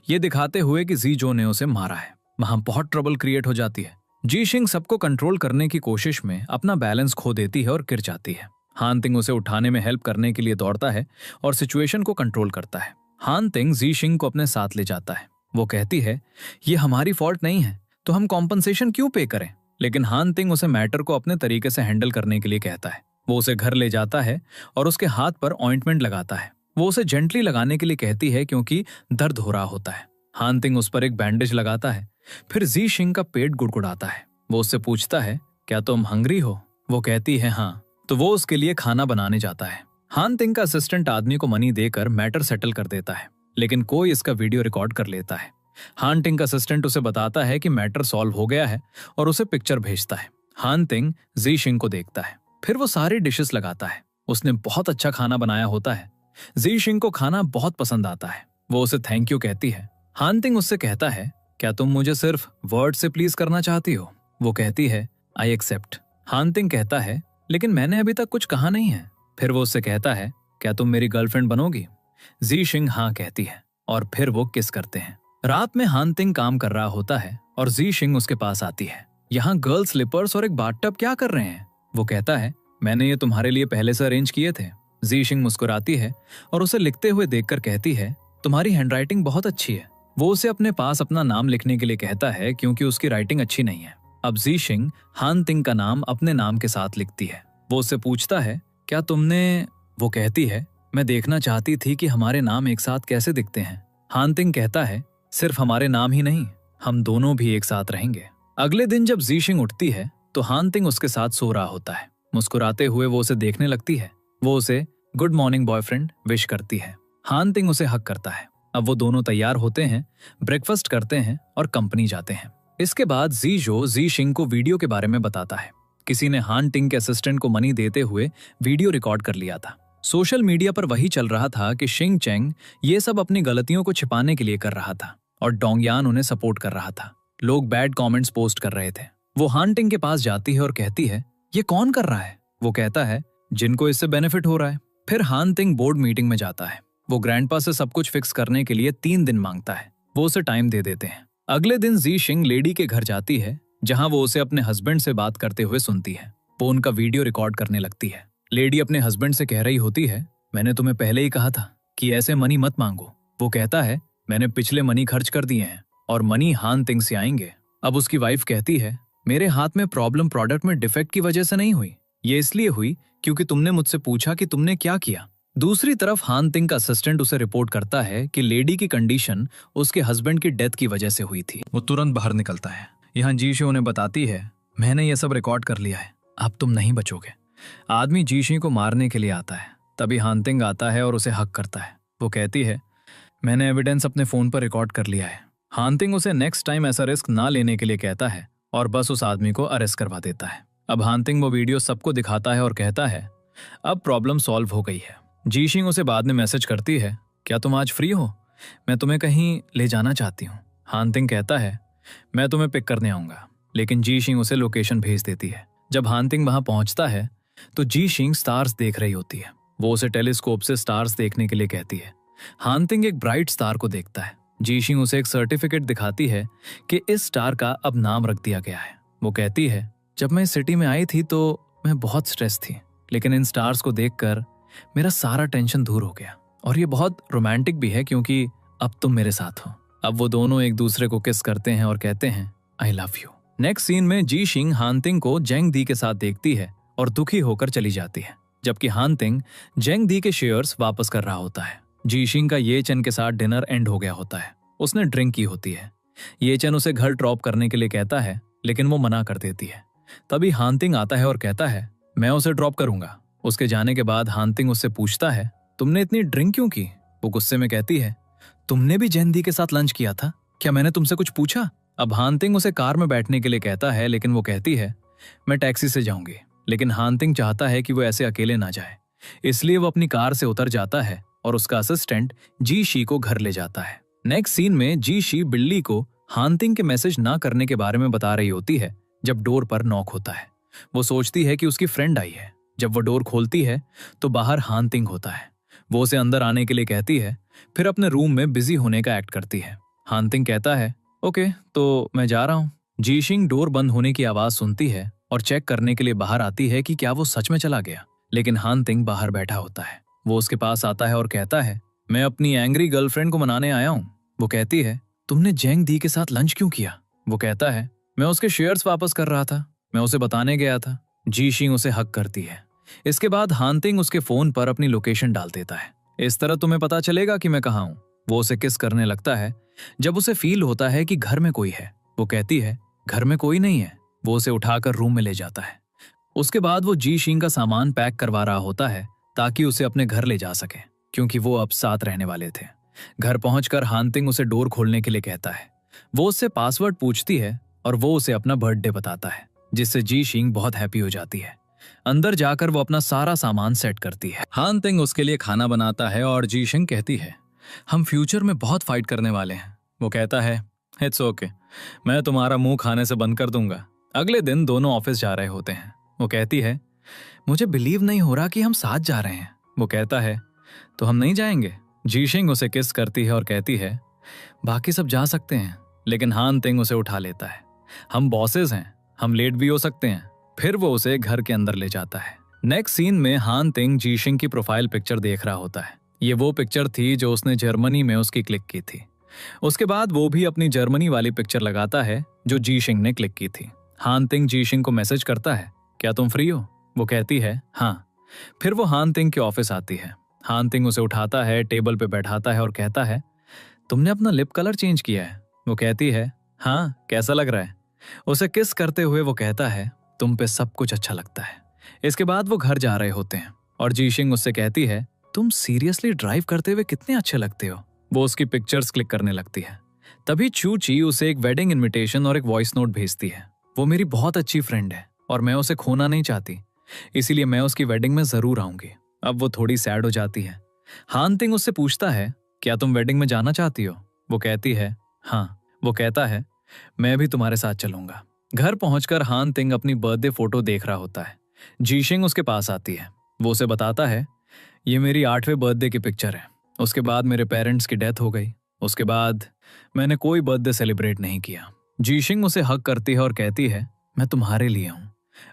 ये दिखाते हुए कि जी जो ने उसे मारा है। वहां बहुत ट्रबल क्रिएट हो जाती है। जीशिंग सबको कंट्रोल करने की कोशिश में अपना बैलेंस खो देती है और गिर जाती है। हान तिंग उसे उठाने में हेल्प करने के लिए दौड़ता है और सिचुएशन को कंट्रोल करता है। हान तिंग जीशिंग को अपने साथ ले जाता है। वो कहती है ये हमारी फॉल्ट नहीं है तो हम कॉम्पनसेशन क्यों पे करें, लेकिन हान तिंग उसे मैटर को अपने तरीके से हैंडल करने के लिए कहता है। वो उसे घर ले जाता है और उसके हाथ पर ऑइंटमेंट लगाता है। वो उसे जेंटली लगाने के लिए कहती है क्योंकि दर्द हो रहा होता है। हान तिंग उस पर एक बैंडेज लगाता है। फिर जीशिंग का पेट गुड़गुड़ाता है। वो उससे पूछता है क्या तुम हंग्री हो? वो कहती है हाँ, तो वो उसके लिए खाना बनाने जाता है। हान तिंग का असिस्टेंट आदमी को मनी देकर मैटर सेटल कर देता है, लेकिन कोई इसका वीडियो रिकॉर्ड कर लेता है। हान तिंग का असिस्टेंट उसे बताता है कि मैटर सॉल्व हो गया है और उसे पिक्चर भेजता है। हान तिंग जीशिंग को देखता है, फिर वो सारी डिशेस लगाता है। उसने बहुत अच्छा खाना बनाया होता है। जीशिंग को खाना बहुत पसंद आता है। वो उसे थैंक यू कहती है। हान तिंग उससे कहता है क्या तुम मुझे सिर्फ वर्ड से प्लीज करना चाहती हो? वो कहती है आई एक्सेप्ट। हान तिंग कहता है लेकिन मैंने अभी तक कुछ कहा नहीं है। फिर वो उससे कहता है क्या तुम मेरी गर्लफ्रेंड बनोगी? जीशिंग हाँ कहती है और फिर वो किस करते हैं। रात में हान तिंग काम कर रहा होता है और जीशिंग उसके पास आती है। यहाँ गर्ल स्लीपर्स और एक बाथटब क्या कर रहे हैं? वो कहता है मैंने ये तुम्हारे लिए पहले से अरेंज किए थे। जीशिंग मुस्कुराती है और उसे लिखते हुए देखकर कहती है तुम्हारी हैंडराइटिंग बहुत अच्छी है। वो उसे अपने पास अपना नाम लिखने के लिए कहता है क्योंकि उसकी राइटिंग अच्छी नहीं है। अब जीशिंग हान तिंग का नाम अपने नाम के साथ लिखती है। वो उससे पूछता है क्या तुमने? वो कहती है मैं देखना चाहती थी कि हमारे नाम एक साथ कैसे दिखते हैं। हान तिंग कहता है सिर्फ हमारे नाम ही नहीं, हम दोनों भी एक साथ रहेंगे। अगले दिन जब जीशिंग उठती है तो हान तिंग उसके साथ सो रहा होता है। मुस्कुराते हुए वो उसे देखने लगती है। वो उसे गुड मॉर्निंग बॉयफ्रेंड विश करती है। हान तिंग उसे हक करता है। अब वो दोनों तैयार होते हैं, ब्रेकफास्ट करते हैं और कंपनी जाते हैं। इसके बाद जीजो जीशिंग को वीडियो के बारे में बताता है। किसी ने हान तिंग के असिस्टेंट को मनी देते हुए वीडियो रिकॉर्ड कर लिया था। सोशल मीडिया पर वही चल रहा था कि शिंग चेंग ये सब अपनी गलतियों को छिपाने के लिए कर रहा था और डोंगयान उन्हें सपोर्ट कर रहा था। लोग बैड कमेंट्स पोस्ट कर रहे थे। वो हान तिंग के पास जाती है और कहती है ये कौन कर रहा है? वो कहता है जिनको इससे बेनिफिट हो रहा है। फिर हान तिंग बोर्ड मीटिंग में जाता है। वो ग्रैंडपा से सब कुछ फिक्स करने के लिए 3 दिन मांगता है। वो उसे टाइम दे देते हैं। अगले दिन जीशिंग लेडी के घर जाती है जहां वो उसे अपने हस्बैंड से बात करते हुए सुनती है। वो उनका वीडियो रिकॉर्ड करने लगती है। लेडी अपने हस्बैंड से कह रही होती है मैंने तुम्हें पहले ही कहा था कि ऐसे मनी मत मांगो। वो कहता है मैंने पिछले मनी खर्च कर दिए हैं और मनी हान तिंग से आएंगे। अब उसकी वाइफ कहती है मेरे हाथ में प्रॉब्लम प्रोडक्ट में डिफेक्ट की वजह से नहीं हुई, ये इसलिए हुई क्योंकि तुमने मुझसे पूछा कि तुमने क्या किया। दूसरी तरफ हान तिंग का असिस्टेंट उसे रिपोर्ट करता है कि लेडी की कंडीशन उसके हस्बैंड की डेथ की वजह से हुई थी। वो तुरंत बाहर निकलता है। यहाँ जीशो उन्हें बताती है मैंने ये सब रिकॉर्ड कर लिया है, अब तुम नहीं बचोगे। आदमी जीशी को मारने के लिए आता है। तभी हान तिंग आता है और उसे हक करता है। वो कहती है मैंने एविडेंस अपने फोन पर रिकॉर्ड कर लिया है। हान तिंग उसे नेक्स्ट टाइम ऐसा रिस्क ना लेने के लिए कहता है और बस उस आदमी को अरेस्ट करवा देता है। अब हान तिंग वो वीडियो सबको दिखाता है और कहता है अब प्रॉब्लम सॉल्व हो गई है। जीशिंग उसे बाद में मैसेज करती है क्या तुम आज फ्री हो? मैं तुम्हें कहीं ले जाना चाहती हूँ। हान तिंग कहता है मैं तुम्हें पिक करने आऊंगा, लेकिन जीशिंग उसे लोकेशन भेज देती है। जब हान तिंग वहां पहुंचता है तो जीशिंग स्टार्स देख रही होती है। वो उसे टेलीस्कोप से स्टार्स देखने के लिए कहती है। हान तिंग एक ब्राइट स्टार को देखता है। जीशिंग उसे एक सर्टिफिकेट दिखाती है कि इस स्टार का अब नाम रख दिया गया है। वो कहती है जब मैं इस सिटी में आई थी तो मैं बहुत स्ट्रेस थी, लेकिन इन स्टार्स को देखकर मेरा सारा टेंशन दूर हो गया और ये बहुत रोमांटिक भी है क्योंकि अब तुम मेरे साथ हो। अब वो दोनों एक दूसरे को किस करते हैं और कहते हैं I love you. Next scene में जीशिंग हान तिंग को जेंग दी के साथ देखती है और दुखी होकर चली जाती है, जबकि हान तिंग जेंग दी के शेयर्स वापस कर रहा होता है। जीशिंग का ये चन के साथ डिनर एंड हो गया होता है। उसने ड्रिंक की होती है। ये चन उसे घर ड्रॉप करने के लिए कहता है, लेकिन वो मना कर देती है। तभी हान तिंग आता है और कहता है मैं उसे ड्रॉप करूंगा। उसके जाने के बाद हान तिंग उससे पूछता है तुमने इतनी ड्रिंक क्यों की? वो गुस्से में कहती है तुमने भी जेंग दी के साथ लंच किया था, क्या मैंने तुमसे कुछ पूछा? अब हान तिंग उसे कार में बैठने के लिए कहता है, लेकिन वो कहती है मैं टैक्सी से जाऊंगी। लेकिन हानतिंग चाहता है कि वो ऐसे अकेले ना जाए, इसलिए वो अपनी कार से उतर जाता है और उसका असिस्टेंट जी शी को घर ले जाता है। नेक्स्ट सीन में जी शी बिल्ली को हानतिंग के मैसेज ना करने के बारे में बता रही होती है जब डोर पर नॉक होता है। वो सोचती है कि उसकी फ्रेंड आई है। जब वो डोर खोलती है तो बाहर हानतिंग होता है। वो उसे अंदर आने के लिए कहती है, फिर अपने रूम में बिजी होने का एक्ट करती है। हानतिंग कहता है, ओके तो मैं जा रहा हूँ। जीशिंग डोर बंद होने की आवाज सुनती है और चेक करने के लिए बाहर आती है कि क्या वो सच में चला गया। लेकिन हानतिंग बाहर बैठा होता है। वो उसके पास आता है और कहता है, मैं अपनी एंग्री गर्लफ्रेंड को मनाने आया हूँ। वो कहती है, तुमने जेंग दी के साथ लंच क्यों किया? वो कहता है, मैं उसके शेयर्स वापस कर रहा था, मैं उसे बताने गया था। जीशिंग उसे हक करती है। इसके बाद हानतिंग उसके फोन पर अपनी लोकेशन डाल देता है। इस तरह तुम्हें पता चलेगा कि मैं कहाँ हूँ। वो उसे किस करने लगता है जब उसे फील होता है कि घर में कोई है। वो कहती है, घर में कोई नहीं है। वो उसे उठाकर रूम में ले जाता है। उसके बाद वो जी शिंग का सामान पैक करवा रहा होता है ताकि उसे अपने घर ले जा सके, क्योंकि वो अब साथ रहने वाले थे। घर पहुंचकर हानतिंग उसे डोर खोलने के लिए कहता है। वो उससे पासवर्ड पूछती है और वो उसे अपना बर्थडे बताता है, जिससे जी शिंग बहुत हैप्पी हो जाती है। अंदर जाकर वो अपना सारा सामान सेट करती है। हानतिंग उसके लिए खाना बनाता है और जी शिंग कहती है, हम फ्यूचर में बहुत फाइट करने वाले हैं। वो कहता है, इट्स ओके, मैं तुम्हारा मुंह खाने से बंद कर दूंगा। अगले दिन दोनों ऑफिस जा रहे होते हैं। वो कहती है, मुझे बिलीव नहीं हो रहा कि हम साथ जा रहे हैं। वो कहता है, तो हम नहीं जाएंगे? जीशिंग उसे किस करती है और कहती है, बाकी सब जा सकते हैं। लेकिन हानतिंग उसे उठा लेता है, हम बॉसेस हैं, हम लेट भी हो सकते हैं। फिर वो उसे घर के अंदर ले जाता है। नेक्स्ट सीन में हानतिंग जीशिंग की प्रोफाइल पिक्चर देख रहा होता है। ये वो पिक्चर थी जो उसने जर्मनी में उसकी क्लिक की थी। उसके बाद वो भी अपनी जर्मनी वाली पिक्चर लगाता है जो जीशिंग ने क्लिक की थी। हानतिंग जीशिंग को मैसेज करता है, क्या तुम फ्री हो? वो कहती है, हाँ। फिर वो हानतिंग के ऑफिस आती है। हानतिंग उसे उठाता है, टेबल पे बैठाता है और कहता है, तुमने अपना लिप कलर चेंज किया है? वो कहती है, हाँ, कैसा लग रहा है? उसे किस करते हुए वो कहता है, तुम पे सब कुछ अच्छा लगता है। इसके बाद वो घर जा रहे होते हैं और जीशिंग उससे कहती है, तुम सीरियसली ड्राइव करते हुए कितने अच्छे लगते हो। वो उसकी पिक्चर्स क्लिक करने लगती है। तभी चूची उसे एक वेडिंग इनविटेशन और एक वॉइस नोट भेजती है। वो मेरी बहुत अच्छी फ्रेंड है और मैं उसे खोना नहीं चाहती, इसीलिए मैं उसकी वेडिंग में जरूर आऊंगी। अब वो थोड़ी सैड हो जाती है। हानतिंग उससे पूछता है, क्या तुम वेडिंग में जाना चाहती हो? वो कहती है, हाँ। वो कहता है, मैं भी तुम्हारे साथ चलूंगा। घर पहुंचकर हानतिंग अपनी बर्थडे फोटो देख रहा होता है। जीशिंग उसके पास आती है। वो उसे बताता है, ये मेरी 8वें बर्थडे की पिक्चर है। उसके बाद मेरे पेरेंट्स की डेथ हो गई। उसके बाद मैंने कोई बर्थडे सेलिब्रेट नहीं किया। जीशिंग उसे हक करती है और कहती है, मैं तुम्हारे लिए हूं।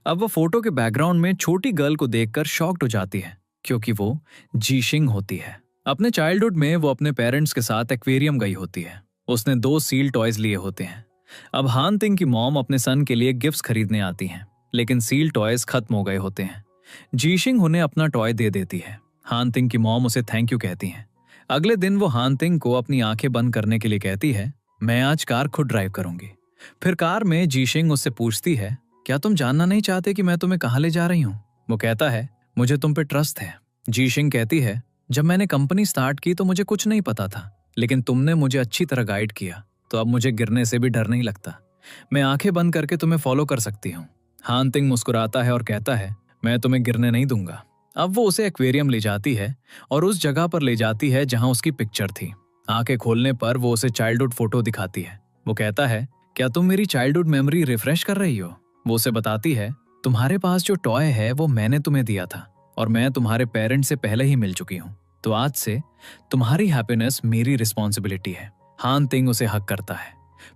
अब वो फोटो के बैकग्राउंड में छोटी गर्ल को देखकर शॉक्ड हो जाती है, क्योंकि वो जीशिंग होती है। अपने चाइल्डहुड में वो अपने पेरेंट्स के साथ एक्वेरियम गई होती है। उसने 2 सील टॉयज लिए होते हैं। अब हानतिंग की मॉम अपने सन के लिए गिफ्ट्स खरीदने आती हैं, लेकिन सील टॉयज खत्म हो गए होते हैं। जीशिंग उन्हें अपना टॉय दे देती है। हानतिंग की मॉम उसे थैंक यू कहती हैं। अगले दिन वो हानतिंग को अपनी आंखें बंद करने के लिए कहती है, मैं आज कार खुद ड्राइव करूंगी। फिर कार में जीशिंग उससे पूछती है, क्या तुम जानना नहीं चाहते कि मैं तुम्हें कहाँ ले जा रही हूँ? वो कहता है, मुझे तुम पे ट्रस्ट है। जीशिंग कहती है, जब मैंने कंपनी स्टार्ट की तो मुझे कुछ नहीं पता था, लेकिन तुमने मुझे अच्छी तरह गाइड किया, तो अब मुझे गिरने से भी डर नहीं लगता। मैं आंखें बंद करके तुम्हें फॉलो कर सकती हूँ। हानतिंग मुस्कुराता है और कहता है, मैं तुम्हें गिरने नहीं दूंगा। अब वो उसे एक्वेरियम ले जाती है और उस जगह पर ले जाती है जहां उसकी पिक्चर थी। आंखें खोलने पर वो उसे चाइल्डहुड फोटो दिखाती है। वो कहता है, क्या तुम मेरी चाइल्डहुड मेमोरी रिफ्रेश कर रही हो? वो उसे बताती है, तुम्हारे पास जो टॉय है वो मैंने तुम्हें दिया था और मैं तुम्हारे पेरेंट्स से पहले ही मिल चुकी हूँ, तो आज से तुम्हारी हैप्पीनेस मेरी रिस्पॉन्सिबिलिटी है। हानतिंग उसे हक करता है।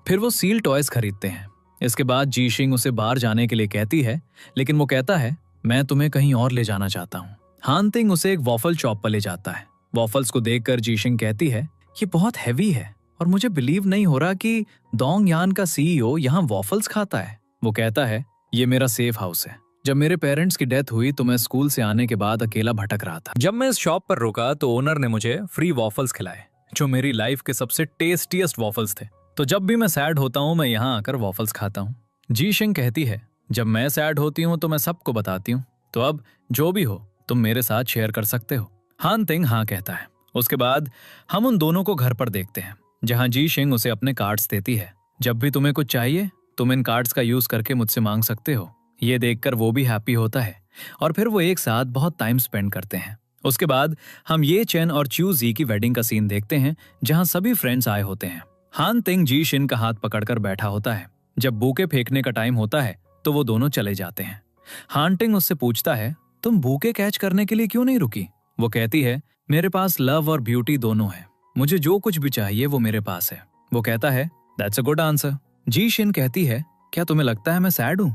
फिर वो सील टॉयज खरीदते हैं। इसके बाद जीशिंग उसे बाहर जाने के लिए कहती है, लेकिन वो कहता है, मैं तुम्हें कहीं और ले जाना चाहता हूँ। हानतिंग उसे एक वॉफल शॉप पर ले जाता है। वॉफल्स को देखकर जीशिंग कहती है, ये बहुत हैवी है और मुझे बिलीव नहीं हो रहा कि डोंग यान का सीईओ यहाँ वॉफल्स खाता है। वो कहता है, ये मेरा सेफ हाउस है। जब मेरे पेरेंट्स की डेथ हुई तो मैं स्कूल से आने के बाद अकेला भटक रहा था। जब मैं इस शॉप पर रुका तो ओनर ने मुझे फ्री वॉफल्स खिलाए, जो मेरी लाइफ के सबसे टेस्टीएस्ट वॉफल्स थे। तो जब भी मैं सैड होता हूँ मैं यहाँ आकर वॉफल्स खाता हूँ। जीशिंग कहती है, जब मैं सैड होती हूँ तो मैं सबको बताती हूँ, तो अब जो भी हो तुम मेरे साथ शेयर कर सकते हो। हानतिंग हाँ कहता है। उसके बाद हम उन दोनों को घर पर देखते हैं, जहाँ जीशिंग उसे अपने कार्ड्स देती है। जब भी तुम्हें कुछ चाहिए तुम इन कार्ड्स का यूज करके मुझसे मांग सकते हो। ये देखकर वो भी हैप्पी होता है और फिर वो एक साथ बहुत टाइम स्पेंड करते हैं। उसके बाद हम ये चेन और च्यू जी की वेडिंग का सीन देखते हैं जहां सभी फ्रेंड्स आए होते हैं। हान तिंग जी शिन का हाथ पकड़कर बैठा होता है। जब बूके फेंकने का टाइम होता है तो वो दोनों चले जाते हैं। हान तिंग उससे पूछता है, तुम बूके कैच करने के लिए क्यों नहीं रुकी? वो कहती है, मेरे पास लव और ब्यूटी दोनों है, मुझे जो कुछ भी चाहिए वो मेरे पास है। वो कहता है, दैट्स अ गुड आंसर। जी शिन कहती है, क्या तुम्हें लगता है मैं सैड हूं?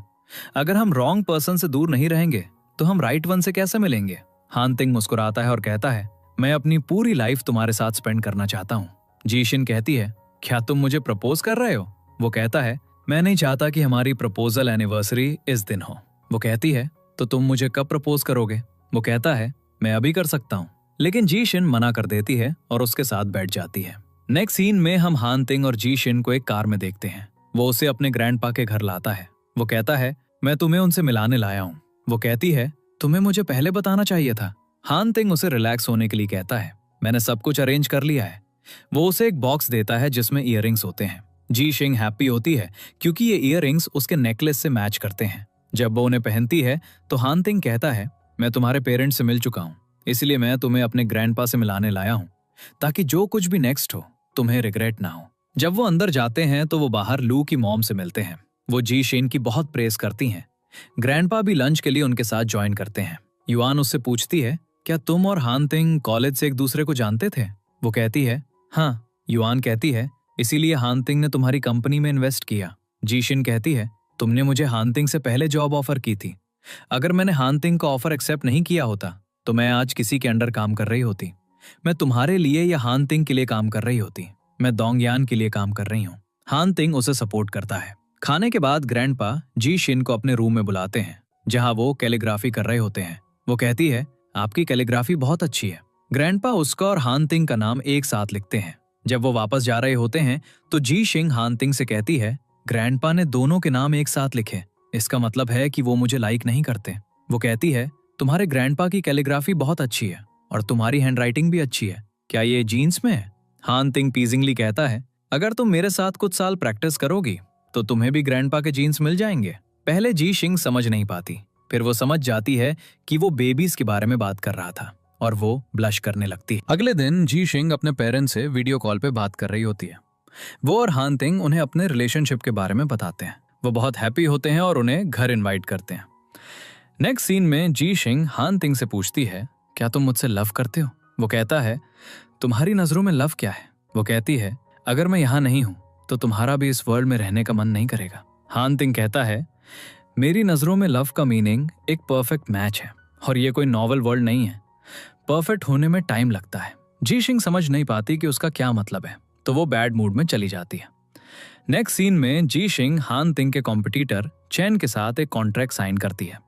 अगर हम रॉन्ग पर्सन से दूर नहीं रहेंगे तो हम राइट वन से कैसे मिलेंगे? हान तिंग मुस्कुराता है और कहता है, मैं अपनी पूरी लाइफ तुम्हारे साथ स्पेंड करना चाहता हूँ। जी शिन कहती है, क्या तुम मुझे प्रपोज कर रहे हो? वो कहता है, मैं नहीं चाहता कि हमारी प्रपोजल एनिवर्सरी इस दिन हो। वो कहती है, तो तुम मुझे कब प्रपोज करोगे? वो कहता है, मैं अभी कर सकता हूँ। लेकिन जी शिन मना कर देती है और उसके साथ बैठ जाती है। नेक्स्ट सीन में हम हान तिंग और जी शिन को एक कार में देखते हैं। वो उसे अपने ग्रैंडपा के घर लाता है। वो कहता है, मैं तुम्हें उनसे मिलाने लाया हूँ। वो कहती है, तुम्हें मुझे पहले बताना चाहिए था। हान तिंग उसे रिलैक्स होने के लिए कहता है, मैंने सब कुछ अरेंज कर लिया है। वो उसे एक बॉक्स देता है जिसमें ईयररिंग्स होते हैं। जी शिंग हैप्पी होती है क्योंकि ये ईयररिंग्स उसके नेकलेस से मैच करते हैं। जब वो उन्हें पहनती है तो हान तिंग कहता है, मैं तुम्हारे पेरेंट्स से मिल चुका हूँ, इसलिए मैं तुम्हें अपने ग्रैंडपा से मिलाने लाया हूँ, ताकि जो कुछ भी नेक्स्ट हो तुम्हें रिग्रेट ना हो। जब वो अंदर जाते हैं तो वो बाहर लू की मॉम से मिलते हैं। वो जी शिन की बहुत प्रेस करती हैं। ग्रैंडपा भी लंच के लिए उनके साथ ज्वाइन करते हैं। युआन उससे पूछती है, क्या तुम और हान तिंग कॉलेज से एक दूसरे को जानते थे? वो कहती है, हाँ। युआन कहती है, इसीलिए हान तिंग ने तुम्हारी कंपनी में इन्वेस्ट किया। जीशिन कहती है, तुमने मुझे हान तिंग से पहले जॉब ऑफर की थी। अगर मैंने हान तिंग का ऑफर एक्सेप्ट नहीं किया होता तो मैं आज किसी के अंडर काम कर रही होती। मैं तुम्हारे लिए या हान तिंग के लिए काम कर रही होती। मैं दोंगयान के लिए काम कर रही हूँ। हान तिंग उसे सपोर्ट करता है। खाने के बाद ग्रैंडपा जी शिन को अपने रूम में बुलाते हैं जहां वो कैलीग्राफी कर रहे होते हैं। वो कहती है, आपकी कैलीग्राफी बहुत अच्छी है। ग्रैंडपा उसका और हान तिंग का नाम एक साथ लिखते हैं। जब वो वापस जा रहे होते हैं तो जी शिंग हान तिंग से कहती है, ग्रैंडपा ने दोनों के नाम एक साथ लिखे, इसका मतलब है कि वो मुझे लाइक नहीं करते। वो कहती है, तुम्हारे ग्रैंडपा की कैलीग्राफी बहुत अच्छी है और तुम्हारी हैंडराइटिंग भी अच्छी है, क्या ये जीन्स में है? हान तिंग टीजिंगली कहता है, अगर तुम मेरे साथ कुछ साल प्रैक्टिस करोगी तो तुम्हें भी ग्रैंडपा के जीन्स मिल जाएंगे। पहले जी शिंग समझ नहीं पाती, फिर वो समझ जाती है कि वो बेबीज के बारे में बात कर रहा था और वो ब्लश करने लगती है। अगले दिन जी शिंग अपने पेरेंट्स से वीडियो कॉल पे बात कर रही होती है। वो और हान तिंग उन्हें अपने रिलेशनशिप के बारे में बताते हैं। वो बहुत हैप्पी होते हैं और उन्हें घर इनवाइट करते हैं। नेक्स्ट सीन में जी शिंग हान तिंग से पूछती है, क्या तुम मुझसे लव करते हो? वो कहता है, तुम्हारी नजरों में लव क्या है? वो कहती है, अगर मैं यहाँ नहीं हूँ तो तुम्हारा भी इस वर्ल्ड में रहने का मन नहीं करेगा। हान तिंग कहता है, मेरी नजरों में लव का मीनिंग एक परफेक्ट मैच है और ये कोई नॉवल वर्ल्ड नहीं है। परफेक्ट होने में टाइम लगता है। जी शिंग समझ नहीं पाती कि उसका क्या मतलब है, तो वो बैड मूड में चली जाती है। नेक्स्ट सीन में जी शिंग हान तिंग के कॉम्पिटिटर चैन के साथ एक कॉन्ट्रैक्ट साइन करती है।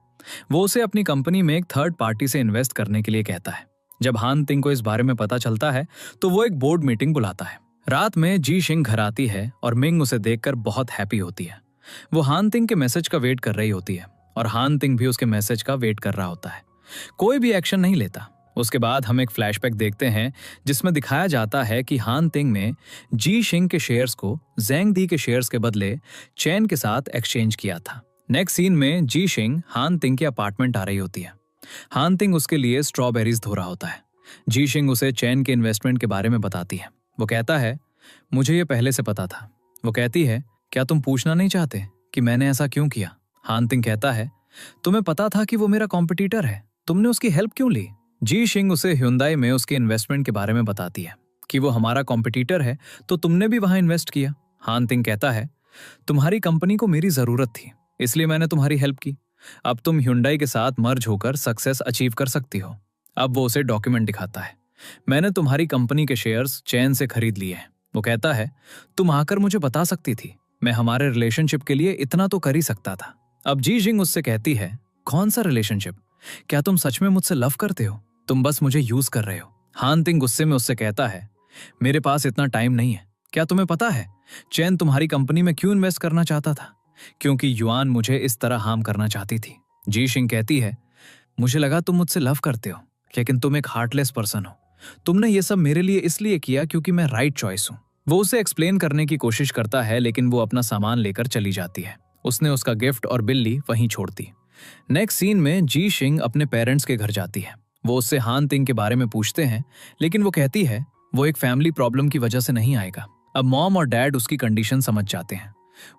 वो उसे अपनी कंपनी में एक थर्ड पार्टी से इन्वेस्ट करने के लिए कहता है। जब हान तिंग को इस बारे में पता चलता है तो वो एक बोर्ड मीटिंग बुलाता है। रात में जी शिंग घर आती है और मिंग उसे देखकर बहुत हैप्पी होती है। वो हान तिंग के मैसेज का वेट कर रही होती है और हान तिंग भी उसके मैसेज का वेट कर रहा होता है। कोई भी एक्शन नहीं लेता। उसके बाद हम एक फ्लैशबैक देखते हैं जिसमें दिखाया जाता है कि हान तिंग ने जी शिंग के शेयर्स को ज़ेंग दी के शेयर्स के बदले चैन के साथ एक्सचेंज किया था। नेक्स्ट सीन में जी शिंग हान तिंग के अपार्टमेंट आ रही होती है। हान तिंग उसके लिए स्ट्रॉबेरीज धो रहा होता है। जी शिंग उसे चैन के इन्वेस्टमेंट के बारे में बताती है। वो कहता है, मुझे ये पहले से पता था। वो कहती है, क्या तुम पूछना नहीं चाहते कि मैंने ऐसा क्यों किया? हान तिंग कहता है, तुम्हें पता था कि वो मेरा कॉम्पिटिटर है, तुमने उसकी हेल्प क्यों ली? जी शिंग उसे ह्युंदाई में उसके इन्वेस्टमेंट के बारे में बताती है कि वो हमारा कॉम्पिटिटर है तो तुमने भी वहां इन्वेस्ट किया। हान तिंग कहता है, तुम्हारी कंपनी को मेरी जरूरत थी इसलिए मैंने तुम्हारी हेल्प की। अब तुम ह्युंदाई के साथ मर्ज होकर सक्सेस अचीव कर सकती हो। अब वो उसे डॉक्यूमेंट दिखाता है, मैंने तुम्हारी कंपनी के शेयर्स चैन से खरीद लिए हैं। वो कहता है, तुम आकर मुझे बता सकती थी, मैं हमारे रिलेशनशिप के लिए इतना तो कर ही सकता था। अब जी शिंग उससे कहती है, कौन सा रिलेशनशिप? क्या तुम सच में मुझसे लव करते हो? तुम बस मुझे यूज कर रहे हो। हान तिंग गुस्से में उससे कहता है, मेरे पास इतना टाइम नहीं है। क्या तुम्हें पता है चैन तुम्हारी कंपनी में क्यों इन्वेस्ट करना चाहता था? क्योंकि युआन मुझे इस तरह हार्म करना चाहती थी। जी शिंग कहती है, मुझे लगा तुम मुझसे लव करते हो, लेकिन तुम एक हार्टलेस पर्सन हो। तुमने ये सब मेरे लिए इसलिए किया क्योंकि मैं राइट चॉइस हूँ। वो उसे एक्सप्लेन करने की कोशिश करता है लेकिन वो अपना सामान लेकर चली जाती है उसने उसका गिफ्ट और बिल्ली वहीं छोड़ दी। नेक्स्ट सीन में जी शिंग अपने पेरेंट्स के घर जाती है। वो उससे हान तिंग के बारे में पूछते हैं, लेकिन वो कहती है वो एक फैमिली प्रॉब्लम की वजह से नहीं आएगा। अब मॉम और डैड उसकी कंडीशन समझ जाते हैं।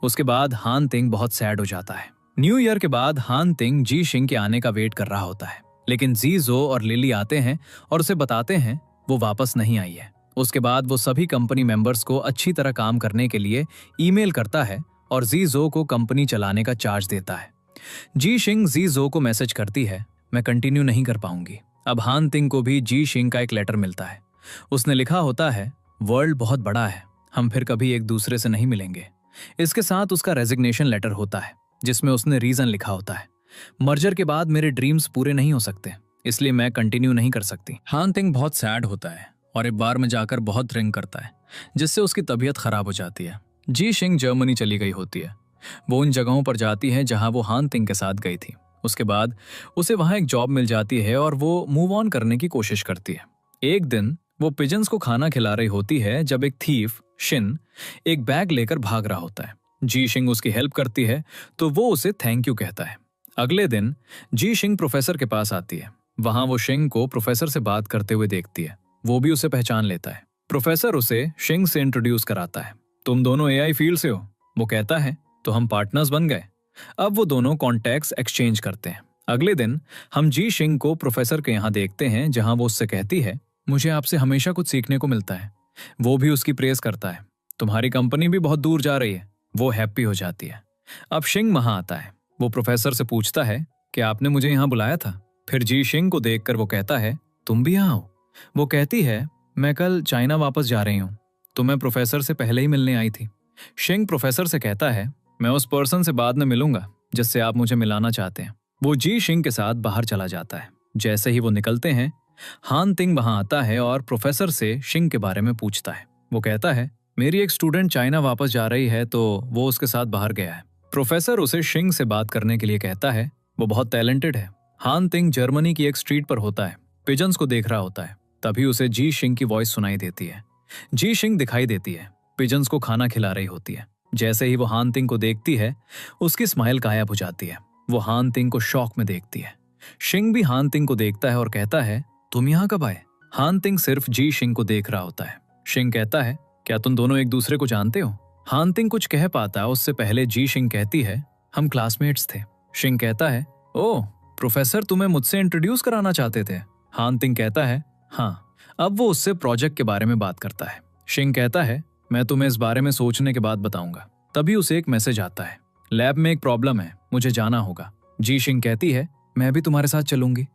उसके बाद हान तिंग बहुत सैड हो जाता है। न्यू ईयर के बाद हान तिंग जी शिंग के आने का वेट कर रहा होता है, लेकिन जी जो और लिली आते हैं और उसे बताते हैं वो वापस नहीं आई है। उसके बाद वो सभी कंपनी मेंबर्स को अच्छी तरह काम करने के लिए ईमेल करता है और जी जो को कंपनी चलाने का चार्ज देता है। जी शिंग जी जो को मैसेज करती है, मैं कंटिन्यू नहीं कर पाऊंगी। अब हान तिंग को भी जी शिंग का एक लेटर मिलता है। उसने लिखा होता है, वर्ल्ड बहुत बड़ा है, हम फिर कभी एक दूसरे से नहीं मिलेंगे। इसके साथ उसका रेजिग्नेशन लेटर होता है, जिसमें उसने रीजन लिखा होता है, मर्जर के बाद मेरे ड्रीम्स पूरे नहीं हो सकते, इसलिए मैं कंटिन्यू नहीं कर सकती। हान तिंग बहुत सैड होता है और एक बार में जाकर बहुत ड्रिंक करता है, जिससे उसकी तबीयत खराब हो जाती है। जी शिंग जर्मनी चली गई होती है। वो उन जगहों पर जाती है जहां वो हान तिंग के साथ गई थी। उसके बाद उसे वहां एक जॉब मिल जाती है और वो मूव ऑन करने की कोशिश करती है। एक दिन वो पिजन्स को खाना खिला रही होती है जब एक थीफ शिन एक बैग लेकर भाग रहा होता है। जी शिंग उसकी हेल्प करती है तो वो उसे थैंक यू कहता है। अगले दिन जी शिंग प्रोफेसर के पास आती है। वहां वो शिंग को प्रोफेसर से बात करते हुए देखती है। वो भी उसे पहचान लेता है। प्रोफेसर उसे शिंग से इंट्रोड्यूस कराता है। तुम दोनों एआई फील्ड से हो? वो कहता है, तो हम पार्टनर्स बन गए। अब वो दोनों कॉन्टैक्ट्स एक्सचेंज करते हैं। अगले दिन हम जी शिंग को प्रोफेसर के यहाँ देखते हैं, जहां वो उससे कहती है, मुझे आपसे हमेशा कुछ सीखने को मिलता है। वो भी उसकी प्रेज करता है। तुम्हारी कंपनी भी बहुत दूर जा रही है। वो हैप्पी हो जाती है। अब शिंग वहां आता है। वो प्रोफेसर से पूछता है कि आपने मुझे यहाँ बुलाया था। फिर जी शिंग को देखकर वो कहता है, तुम भी यहाँ हो? वो कहती है, मैं कल चाइना वापस जा रही हूँ, तो मैं प्रोफेसर से पहले ही मिलने आई थी। शिंग प्रोफेसर से कहता है, मैं उस पर्सन से बाद में मिलूंगा जिससे आप मुझे मिलाना चाहते हैं। वो जी शिंग के साथ बाहर चला जाता है। जैसे ही वो निकलते हैं, हान तिंग वहां आता है और प्रोफेसर से शिंग के बारे में पूछता है। वो कहता है, मेरी एक स्टूडेंट चाइना वापस जा रही है, तो वो उसके साथ बाहर गया है। प्रोफेसर उसे शिंग से बात करने के लिए कहता है, वो बहुत टैलेंटेड है। हान तिंग जर्मनी की एक स्ट्रीट पर होता है, पिजन्स को देख रहा होता है। तभी उसे जी शिंग की वॉइस सुनाई देती है। जी शिंग दिखाई देती है, पिजन्स को खाना खिला रही होती है। जैसे ही वो हान तिंग को देखती है, उसकी स्माइल गायब हो जाती है। वो हान तिंग को शॉक में देखती है। शिंग भी हान तिंग को देखता है और कहता है, तुम यहाँ कब आए? हान तिंग सिर्फ जी शिंग को देख रहा होता है। शिंग कहता है, क्या तुम दोनों एक दूसरे को जानते हो? हान तिंग कुछ कह पाता है उससे पहले जी शिंग कहती है, हम क्लासमेट्स थे। शिंग कहता है, ओह, प्रोफेसर तुम्हें मुझसे इंट्रोड्यूस कराना चाहते थे? हान तिंग कहता है, हाँ। अब वो उससे प्रोजेक्ट के बारे में बात करता है। शिंग कहता है, मैं तुम्हें इस बारे में सोचने के बाद बताऊंगा। तभी उसे एक मैसेज आता है, लैब में एक प्रॉब्लम है, मुझे जाना होगा। जी शिंग कहती है, मैं भी तुम्हारे साथ चलूंगी।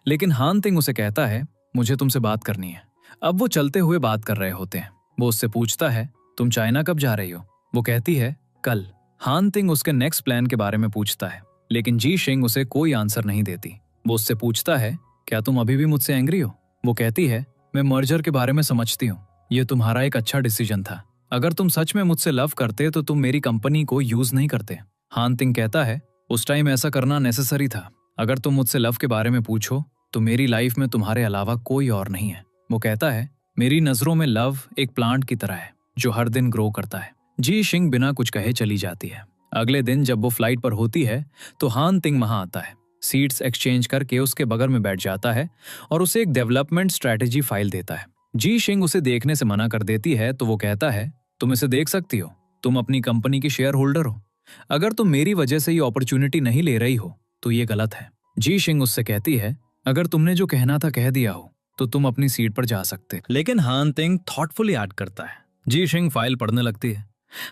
लेकिन हान तिंग उसे कहता है, मुझे तुमसे बात करनी है। अब वो चलते हुए बात कर रहे होते हैं। वो उससे पूछता है, तुम चाइना कब जा रही हो? वो कहती है, कल। हान तिंग उसके नेक्स्ट प्लान के बारे में पूछता है, लेकिन जी शिंग उसे कोई आंसर नहीं देती। वो उससे पूछता है, क्या तुम अभी भी मुझसे एंग्री हो? वो कहती है, मैं मर्जर के बारे में समझती हूँ। ये तुम्हारा एक अच्छा डिसीजन था। अगर तुम सच में मुझसे लव करते तो तुम मेरी कंपनी को यूज नहीं करते। हान तिंग कहता है, उस टाइम ऐसा करना नेसेसरी था। अगर तुम मुझसे लव के बारे में पूछो तो मेरी लाइफ में तुम्हारे अलावा कोई और नहीं है। वो कहता है, मेरी नजरों में लव एक प्लांट की तरह है जो हर दिन ग्रो करता है। जी शिंग बिना कुछ कहे चली जाती है। अगले दिन जब वो फ्लाइट पर होती है तो हान तिंग वहां आता है। सीट्स एक्सचेंज करके उसके बगल में बैठ जाता है और उसे एक डेवलपमेंट स्ट्रैटेजी फाइल देता है। जी शिंग उसे देखने से मना कर देती है तो वो कहता है, तुम इसे देख सकती हो, तुम अपनी कंपनी की शेयर होल्डर हो। अगर तुम मेरी वजह से ये अपॉर्चुनिटी नहीं ले रही हो तो ये गलत है। जी शिंग उससे कहती है, अगर तुमने जो कहना था कह दिया हो तो तुम अपनी सीट पर जा सकते। लेकिन हान तिंग थॉटफुली ऐड करता है। जी शिंग फाइल पढ़ने लगती है।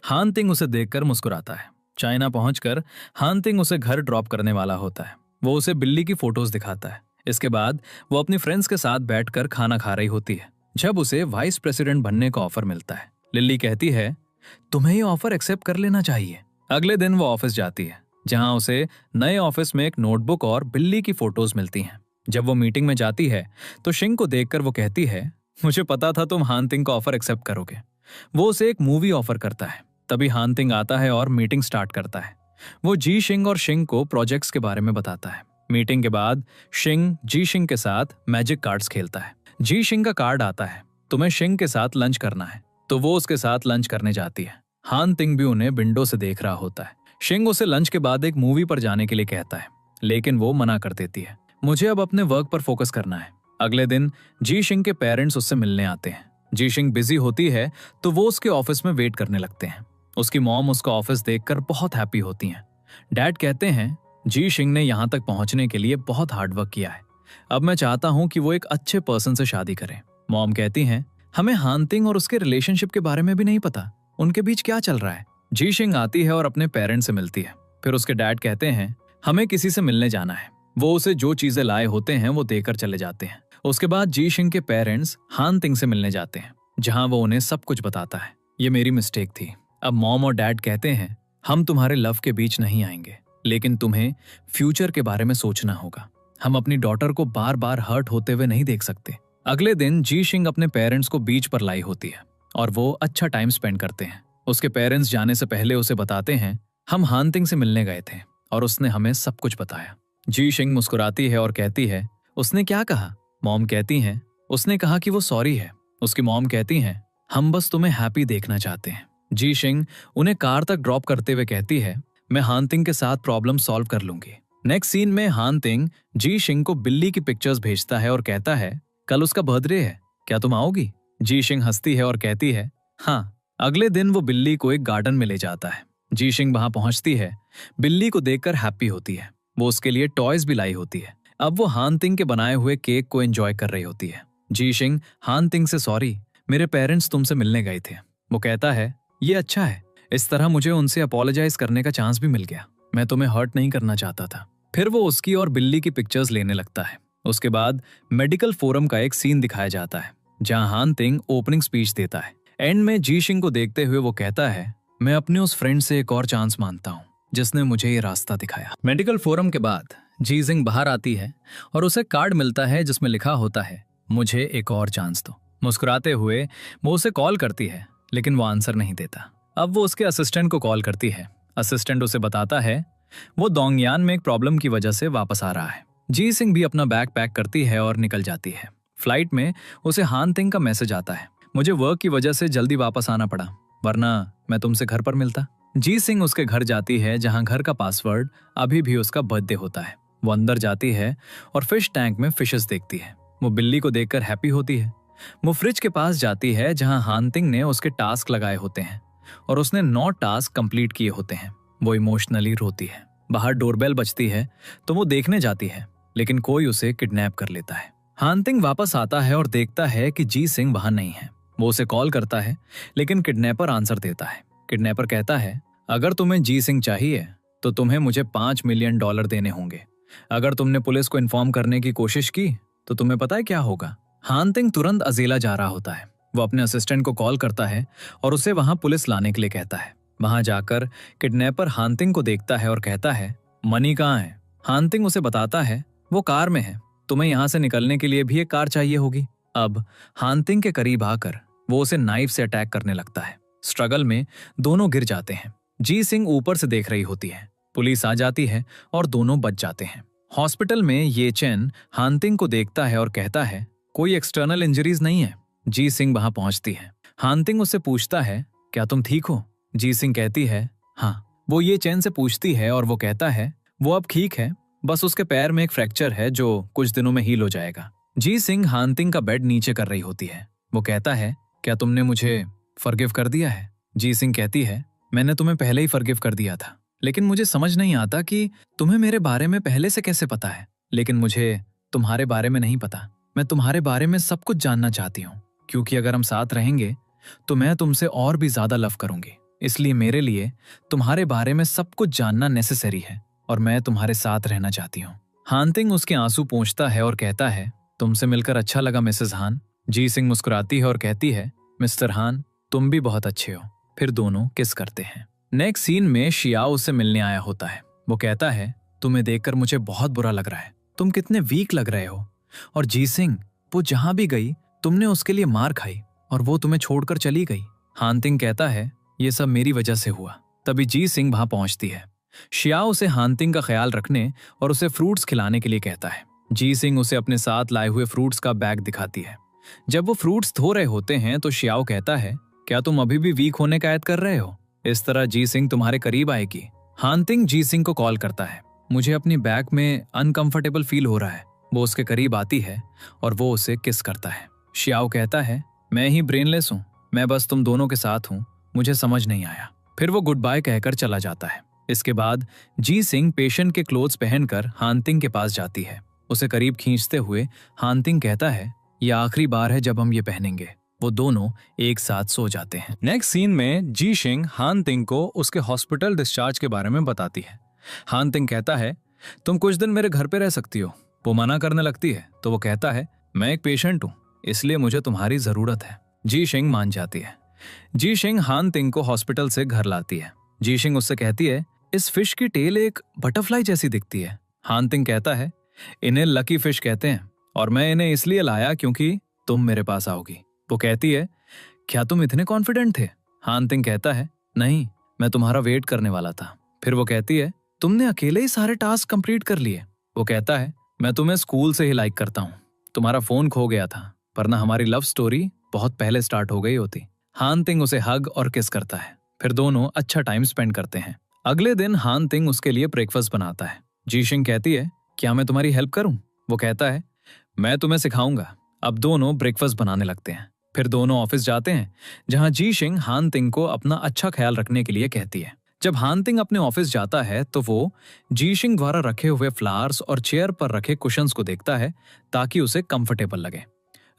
हान तिंग उसे देखकर मुस्कुराता है। चाइना पहुंचकर हान तिंग उसे घर ड्रॉप करने वाला होता है। वो उसे बिल्ली की फोटोज दिखाता है। इसके बाद वो अपनी फ्रेंड्स के साथ बैठकर खाना खा रही होती है जब उसे वाइस प्रेसिडेंट बनने का ऑफर मिलता है। लिली कहती है, तुम्हें ये ऑफर एक्सेप्ट कर लेना चाहिए। अगले दिन वो ऑफिस जाती है, जहां उसे नए ऑफिस में एक नोटबुक और बिल्ली की फोटोज मिलती हैं। जब वो मीटिंग में जाती है तो शिंग को देखकर वो कहती है, मुझे पता था तुम हान तिंग का ऑफर एक्सेप्ट करोगे। वो उसे एक मूवी ऑफर करता है। तभी हान तिंग आता है और मीटिंग स्टार्ट करता है। वो जी शिंग और शिंग को प्रोजेक्ट्स के बारे में बताता है। मीटिंग के बाद शिंग जी शिंग के साथ मैजिक कार्ड्स खेलता है। जी शिंग का कार्ड आता है, तुम्हें शिंग के साथ लंच करना है, तो वो उसके साथ लंच करने जाती है। हान तिंग भी उन्हें विंडो से देख रहा होता है। शिंग उसे लंच के बाद एक मूवी पर जाने के लिए कहता है, लेकिन वो मना कर देती है। मुझे अब अपने वर्क पर फोकस करना है। अगले दिन जी शिंग के पेरेंट्स उससे मिलने आते हैं। जी शिंग बिजी होती है तो वो उसके ऑफिस में वेट करने लगते हैं। उसकी मॉम उसका ऑफिस देखकर बहुत हैप्पी होती हैं। डैड कहते हैं, जी शिंग ने यहाँ तक पहुंचने के लिए बहुत हार्डवर्क किया है। अब मैं चाहता हूँ कि वो एक अच्छे पर्सन से शादी करे। मॉम कहती हैं, हमें हानतिंग और उसके रिलेशनशिप के बारे में भी नहीं पता, उनके बीच क्या चल रहा है। जी शिंग आती है और अपने पेरेंट्स से मिलती है। फिर उसके डैड कहते हैं, हमें किसी से मिलने जाना है। वो उसे जो चीजें लाए होते हैं वो देकर चले जाते हैं। उसके बाद जी शिंग के पेरेंट्स हानतिंग से मिलने जाते हैं, जहां वो उन्हें सब कुछ बताता है। ये मेरी मिस्टेक थी। अब मॉम और डैड कहते हैं, हम तुम्हारे लव के बीच नहीं आएंगे, लेकिन तुम्हें फ्यूचर के बारे में सोचना होगा। हम अपनी डॉटर को बार बार हर्ट होते हुए नहीं देख सकते। अगले दिन जी शिंग अपने पेरेंट्स को बीच पर लाई होती है और वो अच्छा टाइम स्पेंड करते हैं। उसके पेरेंट्स जाने से पहले उसे बताते हैं, हम हानतिंग से मिलने गए थे और उसने हमें सब कुछ बताया। जी शिंग मुस्कुराती है और कहती है, उसने क्या कहा? मॉम कहती हैं, उसने कहा कि वो सॉरी है। उसकी मॉम कहती हैं, हम बस तुम्हें हैप्पी देखना चाहते हैं। जी शिंग उन्हें कार तक ड्रॉप करते हुए कहती है, मैं हानतिंग के साथ प्रॉब्लम सॉल्व कर लूंगी। नेक्स्ट सीन में हानतिंग जी शिंग को बिल्ली की पिक्चर्स भेजता है और कहता है, कल उसका बर्थडे है, क्या तुम आओगी? जी शिंग हंसती है और कहती है, हाँ। अगले दिन वो बिल्ली को एक गार्डन में ले जाता है। जी शिंग वहां पहुंचती है। बिल्ली को देखकर हैप्पी होती है। वो उसके लिए टॉयज भी लाई होती है। अब वो हानतिंग के बनाए हुए केक को एंजॉय कर रही होती है। जी शिंग हानतिंग से, सॉरी, मेरे पेरेंट्स तुमसे मिलने गए थे। वो कहता है, ये अच्छा है, इस तरह मुझे उनसे अपोलोजाइज करने का चांस भी मिल गया। मैं तुम्हें हर्ट नहीं करना चाहता था। फिर वो उसकी और बिल्ली की पिक्चर्स लेने लगता है। उसके बाद मेडिकल फोरम का एक सीन दिखाया जाता है, जहां हानतिंग ओपनिंग स्पीच देता है। एंड में जी शिंग को देखते हुए वो कहता है, मैं अपने उस फ्रेंड से एक और चांस मांगता हूँ जिसने मुझे ये रास्ता दिखाया। मेडिकल फोरम के बाद जी शिंग बाहर आती है और उसे कार्ड मिलता है जिसमें लिखा होता है, मुझे एक और चांस दो। मुस्कुराते हुए वो उसे कॉल करती है, लेकिन वो आंसर नहीं देता। अब वो उसके असिस्टेंट को कॉल करती है। असिस्टेंट उसे बताता है वो डोंगयान में एक प्रॉब्लम की वजह से वापस आ रहा है। जी शिंग भी अपना बैग पैक करती है और निकल जाती है। फ्लाइट में उसे हानतिंग का मैसेज आता है, मुझे वर्क की वजह से जल्दी वापस आना पड़ा, वरना मैं तुमसे घर पर मिलता। जी शिंग उसके घर जाती है, जहां घर का पासवर्ड अभी भी उसका बर्थडे होता है। वो अंदर जाती है और फिश टैंक में फिशेस देखती है। वो बिल्ली को देखकर हैप्पी होती है। वो फ्रिज के पास जाती है, जहां हानतिंग ने उसके टास्क लगाए होते हैं और उसने 9 टास्क कंप्लीट किए होते हैं। वो इमोशनली रोती है। बाहर डोरबेल बजती है तो वो देखने जाती है, लेकिन कोई उसे किडनैप कर लेता है। हानतिंग वापस आता है और देखता है कि जी शिंग वहां नहीं है। वो उसे कॉल करता है, लेकिन किडनैपर आंसर देता है। किडनैपर कहता है, अगर तुम्हें जी शिंग चाहिए तो तुम्हें मुझे $5 मिलियन देने होंगे। अगर तुमने पुलिस को इन्फॉर्म करने की कोशिश की तो तुम्हें पता है क्या होगा? हानतिंग तुरंत अजीला जा रहा होता है। वो अपने असिस्टेंट को कॉल करता है और उसे वहां पुलिस लाने के लिए कहता है। वहां जाकर किडनैपर हानतिंग को देखता है और कहता है, मनी कहाँ है? हानतिंग उसे बताता है, वो कार में है, तुम्हें यहाँ से निकलने के लिए भी एक कार चाहिए होगी। अब हानतिंग के करीब आकर वो उसे नाइफ से अटैक करने लगता है। स्ट्रगल में दोनों गिर जाते हैं। जी शिंग ऊपर से देख रही होती है। पुलिस आ जाती है और दोनों बच जाते हैं। हॉस्पिटल में ये चेन हानतिंग को देखता है और कहता है, कोई एक्सटर्नल इंजरीज नहीं है। जी शिंग वहां पहुंचती है। हानतिंग उससे पूछता है, क्या तुम ठीक हो? जी शिंग कहती है, हाँ। वो ये चेन से पूछती है और वो कहता है, वो अब ठीक है, बस उसके पैर में एक फ्रैक्चर है जो कुछ दिनों में हील हो जाएगा। जी शिंग हानतिंग का बेड नीचे कर रही होती है। वो कहता है, क्या तुमने मुझे फॉरगिव कर दिया है? जी शिंग कहती है, मैंने तुम्हें पहले ही फॉरगिव कर दिया था, लेकिन मुझे समझ नहीं आता कि तुम्हें मेरे बारे में पहले से कैसे पता है। लेकिन मुझे तुम्हारे बारे में नहीं पता। मैं तुम्हारे बारे में सब कुछ जानना चाहती हूँ, क्योंकि अगर हम साथ रहेंगे तो मैं तुमसे और भी ज्यादा लव करूंगी। इसलिए मेरे लिए तुम्हारे बारे में सब कुछ जानना नेसेसरी है और मैं तुम्हारे साथ रहना चाहती हूँ। हानतिंग उसके आंसू पोंछता है और कहता है, तुमसे मिलकर अच्छा लगा मिसेस हान। जी शिंग मुस्कुराती है और कहती है, मिस्टर हान, तुम भी बहुत अच्छे हो। फिर दोनों किस करते हैं। नेक्स्ट सीन में शियाओ उससे मिलने आया होता है। वो कहता है, तुम्हें देखकर मुझे बहुत बुरा लग रहा है, तुम कितने वीक लग रहे हो। और जी शिंग, वो जहां भी गई तुमने उसके लिए मार खाई और वो तुम्हें छोड़कर चली गई। हानतिंग कहता है, ये सब मेरी वजह से हुआ। तभी जी शिंग वहां पहुंचती है। शियाओ उसे हानतिंग का ख्याल रखने और उसे फ्रूट्स खिलाने के लिए कहता है। जी शिंग उसे अपने साथ लाए हुए फ्रूट्स का बैग दिखाती है। जब वो फ्रूट्स धो रहे होते हैं तो शियाओ कहता है, क्या तुम अभी भी वीक होने का ऐड कर रहे हो? इस तरह जी शिंग तुम्हारे करीब आएगी हानतिंग जी सिंह को कॉल करता है। मुझे अपनी बैक में अनकंफर्टेबल फील हो रहा है। वो उसके करीब आती है और वो उसे किस करता है। शियाओ कहता है, मैं ही ब्रेनलेस हूँ, मैं बस तुम दोनों के साथ हूँ, मुझे समझ नहीं आया। फिर वो गुड बाय कहकर चला जाता है। इसके बाद जी सिंह पेशेंट के क्लोथ्स पहनकर हानतिंग के पास जाती है। उसे करीब खींचते हुए हानतिंग कहता है, यह आखिरी बार है जब हम ये पहनेंगे। वो दोनों एक साथ सो जाते हैं। नेक्स्ट सीन में जी शिंग हानतिंग को उसके हॉस्पिटल डिस्चार्ज के बारे में बताती है। हानतिंग कहता है, तुम कुछ दिन मेरे घर पे रह सकती हो। वो मना करने लगती है तो वो कहता है, मैं एक पेशेंट हूँ, इसलिए मुझे तुम्हारी जरूरत है। जी शिंग मान जाती है। जी शिंग हानतिंग को हॉस्पिटल से घर लाती है। जी शिंग उससे कहती है, इस फिश की टेल एक बटरफ्लाई जैसी दिखती है। हानतिंग कहता है, इन्हें लकी फिश कहते हैं और मैं इन्हें इसलिए लाया क्योंकि तुम मेरे पास आओगी। वो कहती है, क्या तुम इतने कॉन्फिडेंट थे? हानतिंग कहता है, नहीं, मैं तुम्हारा वेट करने वाला था। फिर वो कहती है, तुमने अकेले ही सारे टास्क कंप्लीट कर लिए? वो कहता है, मैं तुम्हें स्कूल से ही लाइक करता हूँ। तुम्हारा फोन खो गया था, वरना हमारी लव स्टोरी बहुत पहले स्टार्ट हो गई होती। हानतिंग उसे हग और किस करता है। फिर दोनों अच्छा टाइम स्पेंड करते हैं। अगले दिन हानतिंग उसके लिए ब्रेकफास्ट बनाता है। जी शिंग कहती है, क्या मैं तुम्हारी हेल्प करूं? वो कहता है, मैं तुम्हें सिखाऊंगा। अब दोनों ब्रेकफास्ट बनाने लगते हैं। फिर दोनों ऑफिस जाते हैं, जहां जी शिंग हानतिंग को अपना अच्छा ख्याल रखने के लिए कहती है। जब हानतिंग अपने ऑफिस जाता है तो वो जी शिंग द्वारा रखे हुए फ्लावर्स और चेयर पर रखे कुशन्स को देखता है ताकि उसे कंफर्टेबल लगे।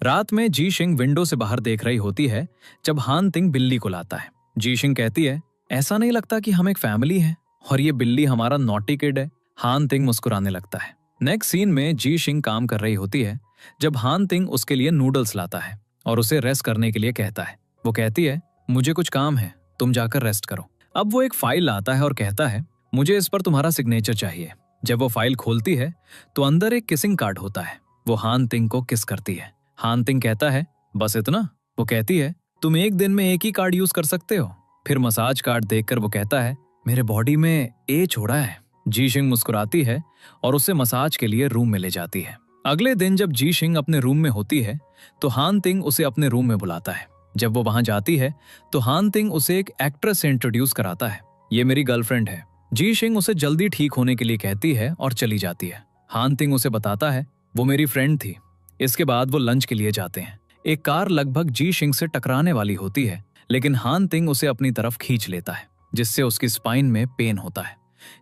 रात में जी शिंग विंडो से बाहर देख रही होती है जब हानतिंग बिल्ली को लाता है। जी शिंग कहती है, ऐसा नहीं लगता कि हम एक फैमिली हैं और ये बिल्ली हमारा नॉटी किड है? हानतिंग मुस्कुराने लगता है। नेक्स्ट सीन में जी शिंग काम कर रही होती है जब हानतिंग उसके लिए नूडल्स लाता है और उसे रेस्ट करने के लिए कहता है। वो कहती है, मुझे कुछ काम है, तुम जाकर रेस्ट करो। अब वो एक फाइल लाता है और कहता है, मुझे इस पर तुम्हारा सिग्नेचर चाहिए। जब वो फाइल खोलती है तो अंदर एक किसिंग कार्ड होता है। वो हानतिंग को किस करती है। हानतिंग कहता है, बस इतना? वो कहती है, तुम एक दिन में एक ही कार्ड यूज कर सकते हो। फिर मसाज कार्ड देखकर वो कहता है, मेरे बॉडी में ए छोड़ा है। जी शिंग मुस्कुराती है और उसे मसाज के लिए रूम में ले जाती है। अगले दिन जब जी शिंग अपने रूम में होती है तो हानतिंग उसे अपने रूम में बुलाता है। जब वो वहां जाती है तो हानतिंग उसे एक एक्ट्रेस से इंट्रोड्यूस कराता है। ये मेरी गर्लफ्रेंड है। जी शिंग उसे जल्दी ठीक होने के लिए कहती है और चली जाती है। हानतिंग उसे बताता है, वो मेरी फ्रेंड थी। इसके बाद वो लंच के लिए जाते हैं। एक कार लगभग जी शिंग से टकराने वाली होती है, लेकिन हानतिंग उसे अपनी तरफ खींच लेता है, जिससे उसकी स्पाइन में पेन होता है।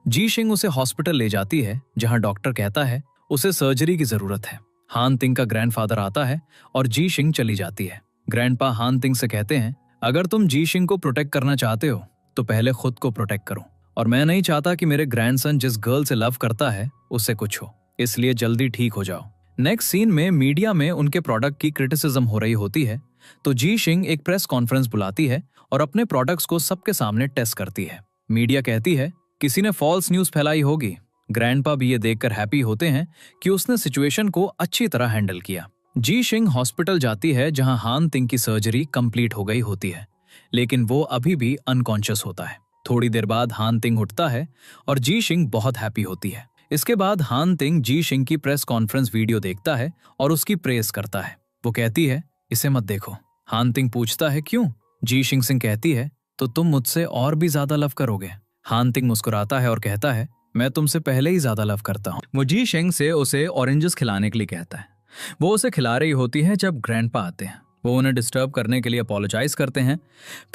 जी शिंग उसे हॉस्पिटल ले जाती है, जहां डॉक्टर कहता है उसे सर्जरी की जरूरत है। हानतिंग का ग्रैंडफादर आता है और जी शिंग चली जाती है। ग्रैंडपा हानतिंग से कहते हैं, अगर तुम जी शिंग को प्रोटेक्ट करना चाहते हो तो पहले खुद को प्रोटेक्ट करो, और मैं नहीं चाहता कि मेरे ग्रैंडसन जिस गर्ल से लव करता है उससे कुछ हो, इसलिए जल्दी ठीक हो जाओ। नेक्स्ट सीन में मीडिया में उनके प्रोडक्ट की क्रिटिसिज्म हो रही होती है तो जी शिंग एक प्रेस कॉन्फ्रेंस बुलाती है और अपने प्रोडक्ट्स को सबके सामने टेस्ट करती है। मीडिया कहती है, किसी ने फॉल्स न्यूज फैलाई होगी। ग्रैंडपा भी ये देखकर हैप्पी होते हैं कि उसने सिचुएशन को अच्छी तरह हैंडल किया। जी शिंग हॉस्पिटल जाती है जहां हानतिंग की सर्जरी कंप्लीट हो गई होती है, लेकिन वो अभी भी अनकॉन्शियस होता है। थोड़ी देर बाद हानतिंग उठता है और जी शिंग बहुत हैप्पी होती है। इसके बाद हानतिंग जी शिंग की प्रेस कॉन्फ्रेंस वीडियो देखता है और उसकी प्रेस करता है। वो कहती है, इसे मत देखो। हानतिंग पूछता है, क्यों? जी शिंग सिंह कहती है, तो तुम मुझसे और भी ज्यादा लव करोगे। हानतिंग मुस्कुराता है और कहता है, मैं तुमसे पहले ही ज्यादा लव करता हूँ। वो जी शिंग से उसे ऑरेंजेस खिलाने के लिए कहता है। वो उसे खिला रही होती है जब ग्रैंडपा आते हैं। वो उन्हें डिस्टर्ब करने के लिए अपोलोजाइज करते हैं।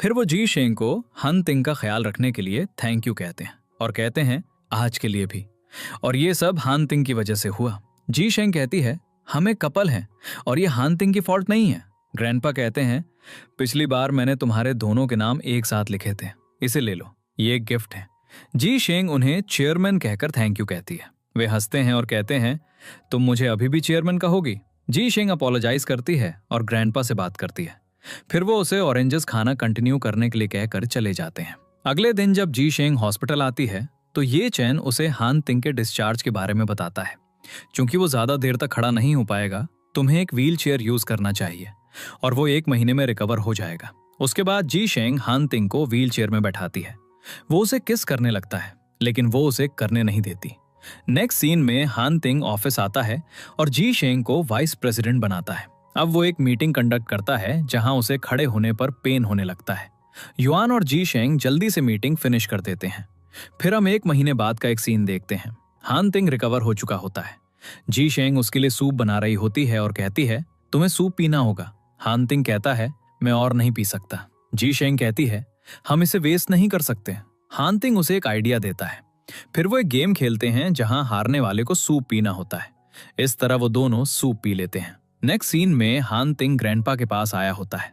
फिर वो जी शिंग को हानतिंग का ख्याल रखने के लिए थैंक यू कहते हैं और कहते हैं, आज के लिए भी। और ये सब हानतिंग की वजह से हुआ। जी शिंग कहती है, हम एक कपल हैं और ये हानतिंग की फॉल्ट नहीं है। ग्रैंडपा कहते हैं, पिछली बार मैंने तुम्हारे दोनों के नाम एक साथ लिखे थे, इसे ले लो, ये एक गिफ्ट है। जी शिंग उन्हें चेयरमैन कहकर थैंक यू कहती है। वे हंसते हैं और कहते हैं, तुम मुझे अभी भी चेयरमैन कहोगी? जी शिंग अपोलोजाइज करती है और ग्रैंडपा से बात करती है। फिर वो उसे ऑरेंजेस खाना कंटिन्यू करने के लिए कहकर चले जाते हैं। अगले दिन जब जी शिंग हॉस्पिटल आती है तो ये चैन उसे हानतिंग के डिस्चार्ज के बारे में बताता है। क्योंकि वो ज्यादा देर तक खड़ा नहीं हो पाएगा, तुम्हें एक व्हील चेयर यूज करना चाहिए और वो 1 महीने में रिकवर हो जाएगा। उसके बाद जी शिंग हानतिंग को व्हील चेयर में बैठाती है। वो उसे किस करने लगता है, लेकिन वो उसे करने नहीं देती। नेक्स्ट सीन में हानतिंग ऑफिस आता है और जी शिंग को वाइस प्रेसिडेंट बनाता है। अब वो एक मीटिंग कंडक्ट करता है जहां उसे खड़े होने पर पेन होने लगता है। युआन और जी शिंग जल्दी से मीटिंग फिनिश कर देते हैं। फिर हम 1 महीने बाद का एक सीन देखते हैं। हान तिंग रिकवर हो चुका होता है। जी शेंग उसके लिए सूप बना रही होती है और कहती है, तुम्हें सूप पीना होगा। हान तिंग कहता है, मैं और नहीं पी सकता। जी शेंग कहती है, हम इसे वेस्ट नहीं कर सकते। हान तिंग उसे एक आइडिया देता है। फिर वो एक गेम खेलते हैं जहां हारने वाले को सूप पीना होता है। इस तरह वो दोनों सूप पी लेते हैं। नेक्स्ट सीन में हान तिंग ग्रैंडपा के पास आया होता है।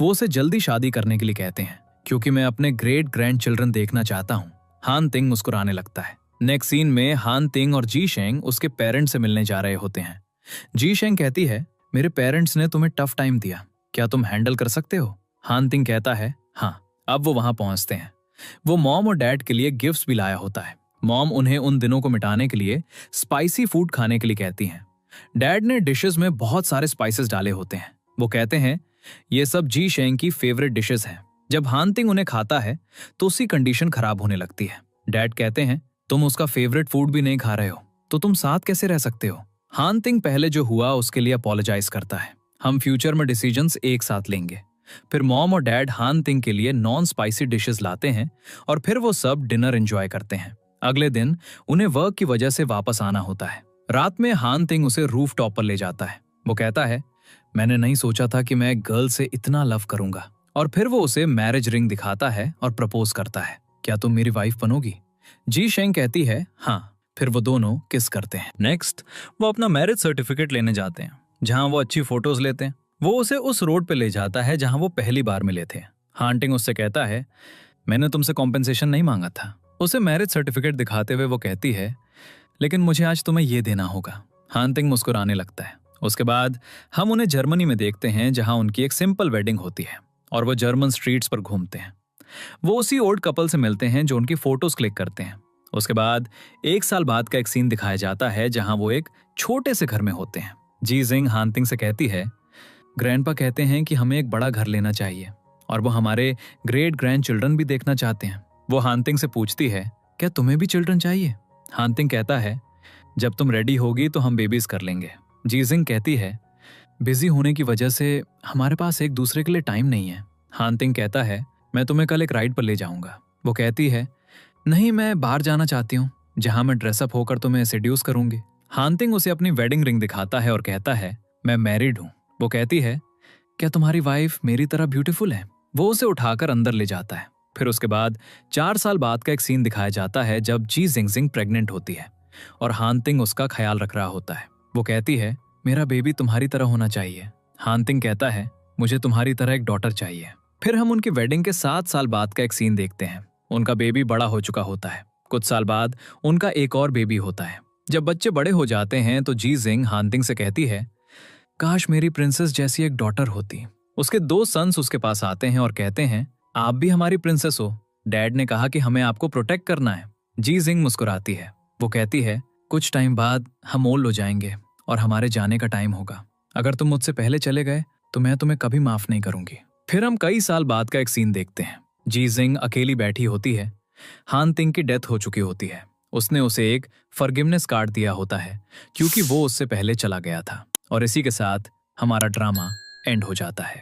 वो उसे जल्दी शादी करने के लिए कहते हैं, क्योंकि मैं अपने ग्रेट ग्रैंड चिल्ड्रन देखना चाहता हूँ। हान तिंग मुस्कुराने लगता है। नेक्स्ट सीन में हान तिंग और जी शेंग उसके पेरेंट्स से मिलने जा रहे होते हैं। जी शेंग कहती है, मेरे पेरेंट्स ने तुम्हें टफ टाइम दिया, क्या तुम हैंडल कर सकते हो? हान तिंग कहता है, हाँ। अब वो वहां पहुंचते हैं। वो मॉम और डैड के लिए गिफ्ट्स भी लाया होता है। मॉम उन्हें उन दिनों को मिटाने के लिए स्पाइसी फूड खाने के लिए कहती हैं। डैड ने डिशेस में बहुत सारे स्पाइसेस डाले होते हैं। वो कहते हैं, ये सब जी शेंग की फेवरेट डिशेस हैं। जब हान तिंग उन्हें खाता है तो उसकी कंडीशन खराब होने लगती है। डैड कहते हैं, तुम उसका फेवरेट फूड भी नहीं खा रहे हो तो तुम साथ कैसे रह सकते हो? हान तिंग पहले जो हुआ उसके लिए अपोलोजाइज करता है। हम फ्यूचर में डिसीजंस एक साथ लेंगे। फिर मॉम और डैड हान तिंग के लिए नॉन स्पाइसी डिशेस लाते हैं और फिर वो सब डिनर एंजॉय करते हैं। अगले दिन उन्हें वर्क की वजह से वापस आना होता है। रात में हान तिंग उसे रूफ टॉप पर ले जाता है। वो कहता है, मैंने नहीं सोचा था कि मैं एक गर्ल से इतना लव करूंगा। और फिर वो उसे मैरिज रिंग दिखाता है और प्रपोज करता है, क्या तुम मेरी वाइफ बनोगी? जी शेंग कहती है, हाँ। फिर वो दोनों किस करते हैं। नेक्स्ट वो अपना मैरिज सर्टिफिकेट लेने जाते हैं, जहां वो अच्छी फोटोज लेते हैं। वो उसे उस रोड पे ले जाता है जहां वो पहली बार मिले थे। हान तिंग उससे कहता है, मैंने तुमसे कॉम्पेंसेशन नहीं मांगा था। उसे मैरिज सर्टिफिकेट दिखाते हुए वो कहती है, लेकिन मुझे आज तुम्हें ये देना होगा। हान तिंग मुस्कुराने लगता है। उसके बाद हम उन्हें जर्मनी में देखते हैं जहां उनकी एक सिंपल वेडिंग होती है और वो जर्मन स्ट्रीट्स पर घूमते हैं। वो उसी ओल्ड कपल से मिलते हैं जो उनकी फोटोज क्लिक करते हैं। उसके बाद 1 साल बाद का एक सीन दिखाया जाता है जहां वो एक छोटे से घर में होते हैं। जी जिंग हान तिंग से कहती है, ग्रैंडपा कहते हैं कि हमें एक बड़ा घर लेना चाहिए और वो हमारे ग्रेट ग्रैंड चिल्ड्रन भी देखना चाहते हैं। वो हान तिंग से पूछती है, क्या तुम्हें भी चिल्ड्रन चाहिए? हान तिंग कहता है, जब तुम रेडी होगी तो हम बेबीज कर लेंगे। जी जिंग कहती है, बिजी होने की वजह से हमारे पास एक दूसरे के लिए टाइम नहीं है। हान तिंग कहता है, मैं तुम्हें कल एक राइड पर ले जाऊंगा। वो कहती है, नहीं, मैं बाहर जाना चाहती हूँ जहां मैं ड्रेसअप होकर तुम्हें सेड्यूस करूंगी। हान तिंग उसे अपनी वेडिंग रिंग दिखाता है और कहता है, मैं मैरिड हूँ। वो कहती है, क्या तुम्हारी वाइफ मेरी तरह ब्यूटीफुल है? वो उसे उठाकर अंदर ले जाता है। फिर उसके बाद 4 साल बाद का एक सीन दिखाया जाता है जब जी जिंगजिंग प्रेग्नेंट होती है और हान तिंग उसका ख्याल रख रहा होता है। वो कहती है, मेरा बेबी तुम्हारी तरह होना चाहिए। हान तिंग कहता है, मुझे तुम्हारी तरह एक डॉटर चाहिए। फिर हम उनकी वेडिंग के 7 साल बाद का एक सीन देखते हैं। उनका बेबी बड़ा हो चुका होता है। कुछ साल बाद उनका एक और बेबी होता है। जब बच्चे बड़े हो जाते हैं तो जी जिंग हान तिंग से कहती है, काश मेरी प्रिंसेस जैसी एक डॉटर होती। उसके 2 सन्स उसके पास आते हैं और कहते हैं, आप भी हमारी प्रिंसेस हो। डैड ने कहा कि हमें आपको प्रोटेक्ट करना है। जी जिंग मुस्कुराती है। वो कहती है, कुछ टाइम बाद हम ओल्ड हो जाएंगे और हमारे जाने का टाइम होगा। अगर तुम मुझसे पहले चले गए तो मैं तुम्हें कभी माफ नहीं करूंगी। फिर हम कई साल बाद का एक सीन देखते हैं। जी जिंग अकेली बैठी होती है। हान तिंग की डेथ हो चुकी होती है। उसने उसे एक फॉरगिवनेस कार्ड दिया होता है क्योंकि वो उससे पहले चला गया था। और इसी के साथ हमारा ड्रामा एंड हो जाता है।